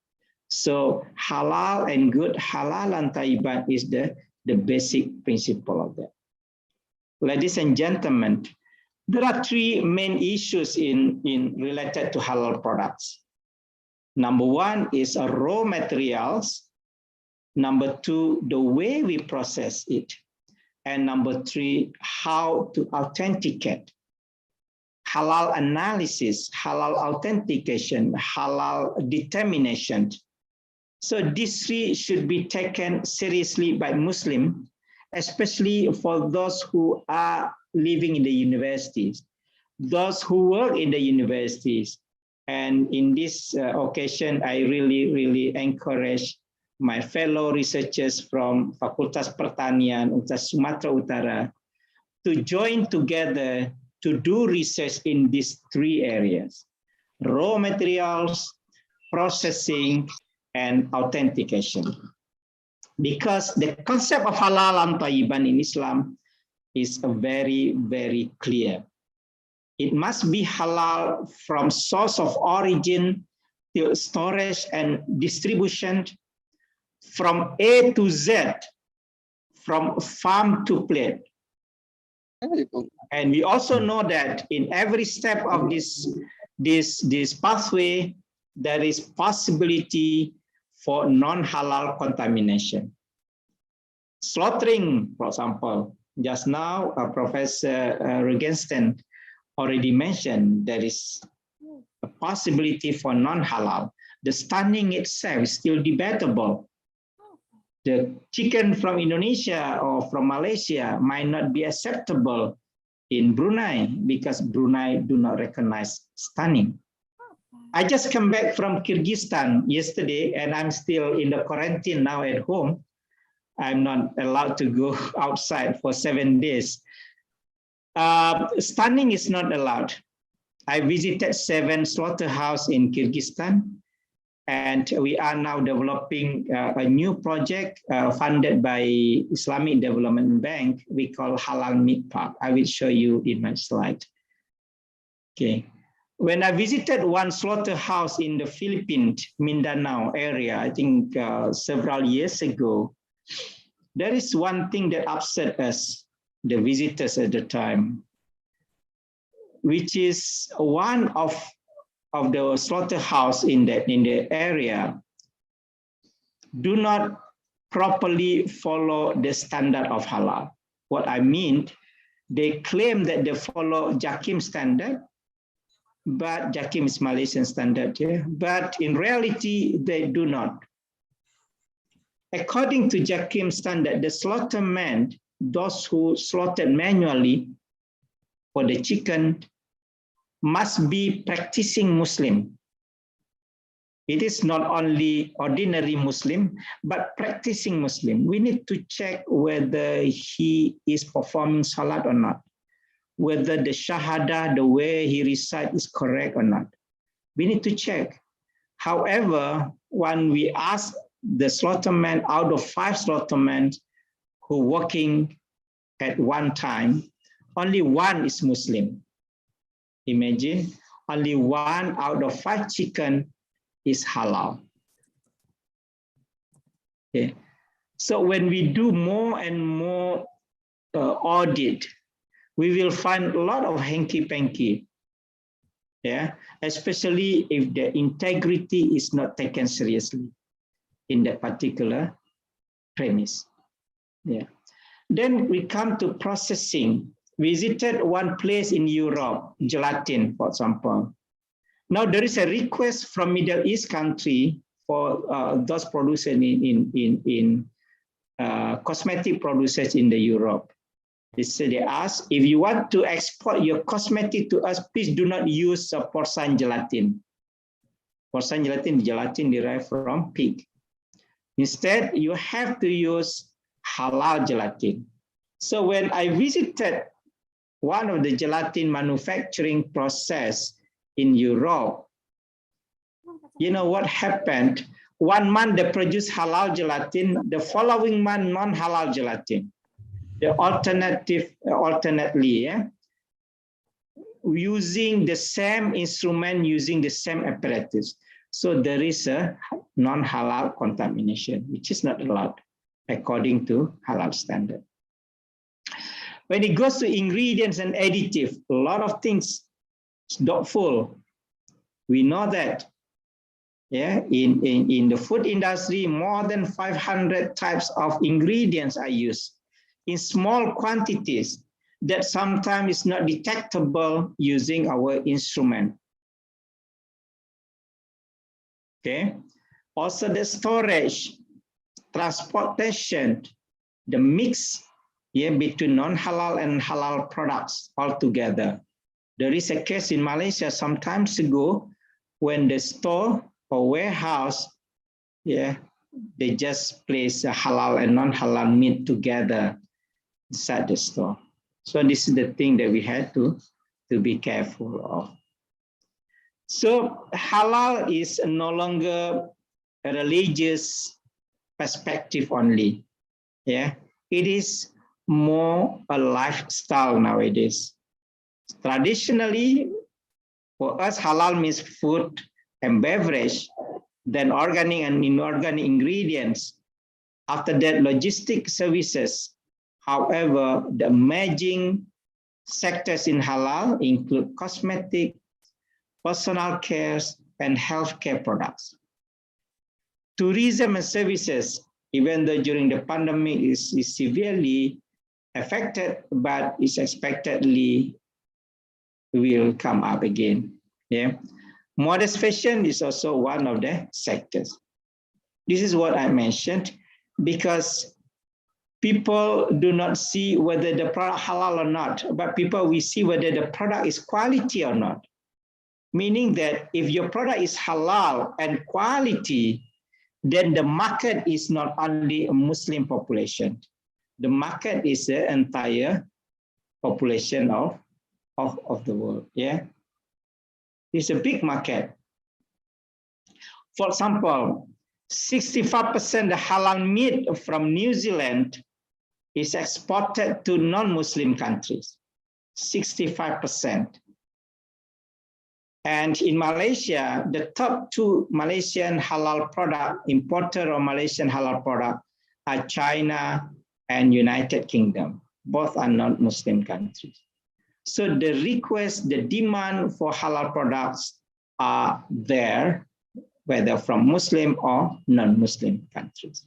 So halal and good, halal and tayyiban is the basic principle of that. Ladies and gentlemen, there are three main issues in related to halal products. Number one is raw materials. Number two, the way we process it. And number three, how to authenticate. Halal analysis, halal authentication, halal determination. So these three should be taken seriously by Muslims, especially for those who are living in the universities, those who work in the universities. And in this occasion, I really encourage my fellow researchers from Fakultas Pertanian, Universitas Sumatera Utara, to join together to do research in these three areas: raw materials, processing, and authentication. Because the concept of halal and tayyiban in Islam is very, very clear. It must be halal from source of origin to storage and distribution, from A to Z, from farm to plate. And we also know that in every step of this pathway, there is possibility for non-halal contamination. Slaughtering, for example, just now Professor Regenstein already mentioned there is a possibility for non-halal. The stunning itself is still debatable. The chicken from Indonesia or from Malaysia might not be acceptable in Brunei because Brunei do not recognize stunning. I just come back from Kyrgyzstan yesterday, and I'm still in the quarantine now at home. I'm not allowed to go outside for 7 days. Stunning is not allowed. I visited 7 slaughterhouses in Kyrgyzstan, and we are now developing a new project funded by Islamic Development Bank. We call Halal Meat Park. I will show you in my slide. Okay. When I visited one slaughterhouse in the Philippines, Mindanao area, I think several years ago, there is one thing that upset us, the visitors at the time, which is one of the slaughterhouse in the area do not properly follow the standard of halal. What I mean, they claim that they follow JAKIM standard, but JAKIM is Malaysian standard, yeah? But in reality, they do not. According to JAKIM standard, the slaughtermen, those who slaughtered manually for the chicken, must be practicing Muslim. It is not only ordinary Muslim, but practicing Muslim. We need to check whether he is performing salat or not, whether the shahada, the way he recites, is correct or not. We need to check. However, when we ask the slaughterman, out of 5 slaughtermen who are working at one time, only 1 is Muslim. Imagine, only 1 out of 5 chicken is halal. Okay. So when we do more and more audit, we will find a lot of hanky-panky. Yeah, especially if the integrity is not taken seriously in that particular premise. Yeah. Then we come to processing. Visited one place in Europe, gelatin, for example. Now there is a request from Middle East country for those producers in cosmetic producers in the Europe. They ask, if you want to export your cosmetic to us, please do not use porcine gelatin. Porcine gelatin, gelatin derived from pig. Instead, you have to use halal gelatin. So when I visited one of the gelatin manufacturing process in Europe, you know what happened? 1 month they produce halal gelatin, the following month non-halal gelatin. The alternately, yeah? Using the same instrument, using the same apparatus. So there is a non-halal contamination, which is not allowed according to halal standard. When it goes to ingredients and additive, a lot of things is doubtful. We know that. Yeah, in the food industry, more than 500 types of ingredients are used in small quantities that sometimes is not detectable using our instrument. Okay. Also the storage, transportation, the mix, yeah, between non-halal and halal products altogether. There is a case in Malaysia some times ago when the store or warehouse, yeah, they just place a halal and non-halal meat together inside the store. So this is the thing that we had to be careful of. So halal is no longer a religious perspective only. Yeah, it is more a lifestyle nowadays. Traditionally, for us, halal means food and beverage, then organic and inorganic ingredients. After that, logistic services. However, the emerging sectors in halal include cosmetic, personal care, and healthcare products. Tourism and services, even though during the pandemic is severely affected, but is expectedly will come up again. Yeah. Modest fashion is also one of the sectors. This is what I mentioned, because people do not see whether the product halal or not, but people will see whether the product is quality or not. Meaning that if your product is halal and quality, then the market is not only a Muslim population. The market is the entire population of the world. Yeah, it's a big market. For example, 65% of halal meat from New Zealand is exported to non-Muslim countries. 65%. And in Malaysia, the top 2 Malaysian halal product, importer of Malaysian halal product, are China and United Kingdom. Both are non-Muslim countries. So the request, the demand for halal products are there, whether from Muslim or non-Muslim countries.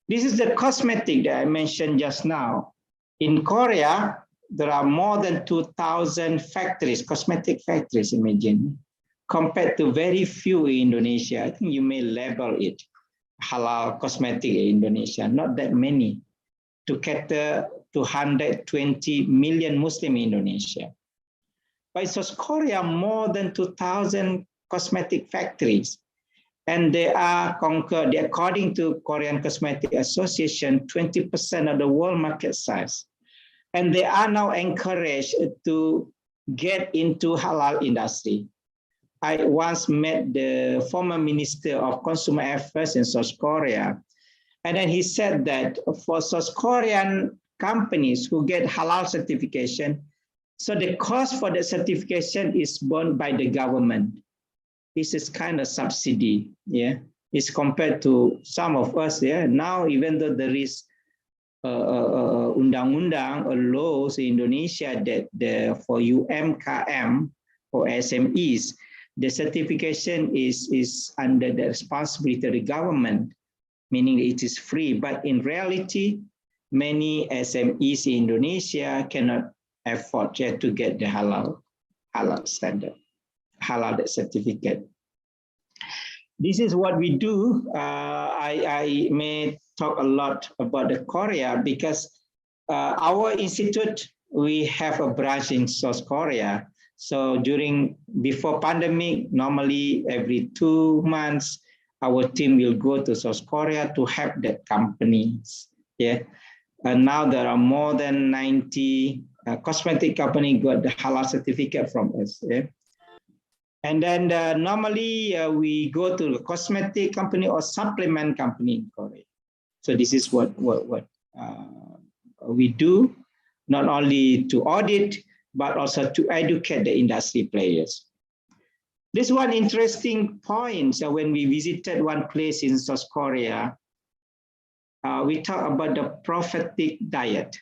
This is the cosmetic that I mentioned just now. In Korea, there are more than 2,000 factories, cosmetic factories, imagine, compared to very few in Indonesia. I think you may label it halal cosmetic in Indonesia, not that many, to cater to 120 million Muslim in Indonesia. But in South Korea, more than 2,000 cosmetic factories. and they are conquered, according to Korean Cosmetic Association, 20% of the world market size. And they are now encouraged to get into halal industry. I once met the former Minister of Consumer Affairs in South Korea, and then he said that for South Korean companies who get halal certification, so the cost for the certification is borne by the government. This is kind of subsidy, yeah. It's compared to some of us, yeah. Now, even though there is undang-undang or laws in Indonesia that for UMKM or SMEs, the certification is under the responsibility of the government, meaning it is free. But in reality, many SMEs in Indonesia cannot afford to get the halal standard, halal certificate. This is what we do. I may talk a lot about the Korea because our institute, we have a branch in South Korea. So before pandemic, normally every 2 months, our team will go to South Korea to help the companies. Yeah, and now there are more than 90 cosmetic company got the halal certificate from us. Yeah. And then normally we go to a cosmetic company or supplement company in Korea. So this is what we do, not only to audit, but also to educate the industry players. This one interesting point. So when we visited one place in South Korea, we talk about the prophetic diet.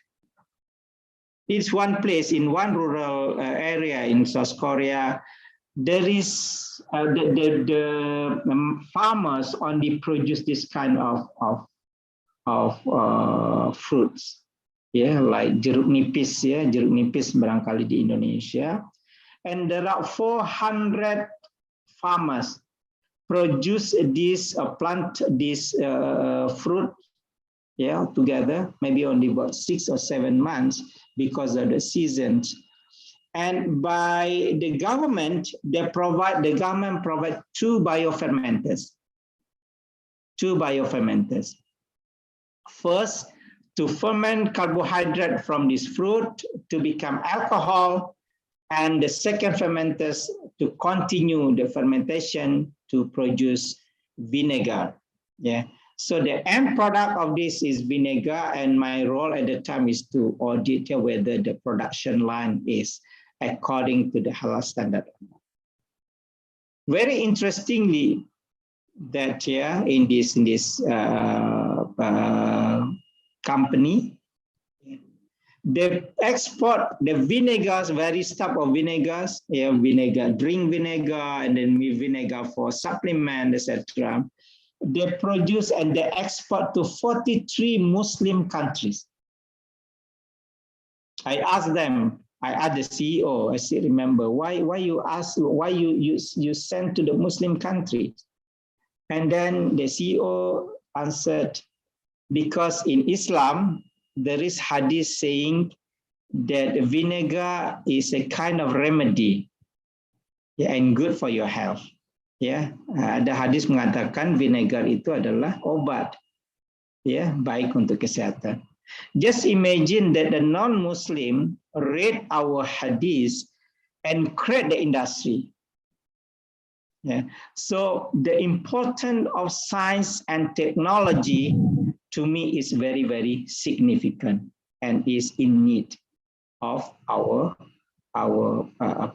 It's one place in one rural area in South Korea. There is the farmers only produce this kind of fruits, yeah, like jeruk nipis, yeah, jeruk nipis barangkali di Indonesia, and there are 400 farmers produce this plant this fruit, yeah, together, maybe only about 6 or 7 months because of the seasons. And by the government, the government provide 2 biofermenters. 2 biofermenters. First, to ferment carbohydrate from this fruit to become alcohol, and the second fermenters to continue the fermentation to produce vinegar. Yeah. So the end product of this is vinegar, and my role at the time is to audit whether the production line is according to the halal standard. Very interestingly, that in this company, they export the vinegars, various type of vinegars, vinegar, drink vinegar, and then vinegar for supplement, etc. They produce and they export to 43 Muslim countries. I asked them, I asked the CEO, I still remember, why you send to the Muslim countries? And then the CEO answered, because in Islam, there is hadith saying that vinegar is a kind of remedy, yeah, and good for your health. Ya, ada hadis mengatakan vinegar itu adalah obat, ya, baik untuk kesehatan. Just imagine that the non-Muslim read our hadith and create the industry. Yeah. So the importance of science and technology to me is very, very significant and is in need of our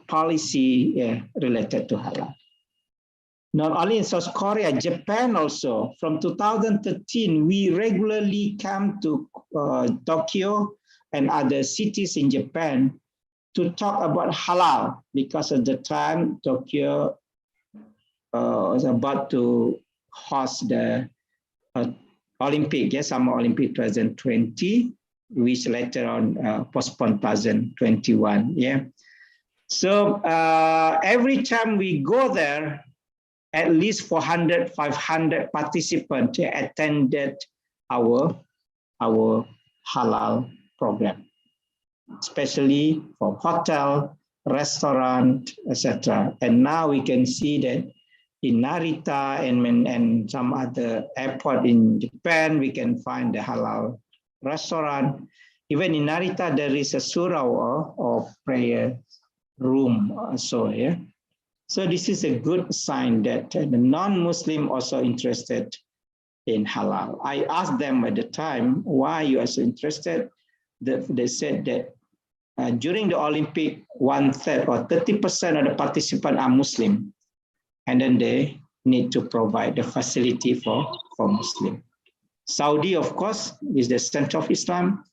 policy related to halal. Not only in South Korea, Japan also. From 2013, we regularly come to Tokyo and other cities in Japan to talk about halal, because at the time Tokyo was about to host the Olympic, Summer Olympic 2020, which later on postponed 2021. Yeah. So every time we go there, at least 400, 500 participants attended our halal program, especially for hotel, restaurant, etc. And now we can see that in Narita and some other airport in Japan, we can find the halal restaurant. Even in Narita, there is a surau or prayer room also. Yeah? So this is a good sign that the non-Muslim also interested in halal. I asked them at the time, why you are so interested? They said that during the Olympic, 1/3 or 30% of the participants are Muslim. And then they need to provide the facility for Muslim. Saudi, of course, is the center of Islam.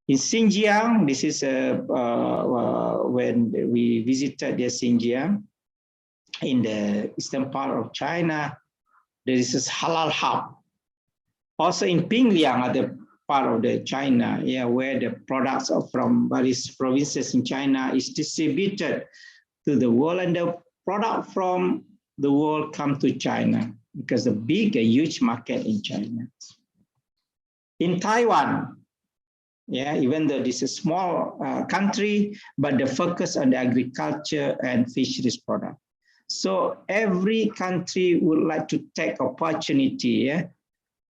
In Xinjiang, this is when we visited the Xinjiang, in the eastern part of China, there is this halal hub. Also in Pingliang, other part of the China, yeah, where the products are from various provinces in China is distributed to the world, and the product from the world come to China because a huge market in China. In Taiwan, yeah, even though this is a small country, but the focus on the agriculture and fisheries product. So every country would like to take opportunity, yeah,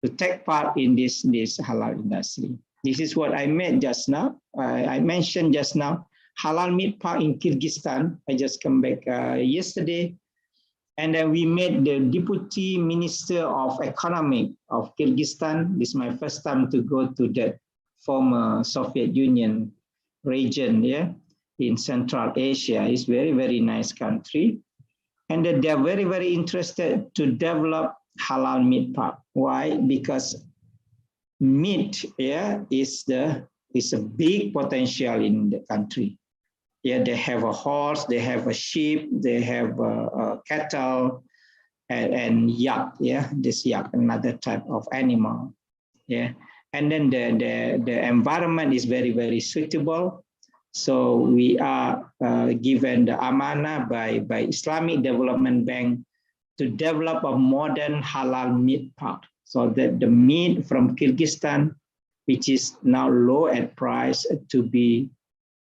to take part in this halal industry. This is what I meant just now. I mentioned just now, halal meat park in Kyrgyzstan. I just come back yesterday. And then we met the Deputy Minister of Economic of Kyrgyzstan. This is my first time to go to that former Soviet Union region, yeah, in Central Asia. It's very, very nice country. And they're very, very interested to develop halal meat park. Why? Because meat, yeah, is a big potential in the country. Yeah, they have a horse, they have a sheep, they have a cattle, and yak. Yeah, this yak, another type of animal. Yeah, and then the environment is very, very suitable. So we are given the amanah by Islamic Development Bank to develop a modern halal meat park, so that the meat from Kyrgyzstan, which is now low at price, to be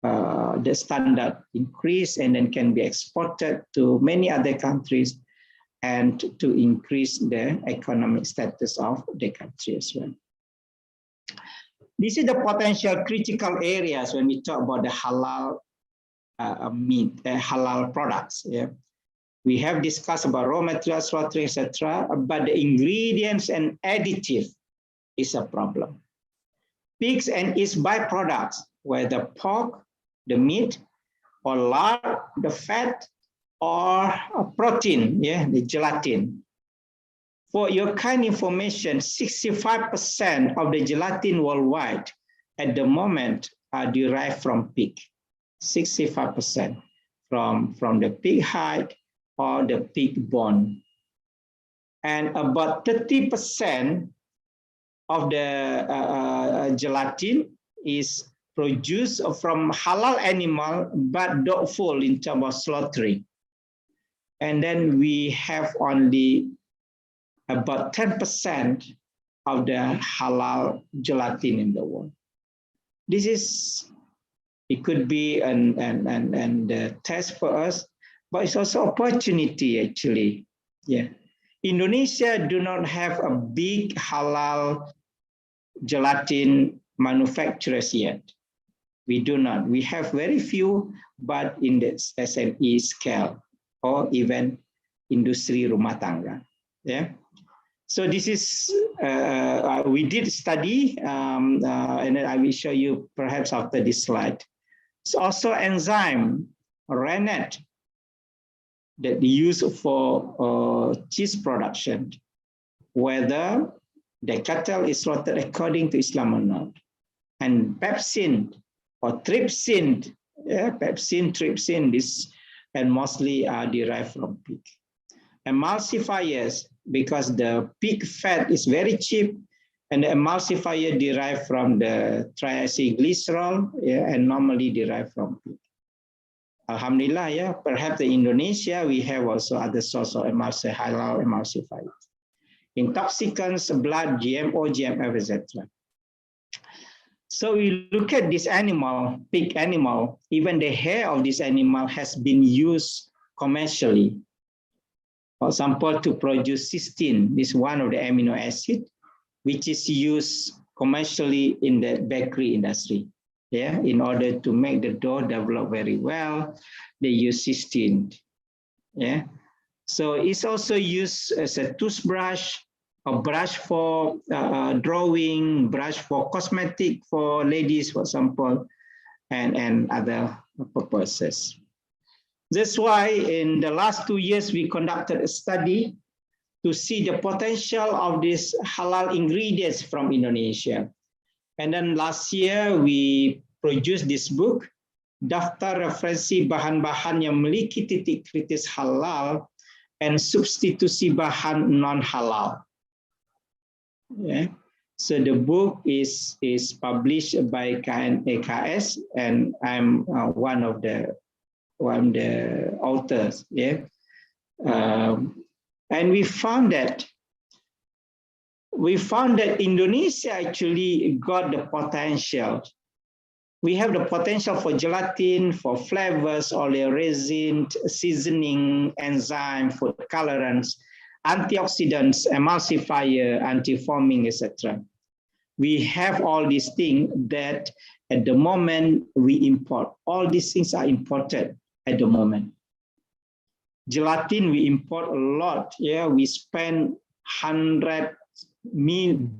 the standard increase and then can be exported to many other countries and to increase the economic status of the country as well. This is the potential critical areas when we talk about the halal meat, halal products. Yeah, we have discussed about raw materials, slaughtering, etc., but the ingredients and additive is a problem. Pigs and its byproducts, whether pork, the meat, or lard, the fat, or protein, yeah, the gelatin. For your kind information, 65% of the gelatin worldwide at the moment are derived from pig. 65% from the pig hide or the pig bone. And about 30% of the gelatin is produced from halal animal, but doubtful in terms of slaughtering. And then we have only about 10% of the halal gelatin in the world. This is, it could be a test for us, but it's also opportunity actually. Yeah, Indonesia do not have a big halal gelatin manufacturers yet. We do not. We have very few, but in the SME scale or even industri rumah tangga. Yeah. So this is, we did study, and then I will show you perhaps after this slide. It's also enzyme, rennet, that they use for cheese production, whether the cattle is slaughtered according to Islam or not. And pepsin or trypsin, yeah, pepsin, trypsin, this, and mostly are derived from pig. Emulsifiers, because the pig fat is very cheap, and the emulsifier derived from the triacylglycerol, yeah, and normally derived from pig. Alhamdulillah, yeah, perhaps in Indonesia, we have also other source of halal emulsifiers. Intoxicants, blood, GMO, GMF, etc. So we look at this animal, pig animal, even the hair of this animal has been used commercially. For example, to produce cysteine, this is one of the amino acid, which is used commercially in the bakery industry. Yeah, in order to make the dough develop very well, they use cysteine. Yeah, so it's also used as a toothbrush, a brush for drawing, brush for cosmetic for ladies, for example, and other purposes. That's why in the last 2 years, we conducted a study to see the potential of these halal ingredients from Indonesia. And then last year, we produced this book, Daftar Referensi Bahan-Bahan yang memiliki titik kritis halal and substitusi bahan non-halal. Yeah. So the book is published by KNEKS, and I'm one of the authors. Yeah, and we found that Indonesia actually got the potential. We have the potential for gelatin, for flavors, oleoresin, seasoning, enzyme, food colorants, antioxidants, emulsifier, anti-foaming, etc. We have all these things that at the moment we import. All these things are imported at the moment. Gelatin, we import a lot. Yeah, we spend 100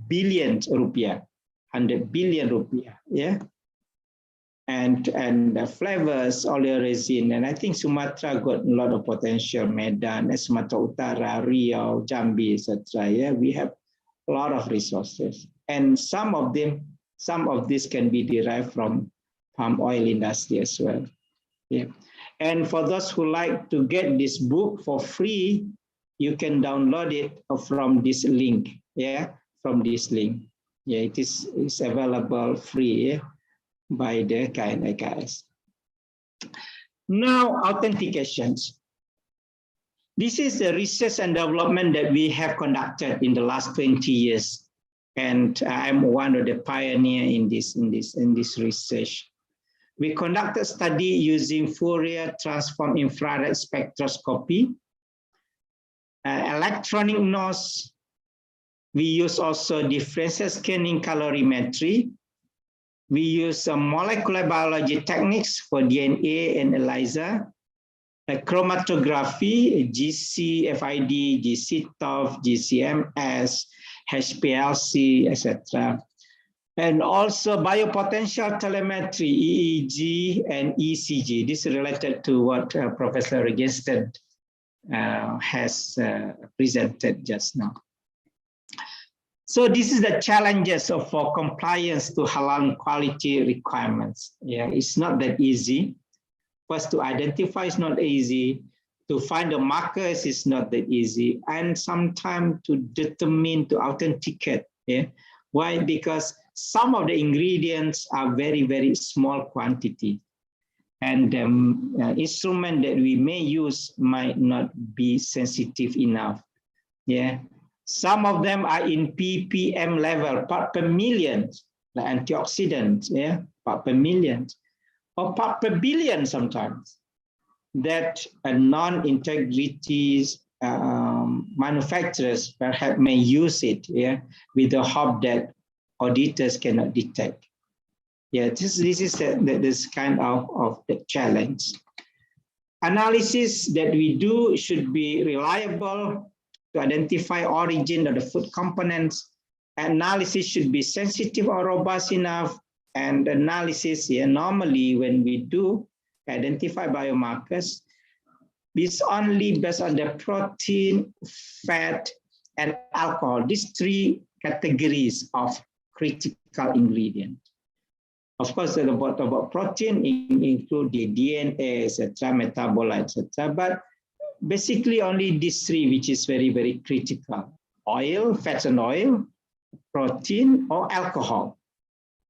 billion rupiah, 100 billion rupiah. Yeah, and the flavors, oleoresin, and I think Sumatra got a lot of potential. Medan, Sumatera Utara, Riau, Jambi, etc. Yeah, we have a lot of resources, and some of this can be derived from palm oil industry as well. Yeah, and for those who like to get this book for free, you can download it from this link. Yeah, from this link. Yeah, it's available free. Yeah? By the KNEKS. Now, authentications. This is the research and development that we have conducted in the last 20 years. And I'm one of the pioneers in this research. We conducted study using Fourier transform infrared spectroscopy, electronic nose. We use also differential scanning calorimetry. We use some molecular biology techniques for DNA and ELISA, chromatography, GC-FID, GC-TOF, GCMS, HPLC, etc. And also biopotential telemetry, EEG and ECG. This is related to what Professor Regenstedt has presented just now. So this is the challenges for compliance to halal quality requirements. Yeah, it's not that easy. First, to identify is not easy. To find the markers is not that easy. And sometimes to determine, to authenticate. Yeah. Why? Because some of the ingredients are very, very small quantity. And the instrument that we may use might not be sensitive enough. Yeah. Some of them are in ppm level, part per million, the antioxidants, yeah, part per million, or part per billion sometimes, that non-integrity manufacturers perhaps may use it, yeah, with the hope that auditors cannot detect. Yeah, this is this kind of the challenge. Analysis that we do should be reliable, to identify origin of the food components. Analysis should be sensitive or robust enough. And analysis, yeah, normally when we do identify biomarkers, it's only based on the protein, fat, and alcohol. These three categories of critical ingredient. Of course, about protein include the DNA, etc., metabolites, etc. But basically only these three, which is very, very critical. Oil, fats and oil, protein, or alcohol.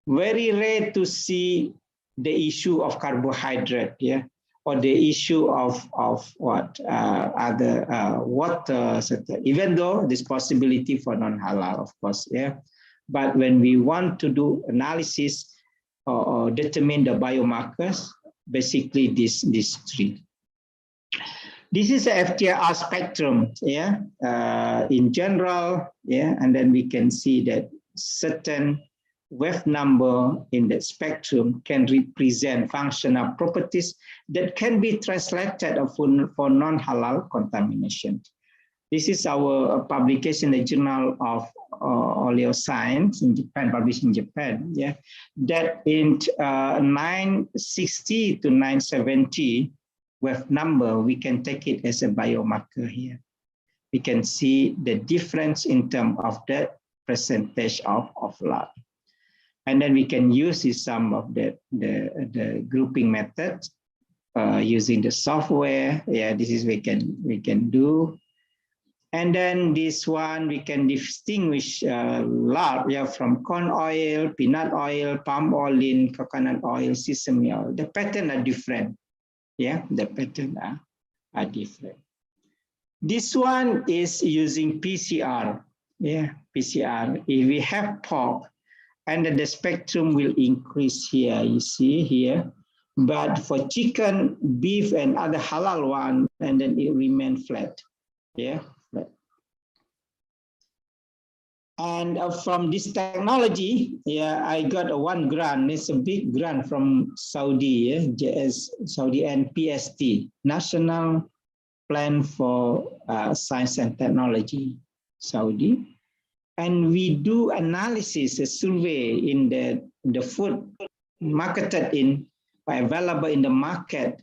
Very rare to see the issue of carbohydrate, yeah, or the issue of other water, etc. Even though there's possibility for non-halal, of course, yeah. But when we want to do analysis or determine the biomarkers, basically these three. This is a FTIR spectrum, yeah, in general, yeah, and then we can see that certain wave number in the spectrum can represent functional properties that can be translated for non-halal contamination. This is our publication in the Journal of Oleoscience in Japan, published in Japan, yeah, that in 960 to 970 wave number, we can take it as a biomarker here. We can see the difference in terms of the percentage of lard. And then we can use some of the grouping methods using the software. Yeah, this is we can do. And then this one, we can distinguish lard, yeah, from corn oil, peanut oil, palm oil, coconut oil, sesame oil. The pattern are different. Yeah, the pattern are different. This one is using PCR. Yeah, PCR. If we have pork, and then the spectrum will increase here, you see here. But for chicken, beef, and other halal one, and then it remains flat. Yeah. And from this technology, yeah, I got 1 grant. It's a big grant from Saudi, yeah, Saudi and PST, National Plan for Science and Technology, Saudi. And we do analysis, a survey in the food marketed in, available in the market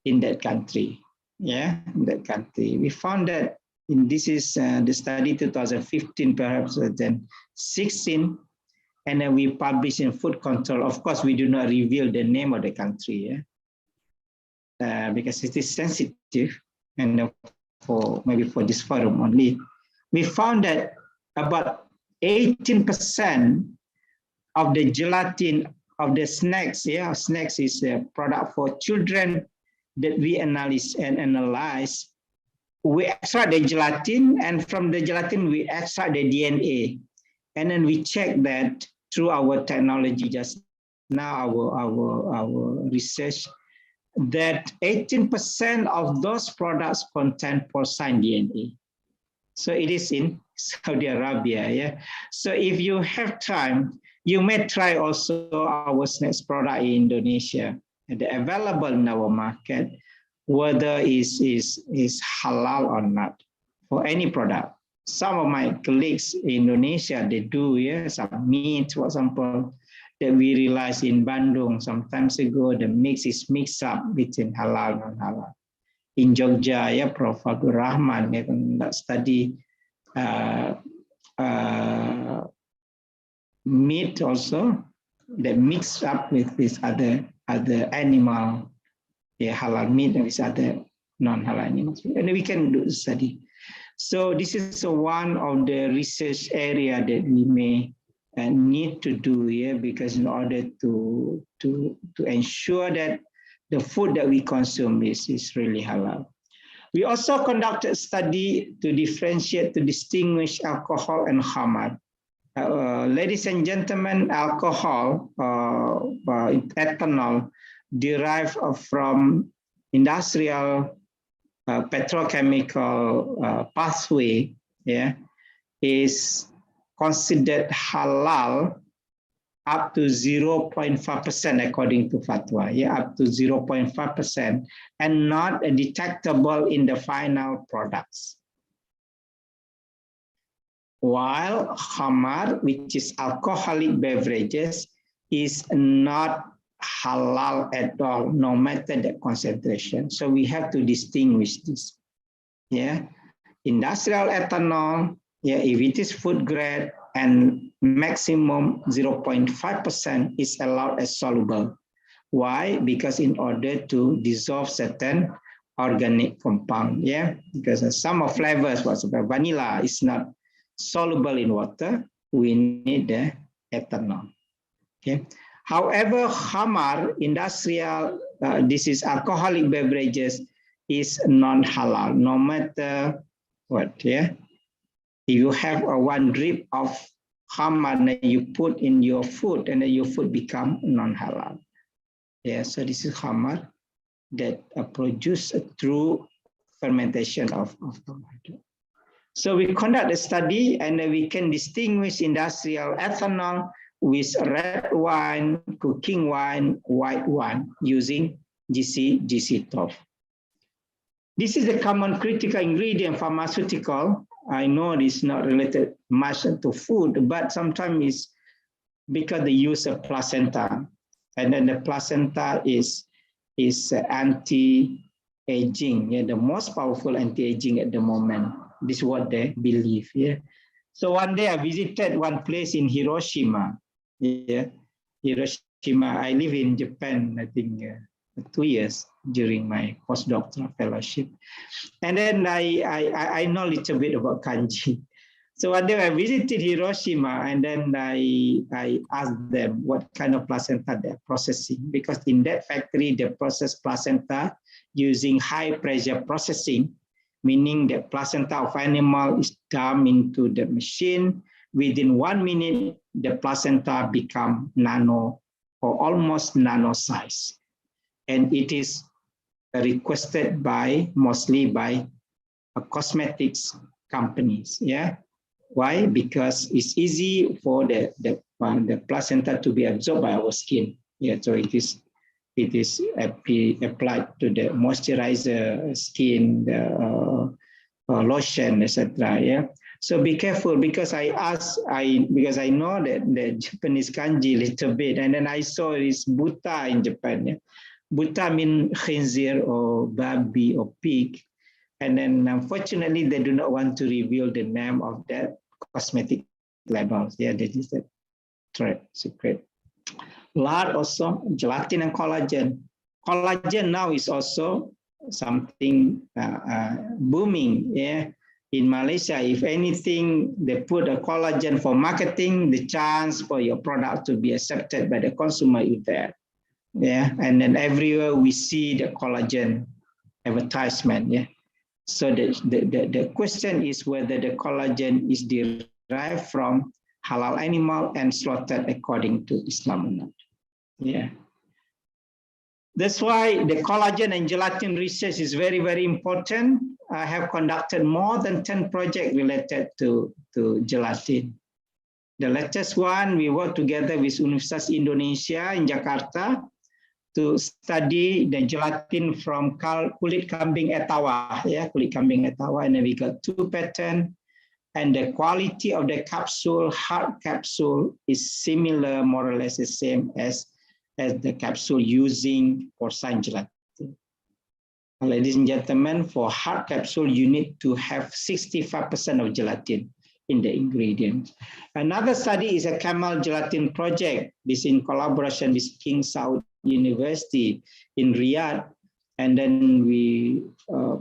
in that country. Yeah, in that country. We found that this is the study 2015, perhaps then 16, and then we publish in Food Control. Of course, we do not reveal the name of the country, yeah? Because it is sensitive, and maybe for this forum only. We found that about 18% of the gelatin of the snacks, yeah, snacks is a product for children that we analyze, we extract the gelatin, and from the gelatin, we extract the DNA. And then we check that through our technology just now, our research, that 18% of those products contain porcine DNA. So it is in Saudi Arabia, yeah. So if you have time, you may try also our snacks product in Indonesia, and they're available in our market, whether is halal or not for any product. Some of my colleagues in Indonesia, they do, yeah, some meat, for example, that we realized in Bandung some times ago, the mix is mixed up between halal and non-halal. In Jogja, yeah, Prof. Abdul Rahman, yeah, study meat also, that mixed up with this other animal, yeah, halal meat and with other non-halal animals. And we can do the study. So this is one of the research area that we may need to do here, because in order to ensure that the food that we consume is really halal. We also conducted a study to differentiate, to distinguish alcohol and khamar. Ladies and gentlemen, alcohol, ethanol, derived from industrial petrochemical pathway, yeah, is considered halal up to 0.5% according to fatwa, yeah, up to 0.5%, and not detectable in the final products. While khamar, which is alcoholic beverages, is not halal at all, no matter the concentration. So we have to distinguish this. Yeah, industrial ethanol, yeah, if it is food grade and maximum 0.5% is allowed as soluble. Why? Because in order to dissolve certain organic compound, yeah, because some of flavors, for example, vanilla is not soluble in water, we need the ethanol. Okay. However, khamar, industrial, this is alcoholic beverages, is non-halal, no matter what, yeah. If you have one drip of khamar that you put in your food, and then your food become non-halal. Yeah, so this is khamar. that produce through fermentation of carbohydrate. So we conduct a study and we can distinguish industrial ethanol with red wine, cooking wine, white wine using GC12. This is a common critical ingredient pharmaceutical. I know it's not related much to food, but sometimes it's because they use a placenta, and then the placenta is anti-aging, the most powerful anti-aging at the moment. This is what they believe. So one day I visited one place in Hiroshima. Hiroshima. I live in Japan, I think 2 years during my postdoctoral fellowship. And then I know a little bit about kanji. So one day I visited Hiroshima, and then I asked them what kind of placenta they're processing, because in that factory they process placenta using high pressure processing, meaning the placenta of animal is dumped into the machine. Within 1 minute, the placenta become nano or almost nano size. And it is requested mostly by cosmetics companies. Why? Because it's easy for the placenta to be absorbed by our skin. So it is applied to the moisturizer, skin, the lotion, etc. So be careful, because I know that the Japanese kanji a little bit, and then I saw it's buta in Japan. Buta means khinzir or babi or pig. And then unfortunately, they do not want to reveal the name of that cosmetic labels. That is the trade secret. Lard also, gelatin and collagen. Collagen now is also something booming. In Malaysia, if anything, they put a collagen for marketing, the chance for your product to be accepted by the consumer is there. And then everywhere we see the collagen advertisement. So the question is whether the collagen is derived from halal animal and slaughtered according to Islam or not. That's why the collagen and gelatin research is very, very important. I have conducted more than 10 projects related to gelatin. The latest one, we worked together with Universitas Indonesia in Jakarta to study the gelatin from kulit kambing etawa, kulit kambing etawa, and then we got 2 patents. And the quality of the capsule, hard capsule, is similar, more or less the same as the capsule using porcine gelatin. Ladies and gentlemen, for hard capsule, you need to have 65% of gelatin in the ingredients. Another study is a Camel Gelatin project. This in collaboration with King Saud University in Riyadh. And then we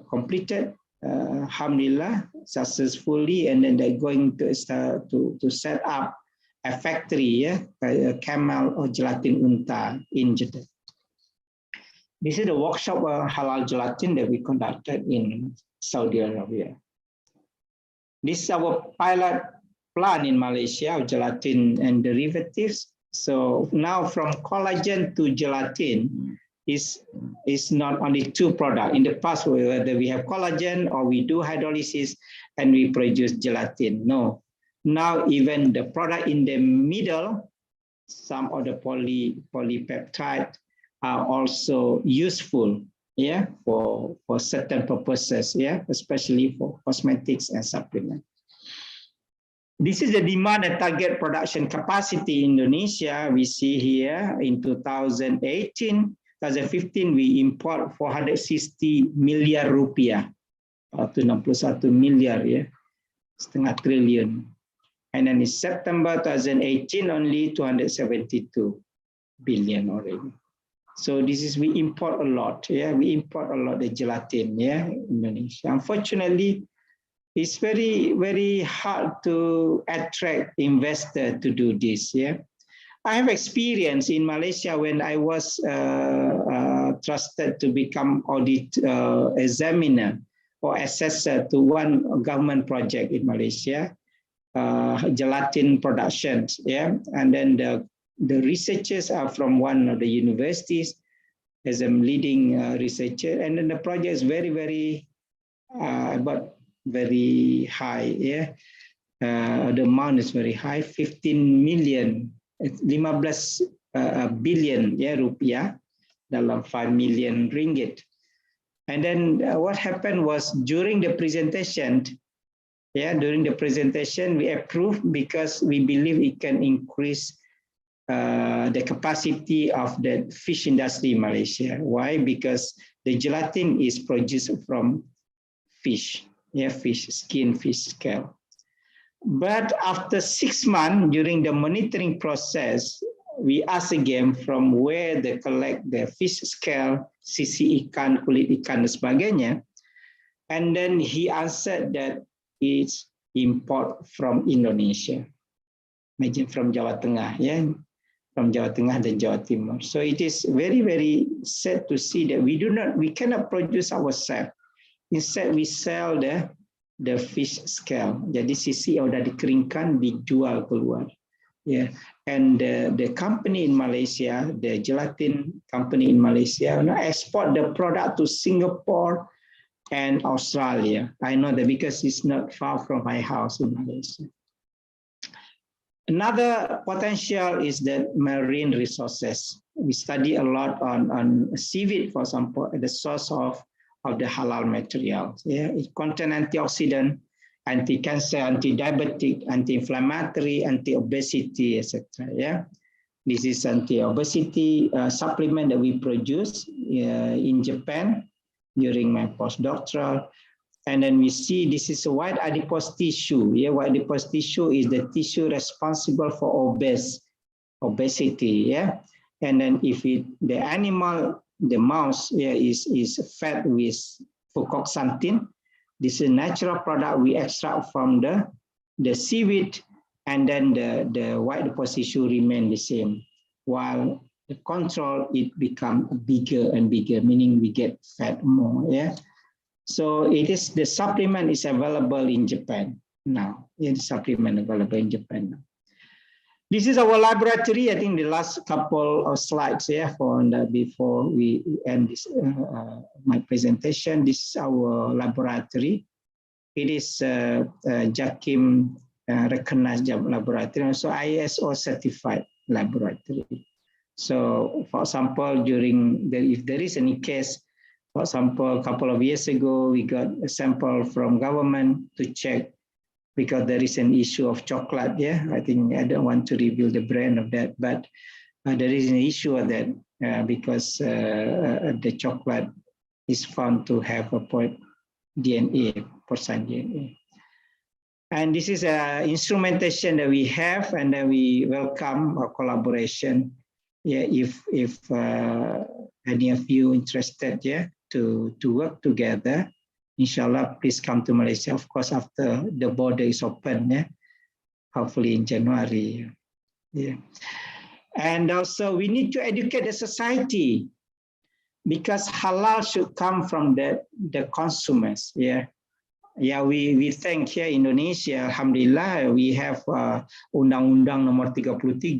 completed, alhamdulillah, successfully. And then they're going to start to set up a factory, a Camel or Gelatin Unta in Jeddah. This is the workshop halal gelatin that we conducted in Saudi Arabia. This is our pilot plant in Malaysia of gelatin and derivatives. So now from collagen to gelatin is not only 2 products. In the past, whether we have collagen or we do hydrolysis and we produce gelatin. No. Now even the product in the middle, some of the polypeptide are also useful, for certain purposes, especially for cosmetics and supplements. This is the demand and target production capacity in Indonesia. We see here in 2018, 2015, we import 460 miliar rupiah, atau 61 miliar, setengah triliun. And then in September 2018, only 272 billion already. So this is, we import a lot, we import a lot of gelatin, Indonesia. Unfortunately, it's very, very hard to attract investors to do this, I have experience in Malaysia when I was trusted to become audit examiner or assessor to one government project in Malaysia, gelatin productions, and then the researchers are from one of the universities, as a leading researcher, and then the project is very, very very high. Yeah, the amount is very high, 15 million, 15 billion rupiah dalam 5 million ringgit. And then what happened was during the presentation, we approved because we believe it can increase the capacity of the fish industry in Malaysia. Why? Because the gelatin is produced from fish, fish skin, fish scale. But after 6 months during the monitoring process, we asked again from where they collect the fish scale, sisi ikan, kulit ikan, dan sebagainya. And then he answered that it's import from Indonesia, imagine from Jawa Tengah, from Jawa Tengah dan Jawa Timur. So it is very, very sad to see that we cannot produce ourselves. Instead, we sell the fish scale. Jadi sisi yang sudah dikeringkan dijual keluar. Yeah, and the company in Malaysia, the gelatin company in Malaysia, export the product to Singapore and Australia. I know that because it's not far from my house in Malaysia. Another potential is the marine resources. We study a lot on seaweed, for example, the source of the halal material. Yeah, it contains antioxidant, anti-cancer, anti-diabetic, anti-inflammatory, anti-obesity, etc. Yeah, this is anti-obesity supplement that we produce in Japan during my postdoctoral. And then we see this is a white adipose tissue. Yeah, white adipose tissue is the tissue responsible for obesity. Yeah, and then if the animal, the mouse, is fed with fucoxanthin, this is a natural product we extract from the seaweed, and then the white adipose tissue remain the same. While the control, it becomes bigger and bigger, meaning we get fat more. Yeah. So it is, the supplement is available in Japan now. The supplement available in Japan now. This is our laboratory. I think the last couple of slides before we end this my presentation. This is our laboratory. It is JAKIM recognized laboratory, also ISO certified laboratory. So, for example, if there is any case, for example, a couple of years ago, we got a sample from government to check because there is an issue of chocolate. Yeah, I think I don't want to reveal the brand of that, but there is an issue of that because the chocolate is found to have a DNA. And this is an instrumentation that we have, and then we welcome a collaboration. Yeah, if any of you interested, to work together, inshallah, please come to Malaysia. Of course, after the border is open, hopefully in January. Yeah, and also we need to educate the society because halal should come from the consumers. Yeah, we think here in Indonesia, alhamdulillah, we have Undang-Undang Nomor 33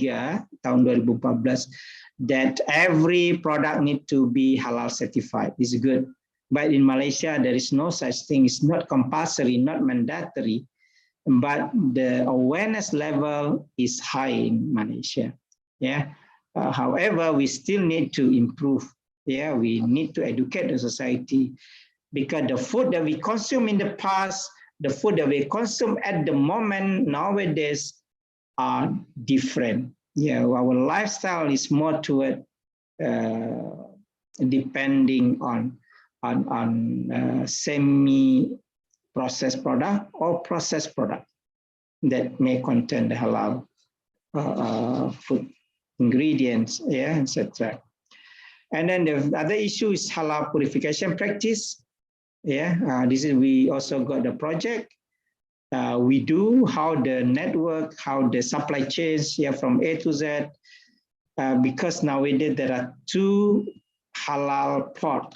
tahun 2014 that every product need to be halal certified. It's good. But in Malaysia, there is no such thing. It's not compulsory, not mandatory, but the awareness level is high in Malaysia. Yeah. However, we still need to improve. Yeah, we need to educate the society because the food that we consume in the past, the food that we consume at the moment nowadays are different. Yeah, our lifestyle is more toward depending on semi-processed product or processed product that may contain the halal food ingredients, etc. And then the other issue is halal purification practice. This is, we also got the project. We do how the network, how the supply chains from A to Z, because nowadays there are 2 halal ports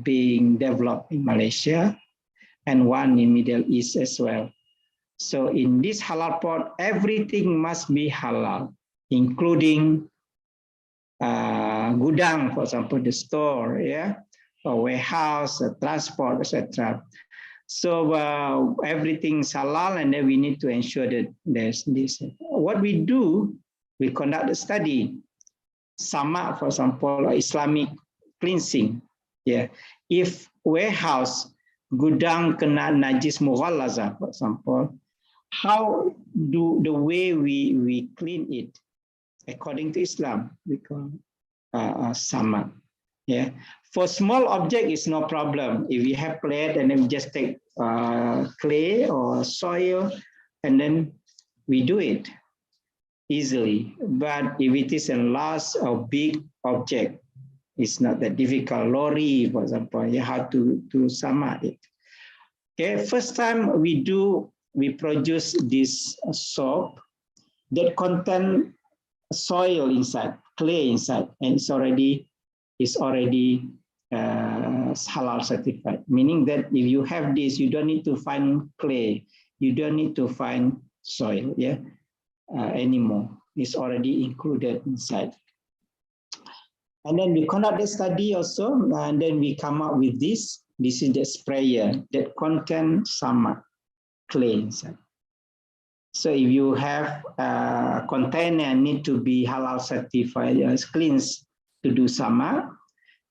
being developed in Malaysia and 1 in Middle East as well. So in this halal port, everything must be halal, including gudang, for example, the store, yeah, or warehouse, transport, etc. So everything's halal, and then we need to ensure that there's this. What we do, we conduct a study. Sama, for example, Islamic cleansing. Yeah, if warehouse gudang kena najis mughallaza, for example, how do the way we clean it according to Islam, we call sama. Yeah, for small object is no problem. If you have plate and then we just take clay or soil and then we do it easily. But if it is a large or big object, it's not that difficult. Lorry, for example, you have to sama it. Okay, first time we produce this soap that contain soil inside, clay inside, and it's already halal certified, meaning that if you have this, you don't need to find clay, you don't need to find soil, yeah, anymore. It's already included inside. And then we conduct the study also, and then we come up with this. This is the sprayer that contains sama, clay inside. So if you have a container need to be halal certified, cleansed to do sama,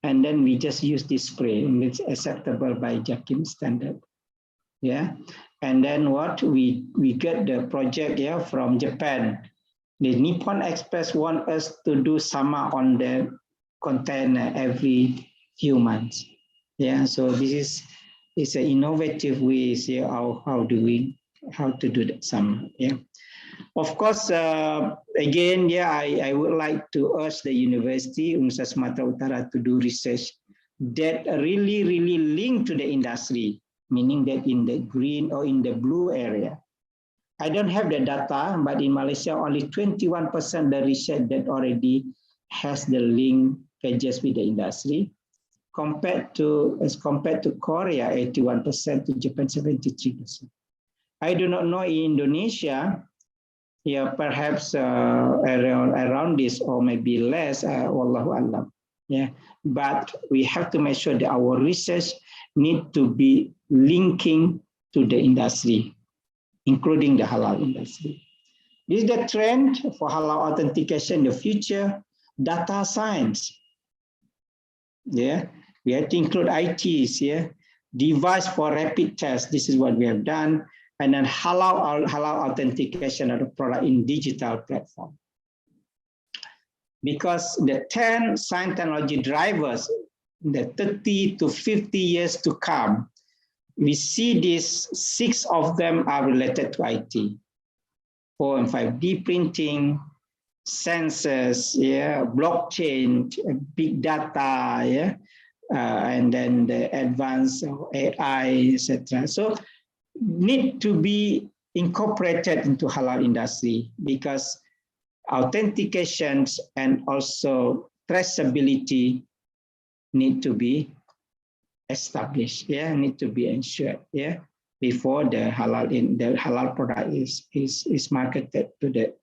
and then we just use this spray, and it's acceptable by JAKIM standard. Yeah, and then what we get the project, yeah, from Japan. The Nippon Express want us to do sama on the container every few months. Yeah, so this is an innovative way, yeah, how to do that sama. Yeah. Of course, again, yeah, I would like to urge the university, Universitas Sumatera Utara, to do research that really link to the industry, meaning that in the green or in the blue area. I don't have the data, but in Malaysia, only 21% the research that already has the linkages with the industry, compared to Korea, 81%, to Japan, 73%. I do not know in Indonesia. Yeah, perhaps around this or maybe less, wallahu alam. Yeah, but we have to make sure that our research need to be linking to the industry, including the halal industry. This is the trend for halal authentication in the future, data science. Yeah, we have to include ITs, yeah, device for rapid test. This is what we have done. And then halal authentication of the product in digital platform. Because the 10 science technology drivers, the 30 to 50 years to come, we see these 6 of them are related to IT. 4 and 5D printing, sensors, yeah, blockchain, big data, yeah, and then the advanced AI, etc. So need to be incorporated into halal industry because authentications and also traceability need to be established, yeah, need to be ensured, yeah, before the halal product is marketed to the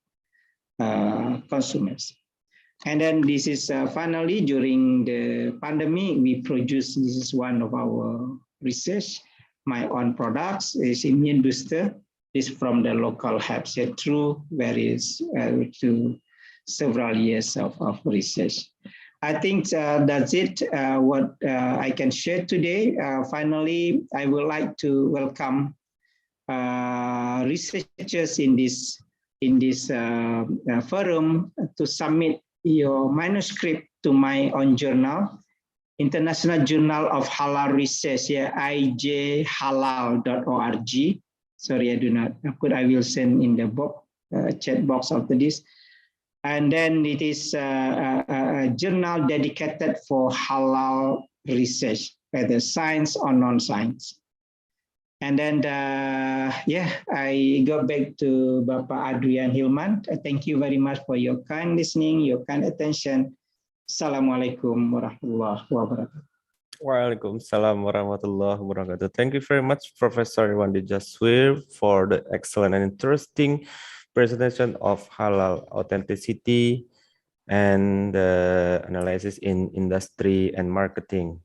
consumers. And then this is finally during the pandemic, we produced, this is one of our research, my own products is immune booster. Is from the local herbs, through various to several years of research. I think that's it. What I can share today. Finally, I would like to welcome researchers in this forum to submit your manuscript to my own journal. International Journal of Halal Research, yeah, ijhalal.org. Sorry, I do not. I will send in the chat box after this. And then it is a journal dedicated for halal research, whether science or non-science. And then, yeah, I go back to Bapak Adrian Hilman. Thank you very much for your kind listening, your kind attention. Assalamualaikum warahmatullahi wabarakatuh. Waalaikumsalam warahmatullahi wabarakatuh. Thank you very much, Professor Wandi Jaswir, for the excellent and interesting presentation of halal authenticity and the analysis in industry and marketing.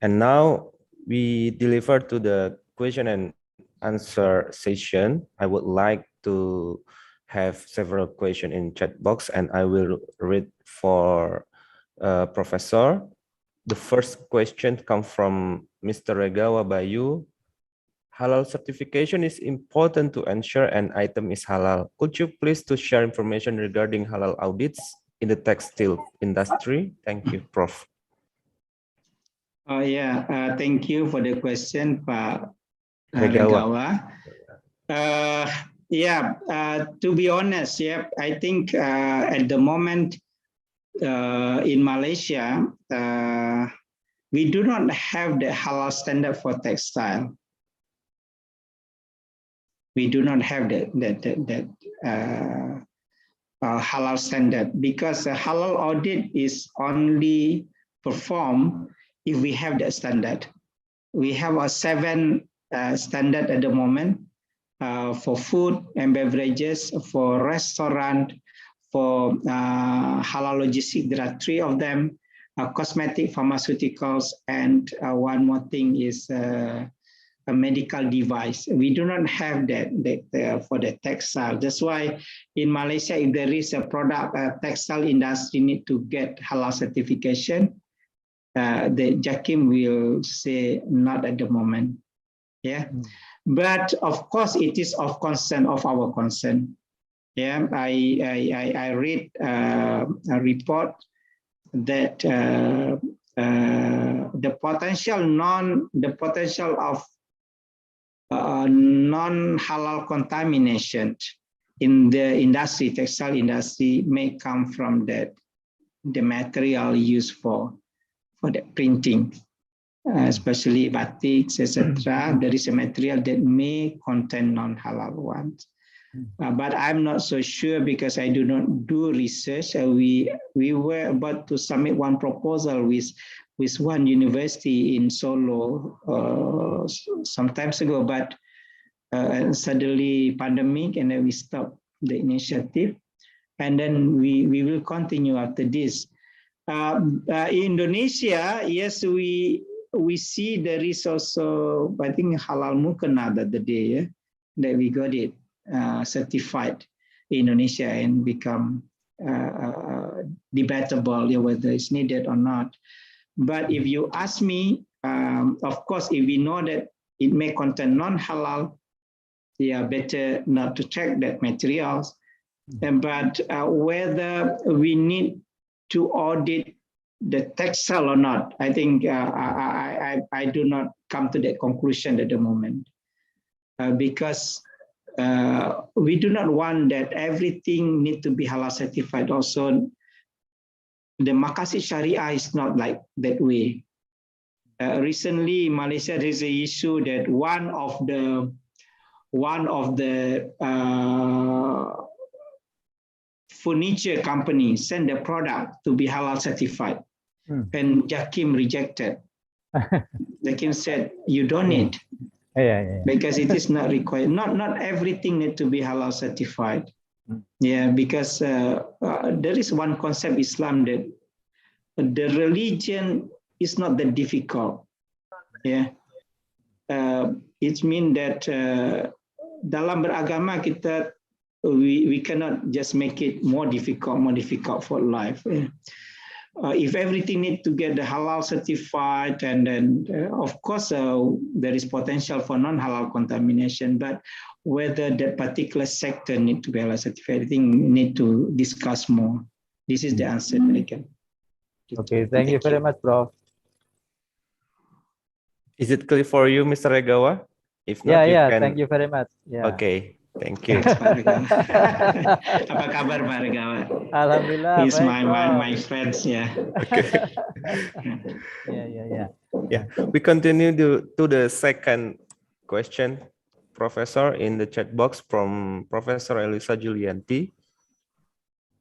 And now we deliver to the question and answer session. I would like to have several questions in chat box, and I will read for Professor. The first question comes from Mr. Regawa Bayu. Halal certification is important to ensure an item is halal. Could you please to share information regarding halal audits in the textile industry? Thank you, Prof. Thank you for the question, Pak Regawa. Regawa. To be honest, I think at the moment in Malaysia, we do not have the halal standard for textile. We do not have that halal standard, because a halal audit is only performed if we have that standard. We have a 7 standard at the moment for food and beverages, for restaurant, for halal logistics. There are 3 of them: cosmetic, pharmaceuticals, and one more thing is a medical device. We do not have that for the textile. That's why in Malaysia, if there is a product, textile industry need to get halal certification, the JAKIM will say not at the moment. But of course, it is of concern, of our concern. I read a report that the potential of non-halal contamination in the industry, textile industry, may come from the material used for the printing, especially batiks, etc. There is a material that may contain non-halal ones. But I'm not so sure, because I do not do research. We were about to submit one proposal with one university in Solo some times ago, but suddenly pandemic, and then we stopped the initiative. And then we will continue after this. Indonesia, yes, we see there is also, I think, halal mukena the other day, that we got it certified in Indonesia, and become debatable whether it's needed or not. But if you ask me, of course, if we know that it may contain non-halal, better not to check that materials. But whether we need to audit the textile or not, I think I do not come to that conclusion at the moment, because we do not want that everything need to be halal certified. Also, the Maqasid Sharia is not like that way. Recently, in Malaysia, there is an issue that one of the furniture companies sent the product to be halal certified, and JAKIM rejected. JAKIM said, you don't need, because it is not required. Not everything need to be halal certified. Because there is one concept Islam, that the religion is not that difficult. It means that dalam beragama kita, we cannot just make it more difficult for life. If everything needs to get the halal certified, and then of course there is potential for non-halal contamination, but whether that particular sector need to be halal certified, I think we need to discuss more. This is the answer that I can. Okay, thank you very much, Prof. Is it clear for you, Mr. Regawa? If not, you can... Thank you very much. Okay, thank you. Apa kabar, Pak Regawa? Alhamdulillah. He's my friends, Okay. We continue to the second question, Professor, in the chat box from Professor Elisa Julianti.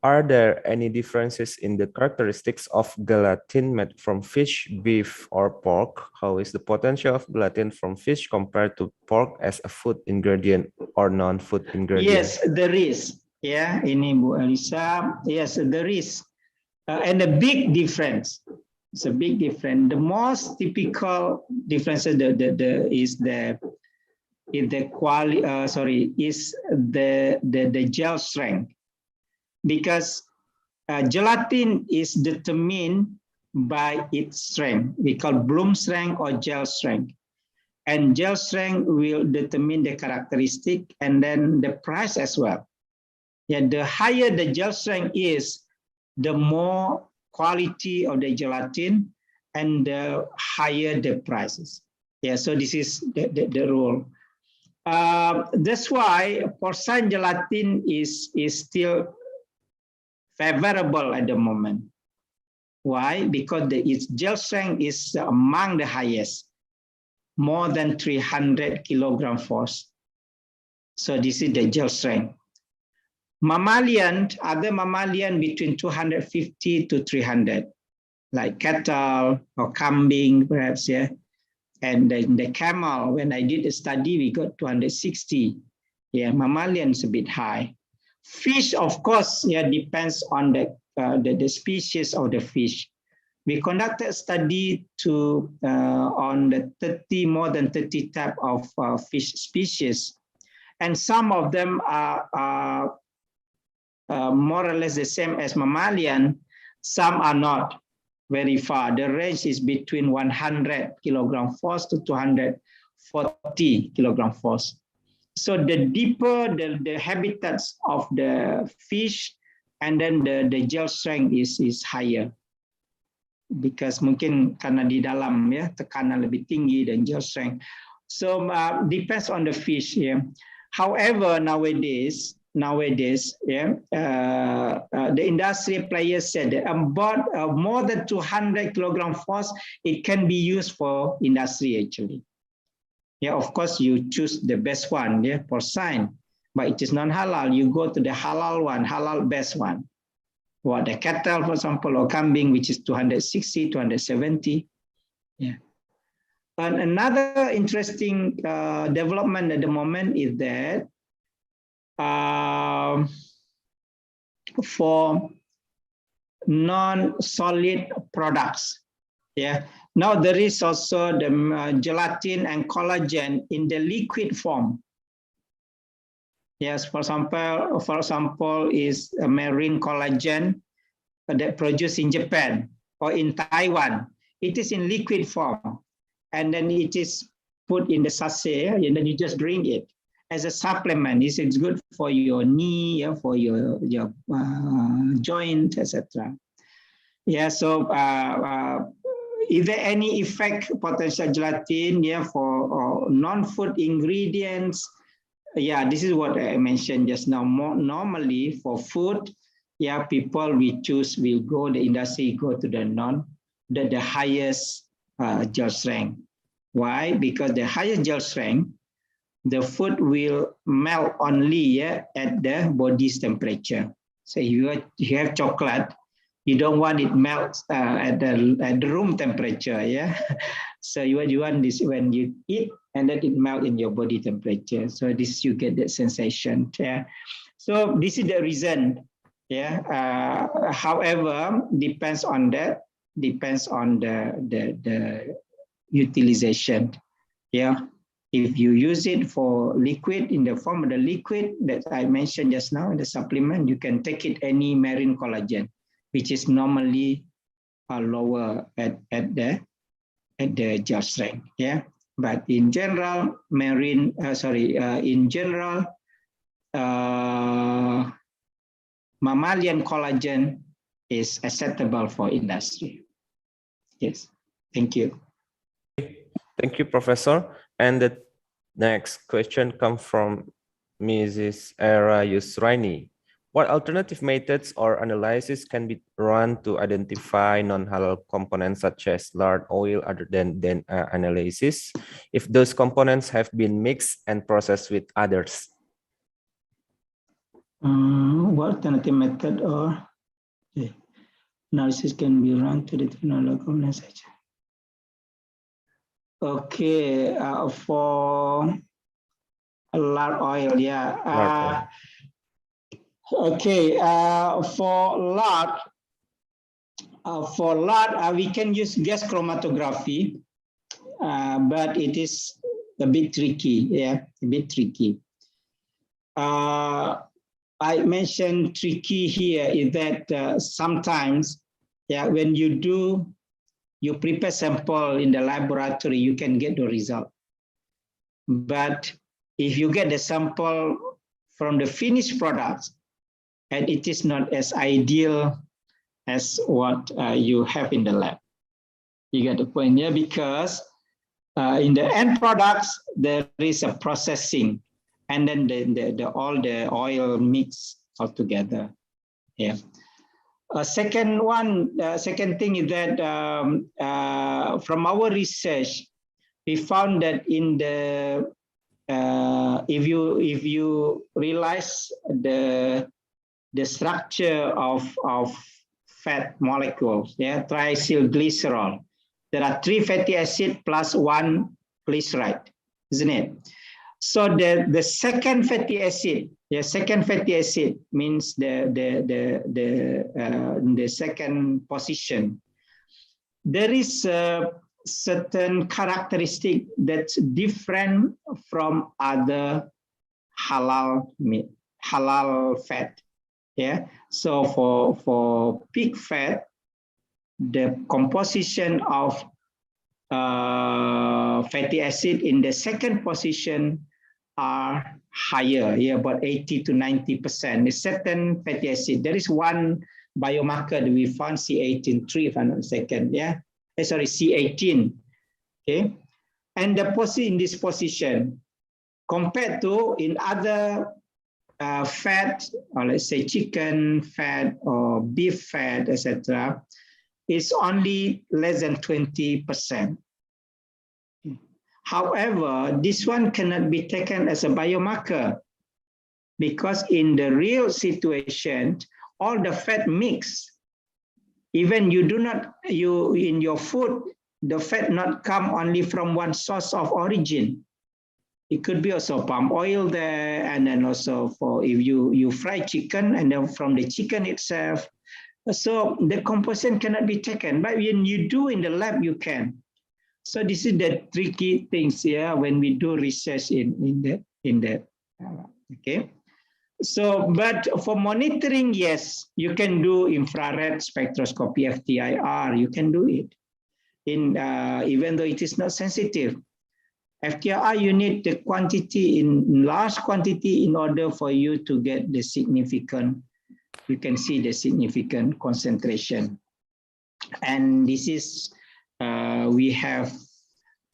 Are there any differences in the characteristics of gelatin made from fish, beef, or pork? How is the potential of gelatin from fish compared to pork as a food ingredient or non-food ingredient? Yes, there is. Yeah, ini Bu Elisa. Yes, there is. And a big difference. It's a big difference. The most typical difference is the gel strength, because gelatin is determined by its strength. We call bloom strength or gel strength. And gel strength will determine the characteristic and then the price as well. Yeah, the higher the gel strength is, the more quality of the gelatin and the higher the prices. Yeah, so this is the rule. That's why porcine gelatin is still favorable at the moment. Why? Because its gel strength is among the highest, more than 300 kilogram force. So this is the gel strength. Mammalian, other mammalian between 250 to 300, like cattle or kambing, perhaps, yeah. And then the camel, when I did a study, we got 260. Yeah, mammalian is a bit high. Fish, of course, yeah, depends on the species of the fish. We conducted a study on the more than 30 type of fish species, and some of them are more or less the same as mammalian. Some are not very far. The range is between 100 kilogram force to 240 kilogram force. So the deeper the habitats of the fish, and then the gel strength is higher. Because mungkin karena di dalam ya tekanan lebih tinggi dan gel strength. So depends on the fish. Yeah. However, nowadays, yeah, the industry players said that about more than 200 kilogram force, it can be used for industry actually. Yeah, of course you choose the best one, yeah, porcine, but it is non-halal. You go to the halal one, halal best one. What the cattle, for example, or kambing, which is 260, 270. Yeah. And another interesting development at the moment is that for non-solid products, yeah. Now there is also the gelatin and collagen in the liquid form. Yes, for example, is a marine collagen that produced in Japan or in Taiwan. It is in liquid form, and then it is put in the sachet, and then you just drink it as a supplement. It's good for your knee, for your joint, etc. Yeah. So, is there any effect potential gelatin? Yeah, for non-food ingredients. Yeah, this is what I mentioned just now. Normally for food, yeah, people the industry go to the highest gel strength. Why? Because the highest gel strength, the food will melt only at the body's temperature. So if you have chocolate, you don't want it melt at the room temperature, yeah. So you want this when you eat, and then it melt in your body temperature. So this you get that sensation. Yeah. So this is the reason. Yeah. However, depends on the utilization. Yeah. If you use it for liquid, in the form of the liquid that I mentioned just now in the supplement, you can take it any marine collagen, which is normally lower at the gel strength. Yeah. But in general, mammalian collagen is acceptable for industry. Yes, thank you. Thank you, Professor. And the next question comes from Mrs. Era Yusraini. What alternative methods or analysis can be run to identify non-halal components such as lard oil other than analysis if those components have been mixed and processed with others? What alternative method or analysis can be run to determine non-halal components? Okay, for lard oil, yeah. Okay, for lard, we can use gas chromatography, but it is a bit tricky. Yeah, a bit tricky. I mentioned tricky here is that sometimes, yeah, when you prepare sample in the laboratory, you can get the result. But if you get the sample from the finished product, and it is not as ideal as what you have in the lab. You get the point here, because in the end products, there is a processing, and then all the oil mix all together. Yeah. Second thing is that from our research, we found that in the if you realize the structure of fat molecules, yeah, triacylglycerol, there are 3 fatty acids plus 1 glyceride, isn't it? So the second fatty acid, second fatty acid means the second position. There is a certain characteristic that's different from other halal meat, halal fat. Yeah. So for pig fat, the composition of fatty acid in the second position are higher, yeah, about 80 to 90%. A certain fatty acid. There is one biomarker that we found, C18-3, if I'm not mistaken, yeah. Sorry, C18. Okay, and the in this position compared to in other fat, or let's say chicken fat or beef fat, etc., is only less than 20%. However, this one cannot be taken as a biomarker, because in the real situation, all the fat mix. Even you do not, in your food, the fat not come only from one source of origin. It could be also palm oil there, and then also for if you fry chicken, and then from the chicken itself. So the composition cannot be taken, but when you do in the lab, you can. So this is the tricky things here when we do research in that. Okay. So, but for monitoring, yes, you can do infrared spectroscopy, FTIR, you can do it. Even though it is not sensitive. FTIR, you need the quantity in large quantity in order for you to get the significant, you can see the significant concentration. And this is, we have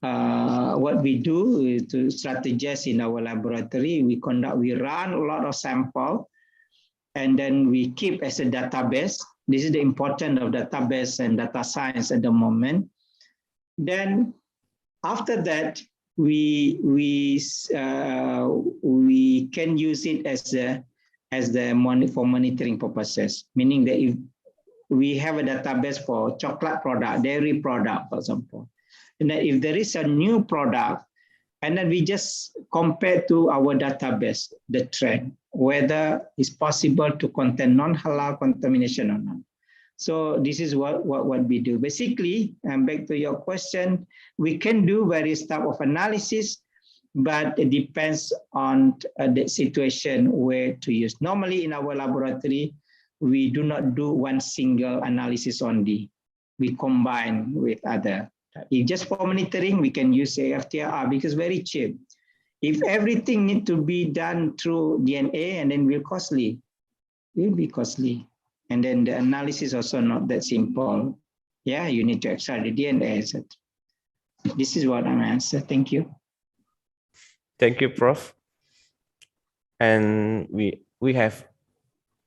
what we do to strategize in our laboratory. We run a lot of sample, and then we keep as a database. This is the importance of database and data science at the moment. Then after that, we can use it for monitoring purposes, meaning that if we have a database for chocolate product, dairy product, for example, and then if there is a new product, and then we just compare to our database the trend, whether it's possible to contain non-halal contamination or not. So this is what we do. Basically, and back to your question, we can do various type of analysis, but it depends on the situation where to use. Normally in our laboratory, we do not do one single analysis only. We combine with other. If just for monitoring, we can use FTIR because very cheap. If everything need to be done through DNA, and then will be costly. And then the analysis also not that simple. Yeah, you need to extract the DNA, etc. This is what I'm answering. Thank you. Thank you, Prof. And we have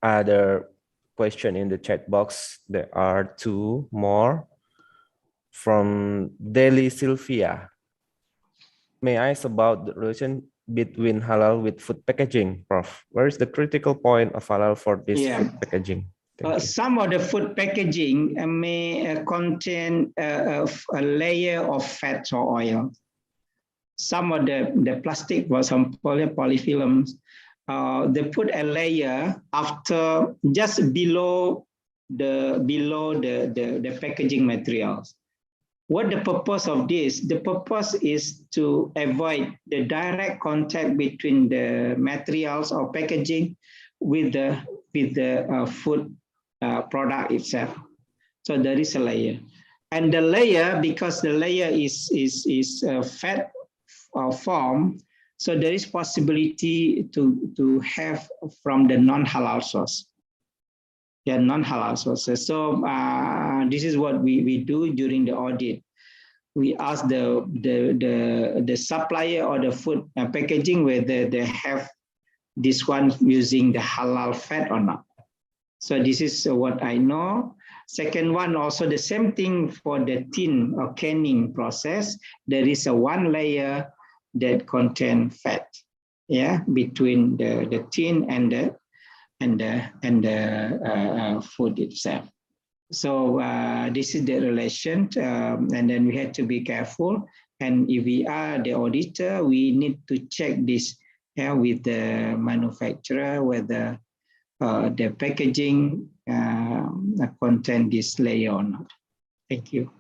other question in the chat box. There are 2 more from Delhi Sylvia. May I ask about the relation between halal with food packaging, Prof? Where is the critical point of halal for this food packaging? Some of the food packaging may contain a layer of fat or oil. Some of the plastic, for example, polyfilms, they put a layer after just below the packaging materials. What the purpose of this? The purpose is to avoid the direct contact between the materials or packaging with the food product itself. So there is a layer, and the layer, because the layer is fat form, so there is possibility to have from the non-halal source. Yeah, non-halal sources. So this is what we do during the audit. We ask the supplier or the food packaging whether they have this one using the halal fat or not. So this is what I know. Second one, also the same thing for the tin or canning process. There is a one layer that contain fat, yeah, between the tin and the food itself. So this is the relation, and then we have to be careful. And if we are the auditor, we need to check this with the manufacturer whether the packaging contain this layer or not. Thank you.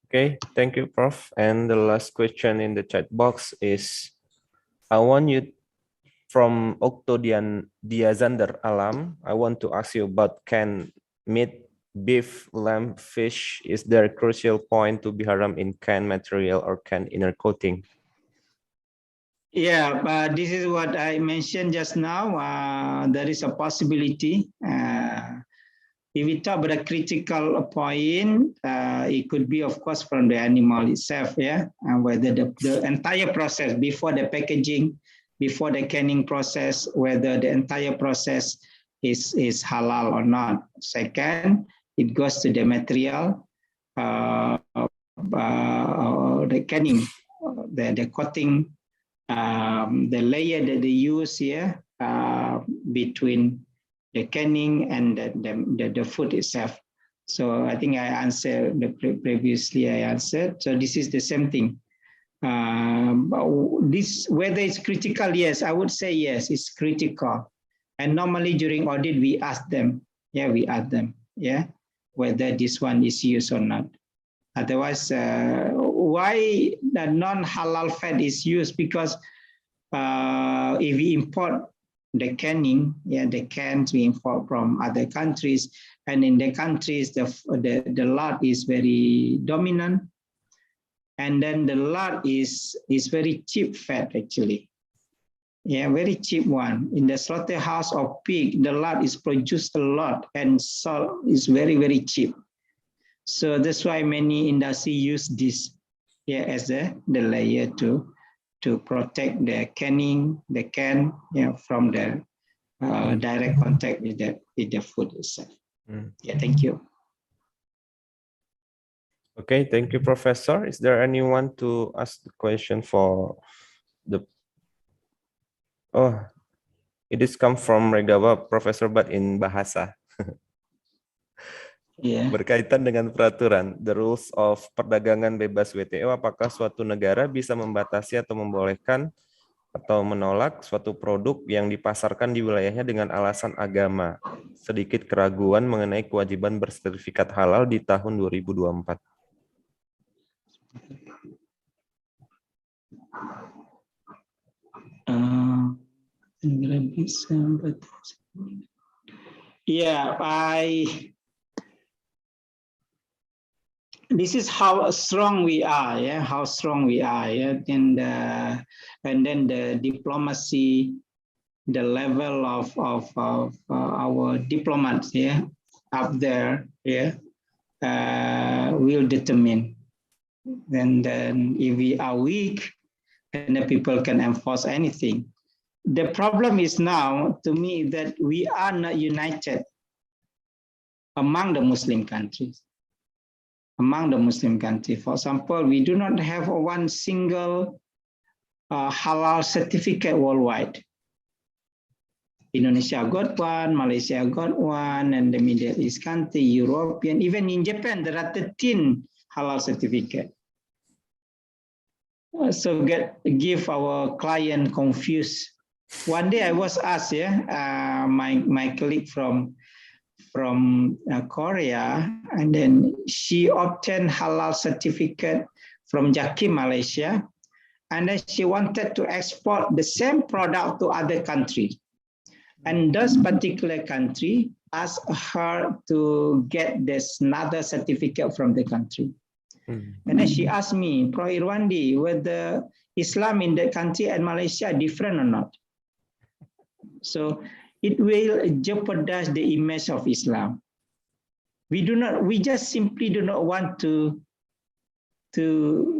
Okay, thank you, Prof. And the last question in the chat box is, I want you from Octodian Diazander Alam. I want to ask you about canned meat, beef, lamb, fish. Is there a crucial point to be haram in canned material or canned inner coating? Yeah, but this is what I mentioned just now. There is a possibility. If we talk about a critical point, it could be, of course, from the animal itself, yeah, and whether the entire process before the packaging, before the canning process, whether the entire process is halal or not. Second, it goes to the material, the canning, the coating, the layer that they use here between the canning and the food itself. So I think I answered previously. I answered. So this is the same thing. This whether it's critical, yes, I would say yes, it's critical. And normally during audit we ask them, yeah, whether this one is used or not. Otherwise, why the non-halal fat is used? Because if we import the canning, yeah, the cans we import from other countries, and in the countries the lard is very dominant, and then the lard is very cheap fat actually. Yeah, very cheap one. In the slaughterhouse of pig, the lard is produced a lot and salt is very, very cheap. So that's why many industry use this, yeah, as the layer to protect the canning, the can, yeah, from the direct contact with the food itself. Yeah, thank you. Okay, thank you, Professor. Is there anyone to ask the question for the? Oh, it is come from Regawa, Professor, but in bahasa. Yeah. Berkaitan dengan peraturan, the rules of perdagangan bebas WTO, apakah suatu negara bisa membatasi atau membolehkan atau menolak suatu produk yang dipasarkan di wilayahnya dengan alasan agama? Sedikit keraguan mengenai kewajiban bersertifikat halal di tahun 2024. Yeah, this is how strong we are, yeah, how strong we are, yeah, and then the diplomacy, the level of our diplomats, yeah, up there, yeah, will determine. And then if we are weak, then the people can enforce anything. The problem is now, to me, that we are not united among the Muslim countries. Among the Muslim countries, for example, we do not have one single halal certificate worldwide. Indonesia got one, Malaysia got one, and the Middle East country, European, even in Japan, there are 13 halal certificate. give our client confused. One day I was asked, my colleague from Korea, and then she obtained halal certificate from Jakim, Malaysia, and then she wanted to export the same product to other countries. And this particular country asked her to get this another certificate from the country. And then she asked me, Pro Irwandi, whether Islam in the country and Malaysia are different or not. So it will jeopardize the image of Islam. We just simply do not want to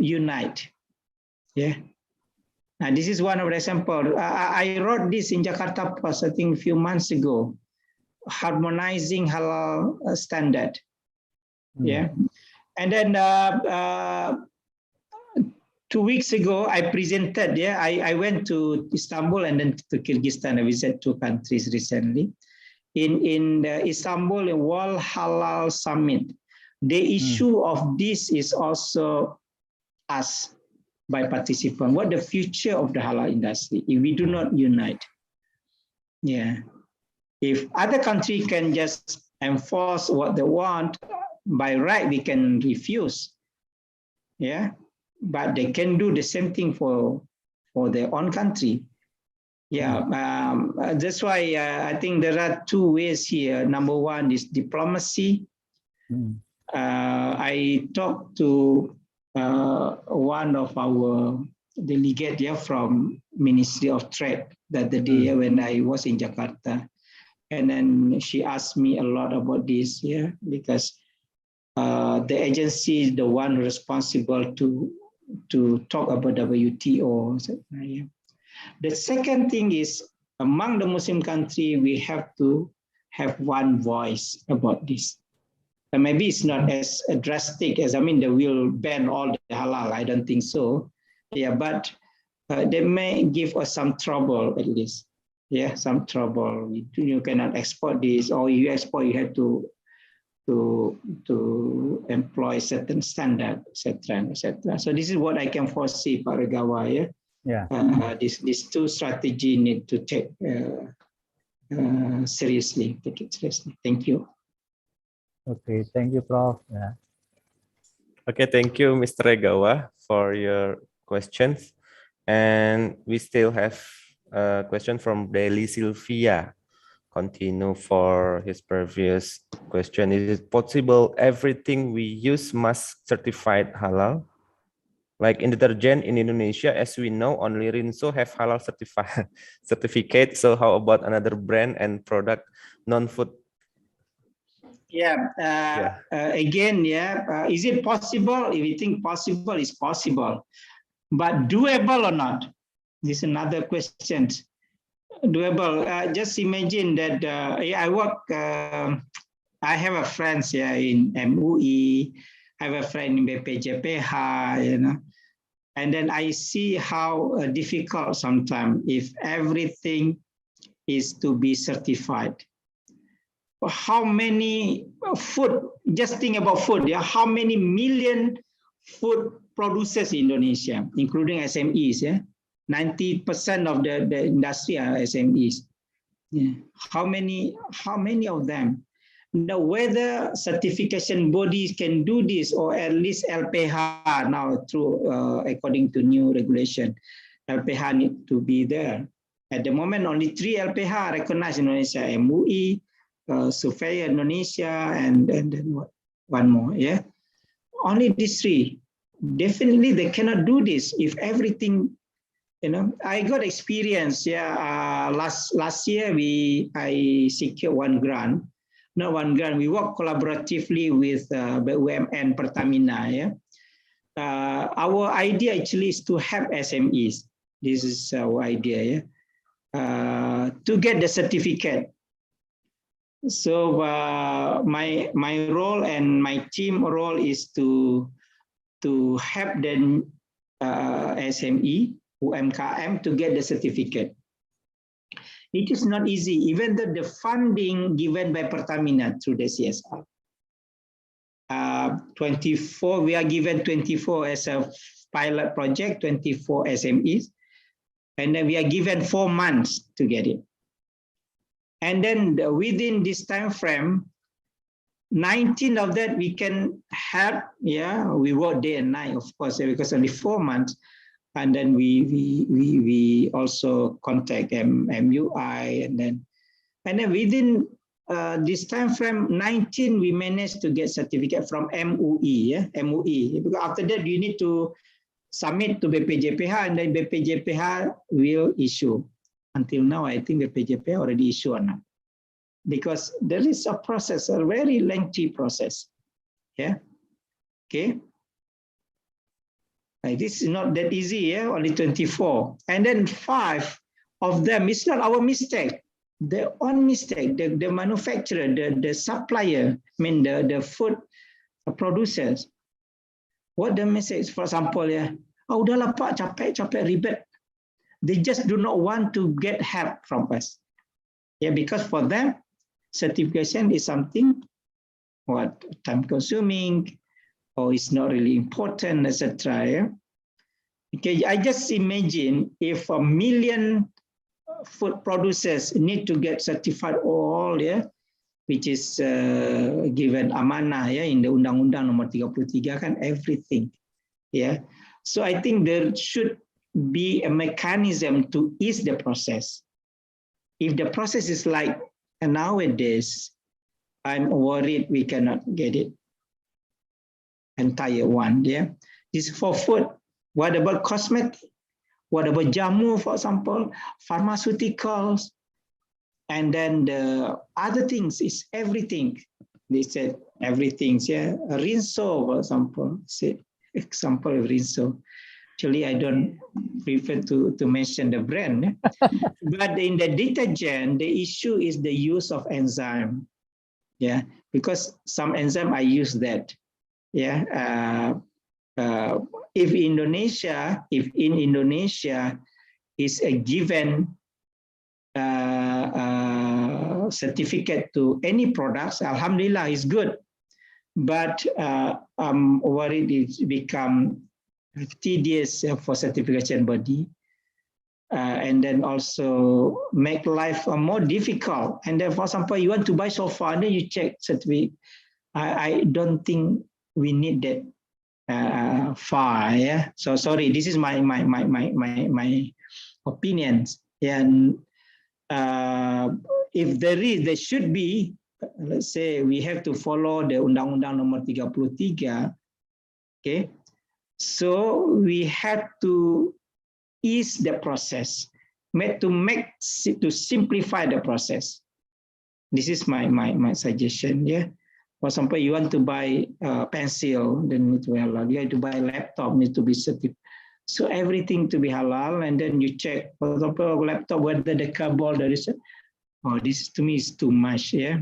unite. Yeah. Now this is one of the examples. I wrote this in Jakarta Post, I think a few months ago, harmonizing halal standard. Yeah. And then 2 weeks ago, I presented, I went to Istanbul and then to Kyrgyzstan. I visited 2 countries recently. In the Istanbul World Halal Summit, the issue of this is also asked by participants. What the future of the halal industry if we do not unite? Yeah. If other countries can just enforce what they want, by right, we can refuse. Yeah. But they can do the same thing for their own country. Yeah, that's why I think there are 2 ways here. Number one is diplomacy. I talked to one of our delegate from Ministry of Trade that the day when I was in Jakarta, and then she asked me a lot about this, because the agency is the one responsible to talk about WTO. The second thing is, among the Muslim countries, we have to have one voice about this. And maybe it's not as drastic as, they will ban all the halal. I don't think so. Yeah, but they may give us some trouble at least. Yeah, some trouble. You cannot export this, or you export, you have to employ certain standard, etc., etc. So this is what I can foresee, Pak Regawa. These 2 strategies need to take seriously. Take it seriously. Thank you. Okay, thank you, Prof. Yeah. Okay, thank you, Mr. Regawa, for your questions. And we still have a question from Deli Sylvia. Continue for his previous question. Is it possible everything we use must certified halal? Like in detergent in Indonesia, as we know, only Rinso have halal certificate. So how about another brand and product, non-food? Again, is it possible? If you think possible, it's possible. But doable or not? This is another question. Doable. Just imagine that I work, I have a friend in MUI, I have a friend in BPJPH, and then I see how difficult sometimes if everything is to be certified. How many food, just think about food, how many million food producers in Indonesia, including SMEs, 90% of the industry are SMEs. How many of them? Now, whether certification bodies can do this, or at least LPH now through according to new regulation, LPH need to be there. At the moment, only 3 LPH recognized in Indonesia: MUI, Surveyor Indonesia, and then one more. Only these 3. Definitely, they cannot do this if everything. I got experience. Last year I secured 1 grant. Not 1 grant. We work collaboratively with BUMN Pertamina. Our idea actually is to help SMEs. This is our idea. To get the certificate. So my role and my team role is to help the SME, UMKM, to get the certificate. It is not easy, even though the funding given by Pertamina through the CSR. 24, we are given 24 as a pilot project, 24 SMEs, and then we are given 4 months to get it. And then within this time frame, 19 of that we can help. Yeah, we work day and night, of course, because only 4 months. And then we also contact MUI, and then within this time frame, 19 we managed to get certificate from MUI. Yeah, MUI. Because after that you need to submit to BPJPH, and then BPJPH will issue. Until now, I think BPJPH already issued or not, because there is a process, a very lengthy process. Yeah. Okay. This is not that easy. Yeah, only 24, and then 5 of them. It's not our mistake. Their own mistake. The manufacturer, the supplier. I mean the food producers. What the message? For example, yeah. Oh, udahlah Pak, capek ribet. They just do not want to get help from us. Yeah, because for them, certification is something what time consuming, or it's not really important, etc. Yeah? Okay, I just imagine if 1 million food producers need to get certified all, yeah, which is given amanah, yeah, in the Undang-Undang Nomor 33 kan, everything. Yeah, so I think there should be a mechanism to ease the process. If the process is like nowadays, I'm worried we cannot get it entire one. Yeah, this is for food. What about cosmetic? What about jamu, for example, pharmaceuticals, and then the other things is everything. They said everything. Yeah, Rinso, for example. Say example of Rinso. Actually, I don't prefer to mention the brand. But in the detergent, the issue is the use of enzyme. Yeah, because some enzyme I use that. Yeah, if in Indonesia is a given certificate to any products, alhamdulillah, is good. But I'm worried it's become tedious for certification body, and then also make life more difficult. And then, for example, you want to buy sofa, and then you check certificate. I don't think we need that far. Yeah. So sorry, this is my opinions. And if there should be, let's say we have to follow the Undang-Undang Nomor 33. Okay. So we had to ease the process, to simplify the process. This is my suggestion. Yeah. For example, you want to buy a pencil, then need to be halal. You have to buy a laptop, need to be certified. So everything to be halal, and then you check, for example, laptop, whether the cardboard there is. Oh, this to me is too much. Yeah.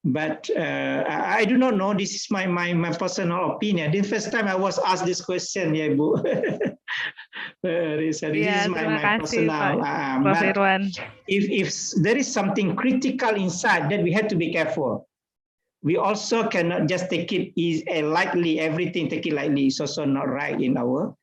But I do not know. This is my personal opinion. The first time I was asked this question, yeah, Bu. This is my personal. But if there is something critical inside, then we have to be careful. We also cannot just take it lightly. Everything take it lightly. It's also not right in our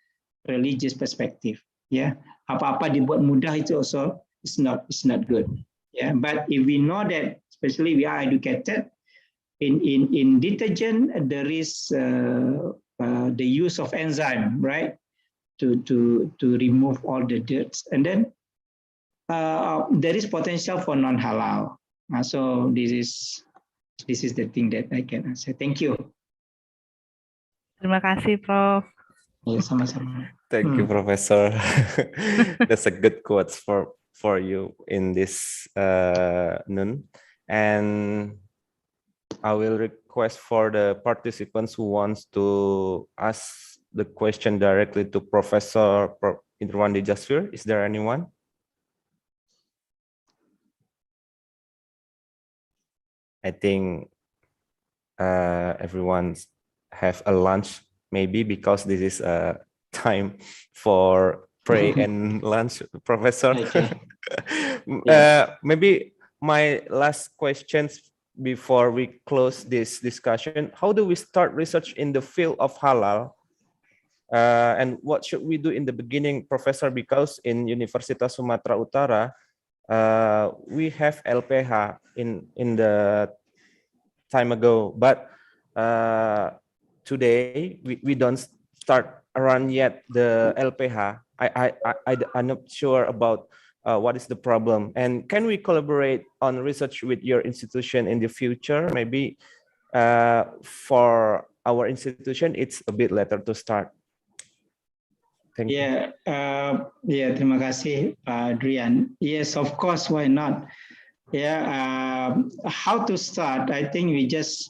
religious perspective. Yeah, apa-apa dibuat mudah itu also it's not good. Yeah, but if we know that, especially we are educated, in detergent there is the use of enzyme, right, to remove all the dirt, and then there is potential for non-halal. So this is the thing that I can answer. Thank you. Terima kasih, Prof. Ya, sama-sama. Thank you, Professor. That's a good quotes for you in this noon. And I will request for the participants who wants to ask the question directly to Professor Indrawandi Jasfir. Is there anyone? I think everyone have a lunch, maybe, because this is a time for pray and lunch, Professor. Okay. Maybe my last questions before we close this discussion: how do we start research in the field of halal And what should we do in the beginning, Professor? Because in Universitas Sumatera Utara, we have LPH in the time ago, but today we don't start run yet the LPH. I'm not sure about what is the problem, and can we collaborate on research with your institution in the future? Maybe for our institution, it's a bit later to start. Thank you. Terima kasih, Adrian. Yes, of course, why not? How to start? I think we just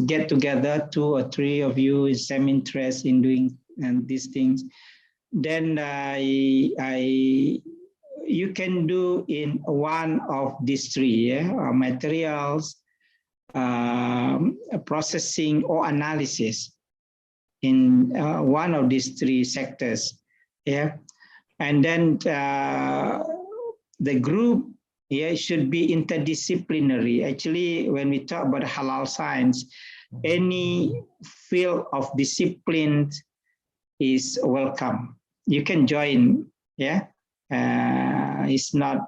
get together, 2 or 3 of you with same interest in doing these things. Then you can do in one of these 3, materials, processing or analysis in one of these 3 sectors. And then the group should be interdisciplinary. Actually, when we talk about halal science, any field of discipline is welcome. You can join. It's not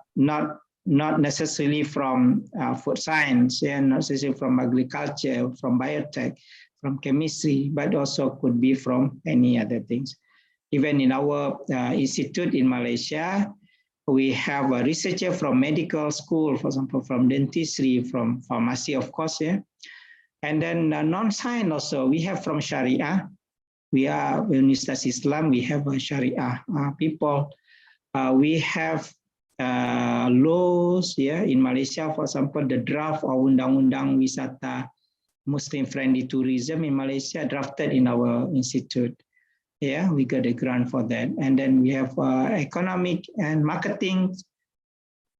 necessarily from food science, not necessarily from agriculture, from biotech, from chemistry, but also could be from any other things. Even in our institute in Malaysia, we have a researcher from medical school, for example, from dentistry, from pharmacy, of course, and then non-science also. We have from Sharia. We are Universitas Islam. We have Sharia people. We have laws, in Malaysia, for example, the draft of Undang-Undang Wisata Muslim-friendly tourism in Malaysia drafted in our institute. We got a grant for that. And then we have economic and marketing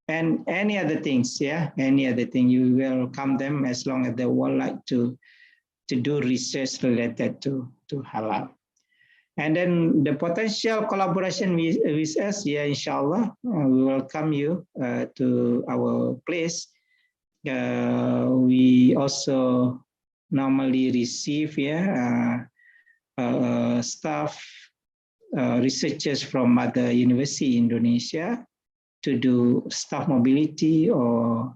and any other things, any other thing. You welcome them as long as they would like to do research related to halal. And then the potential collaboration with us, inshallah, we welcome you to our place. We also normally receive staff, researchers from other university in Indonesia to do staff mobility or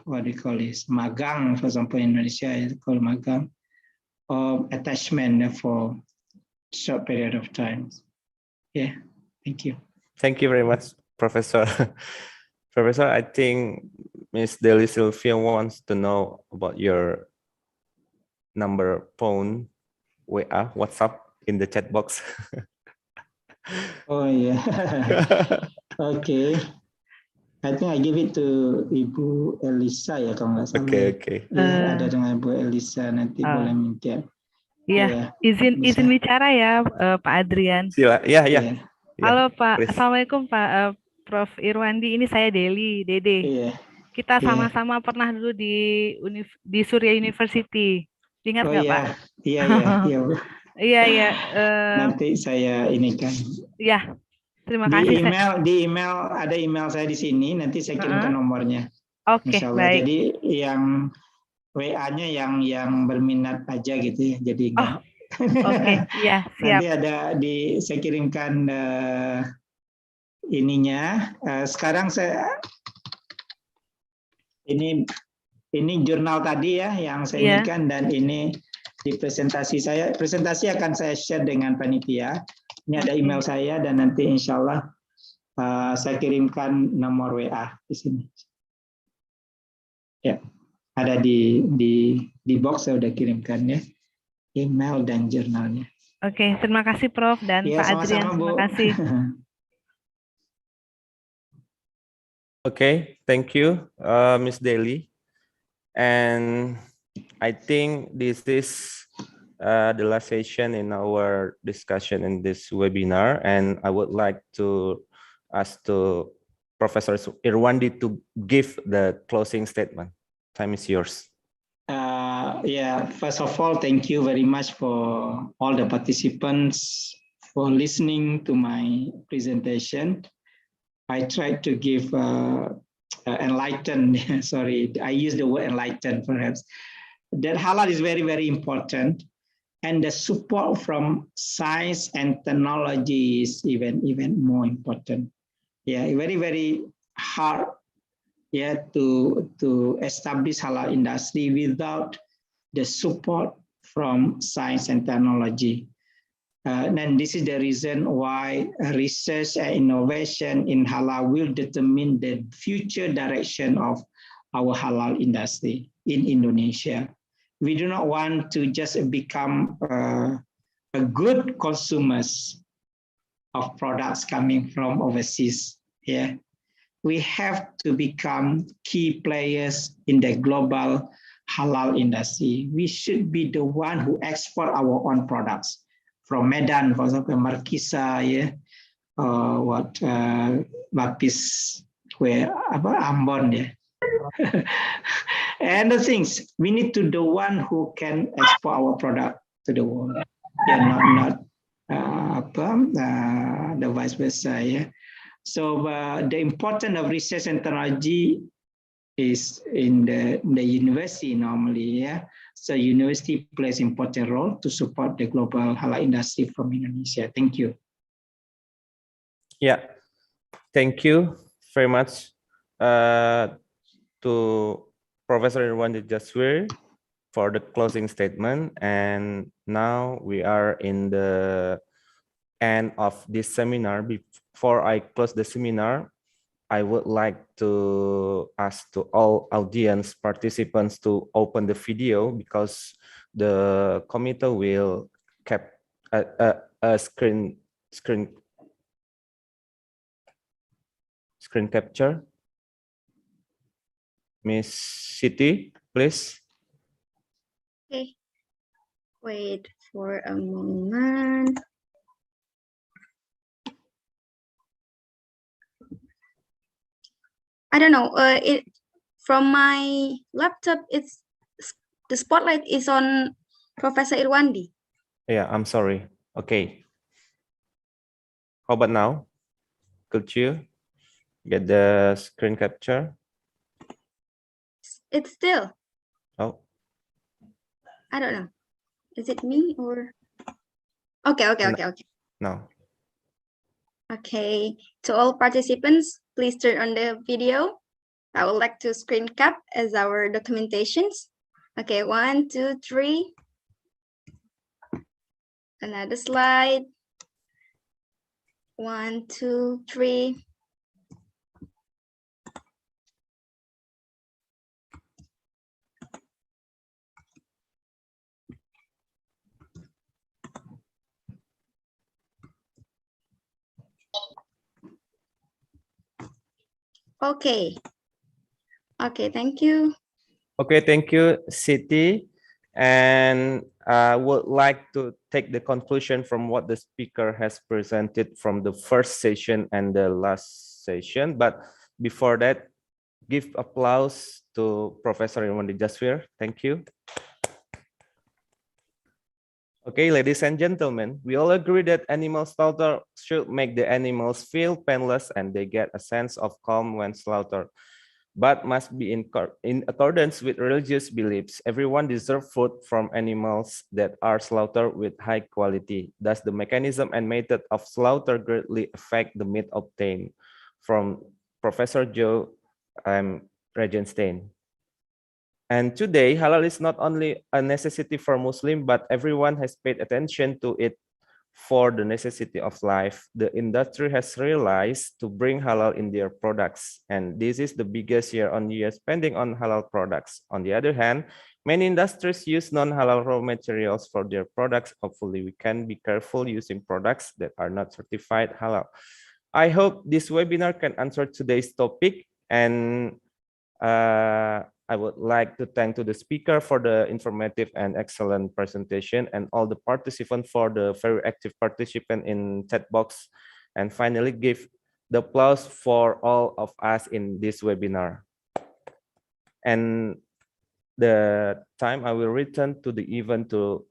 what do you call this, magang, for example, in Indonesia it's called magang, or attachment for short period of time. Thank you. Thank you very much, Professor. Professor, I think Ms. Deli Sylvia wants to know about your number phone, WhatsApp in the chat box. Oh yeah. Okay. I think I give it to Ibu Elisa ya kalau nggak salah. Okay. Ada dengan Ibu Elisa, nanti boleh minta. Izin bicara ya, Pak Adrian. Sila, ya. Halo Pak, please. Assalamualaikum Pak Prof. Irwandi. Ini saya Dede. Kita sama-sama pernah dulu di Surya University. Ingat nggak Pak? Iya. Nanti saya ini kan. Terima kasih. Di email ada email saya di sini. Nanti saya kirimkan nomornya. Oke, baik. Jadi yang WA-nya yang berminat aja gitu ya. Jadi enggak. Oke, iya siap. Nanti ada saya kirimkan ininya. Sekarang saya ini jurnal tadi ya yang saya inikan, dan ini di presentasi saya. Presentasi akan saya share dengan panitia. Ini ada email saya, dan nanti insya Allah saya kirimkan nomor WA di sini. Ada di box saya udah kirimkan ya, email dan jurnalnya. Oke, terima kasih Prof dan Pak Adrian. Terima kasih. Okay, thank you, Ms. Deli. And I think this is the last session in our discussion in this webinar, and I would like to ask Professor Irwandi to give the closing statement. Time is yours. First of all, thank you very much for all the participants for listening to my presentation. I tried to give enlightened, sorry, I use the word enlightened perhaps, that halal is very, very important. And the support from science and technology is even more important. Yeah, very, very hard, yeah, to establish halal industry without the support from science and technology. And this is the reason why research and innovation in halal will determine the future direction of our halal industry in Indonesia. We do not want to just become a good consumers of products coming from overseas. Yeah, we have to become key players in the global halal industry. We should be the one who export our own products from Medan, for example, Markisa, yeah, Lapis, where Ambon, yeah. And the things we need to the one who can export our product to the world, yeah, not the vice versa, yeah. So the importance of research and technology is in the university normally, yeah. So university plays important role to support the global halal industry from Indonesia. Thank you. Yeah, thank you very much to Professor Irwandi Jaswir for the closing statement. And now we are in the end of this seminar. Before I close the seminar, I would like to ask to all audience participants to open the video because the committee will cap a screen capture. Miss Siti, please. Okay, wait for a moment. I don't know. From my laptop, it's the spotlight is on Professor Irwandi. Yeah, I'm sorry. Okay. How about now? Could you get the screen capture? It's still. Oh. I don't know. Is it me or? Okay. No. Okay. To all participants, please turn on the video. I would like to screen cap as our documentations. Okay, 1, 2, 3. Another slide. 1, 2, 3. Okay. Okay, thank you. Okay, thank you, Siti. And I would like to take the conclusion from what the speaker has presented from the first session and the last session. But before that, give applause to Professor Irwandi Jaswir. Thank you. Okay, ladies and gentlemen, we all agree that animal slaughter should make the animals feel painless and they get a sense of calm when slaughtered, but must be in accordance with religious beliefs. Everyone deserves food from animals that are slaughtered with high quality. Thus, the mechanism and method of slaughter greatly affect the meat obtained. From Professor Joe Regenstein. And today, halal is not only a necessity for Muslims, but everyone has paid attention to it for the necessity of life. The industry has realized to bring halal in their products, and this is the biggest year-on-year spending on halal products. On the other hand, many industries use non-halal raw materials for their products. Hopefully, we can be careful using products that are not certified halal. I hope this webinar can answer today's topic, and I would like to thank to the speaker for the informative and excellent presentation and all the participants for the very active participant in chat box. And finally, give the applause for all of us in this webinar. And the time I will return to the event to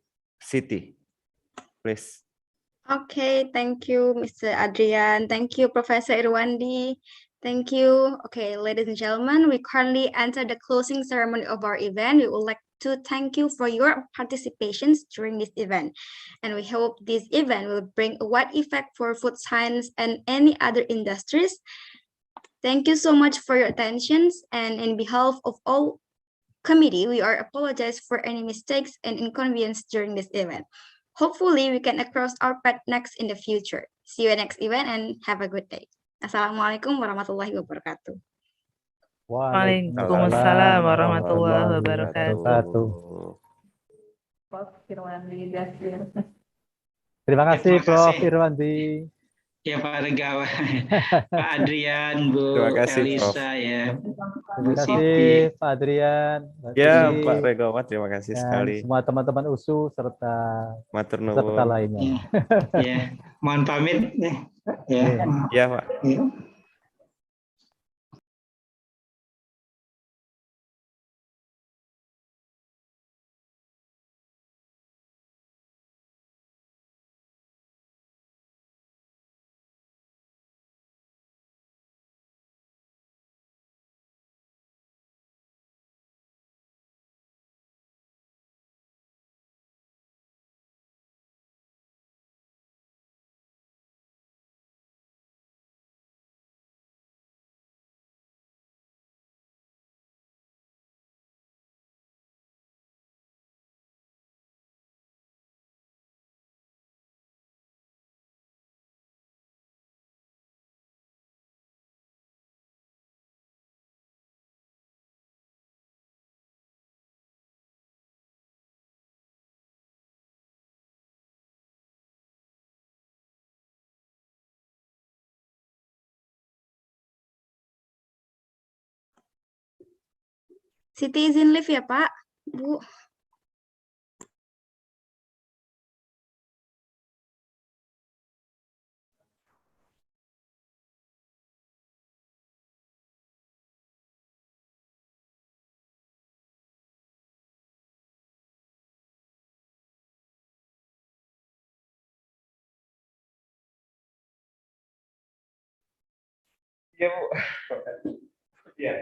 Siti, please. Okay, thank you, Mr. Adrian. Thank you, Professor Irwandi. Thank you. Okay, ladies and gentlemen, we currently enter the closing ceremony of our event. We would like to thank you for your participations during this event. And we hope this event will bring a wide effect for food science and any other industries. Thank you so much for your attentions. And in behalf of all committee, we are apologize for any mistakes and inconvenience during this event. Hopefully, we can cross our path next in the future. See you next event and have a good day. Assalamualaikum warahmatullahi wabarakatuh. Waalaikumsalam warahmatullahi wabarakatuh. Terima kasih Prof. Irwandi. Ya Pak Regawan, Pak Adrian, Bu Terima kasih, Prof. Elisa, ya. Terima kasih Pak Adrian. Ya, Pak Regawan, terima kasih sekali. Semua teman-teman USU serta Matur peserta nuwun. lainnya. Ya, mohon pamit. Ya, ya Pak. Ya. Siti izin live ya Pak, Bu. Iya, Bu. Iya.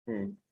Hmm.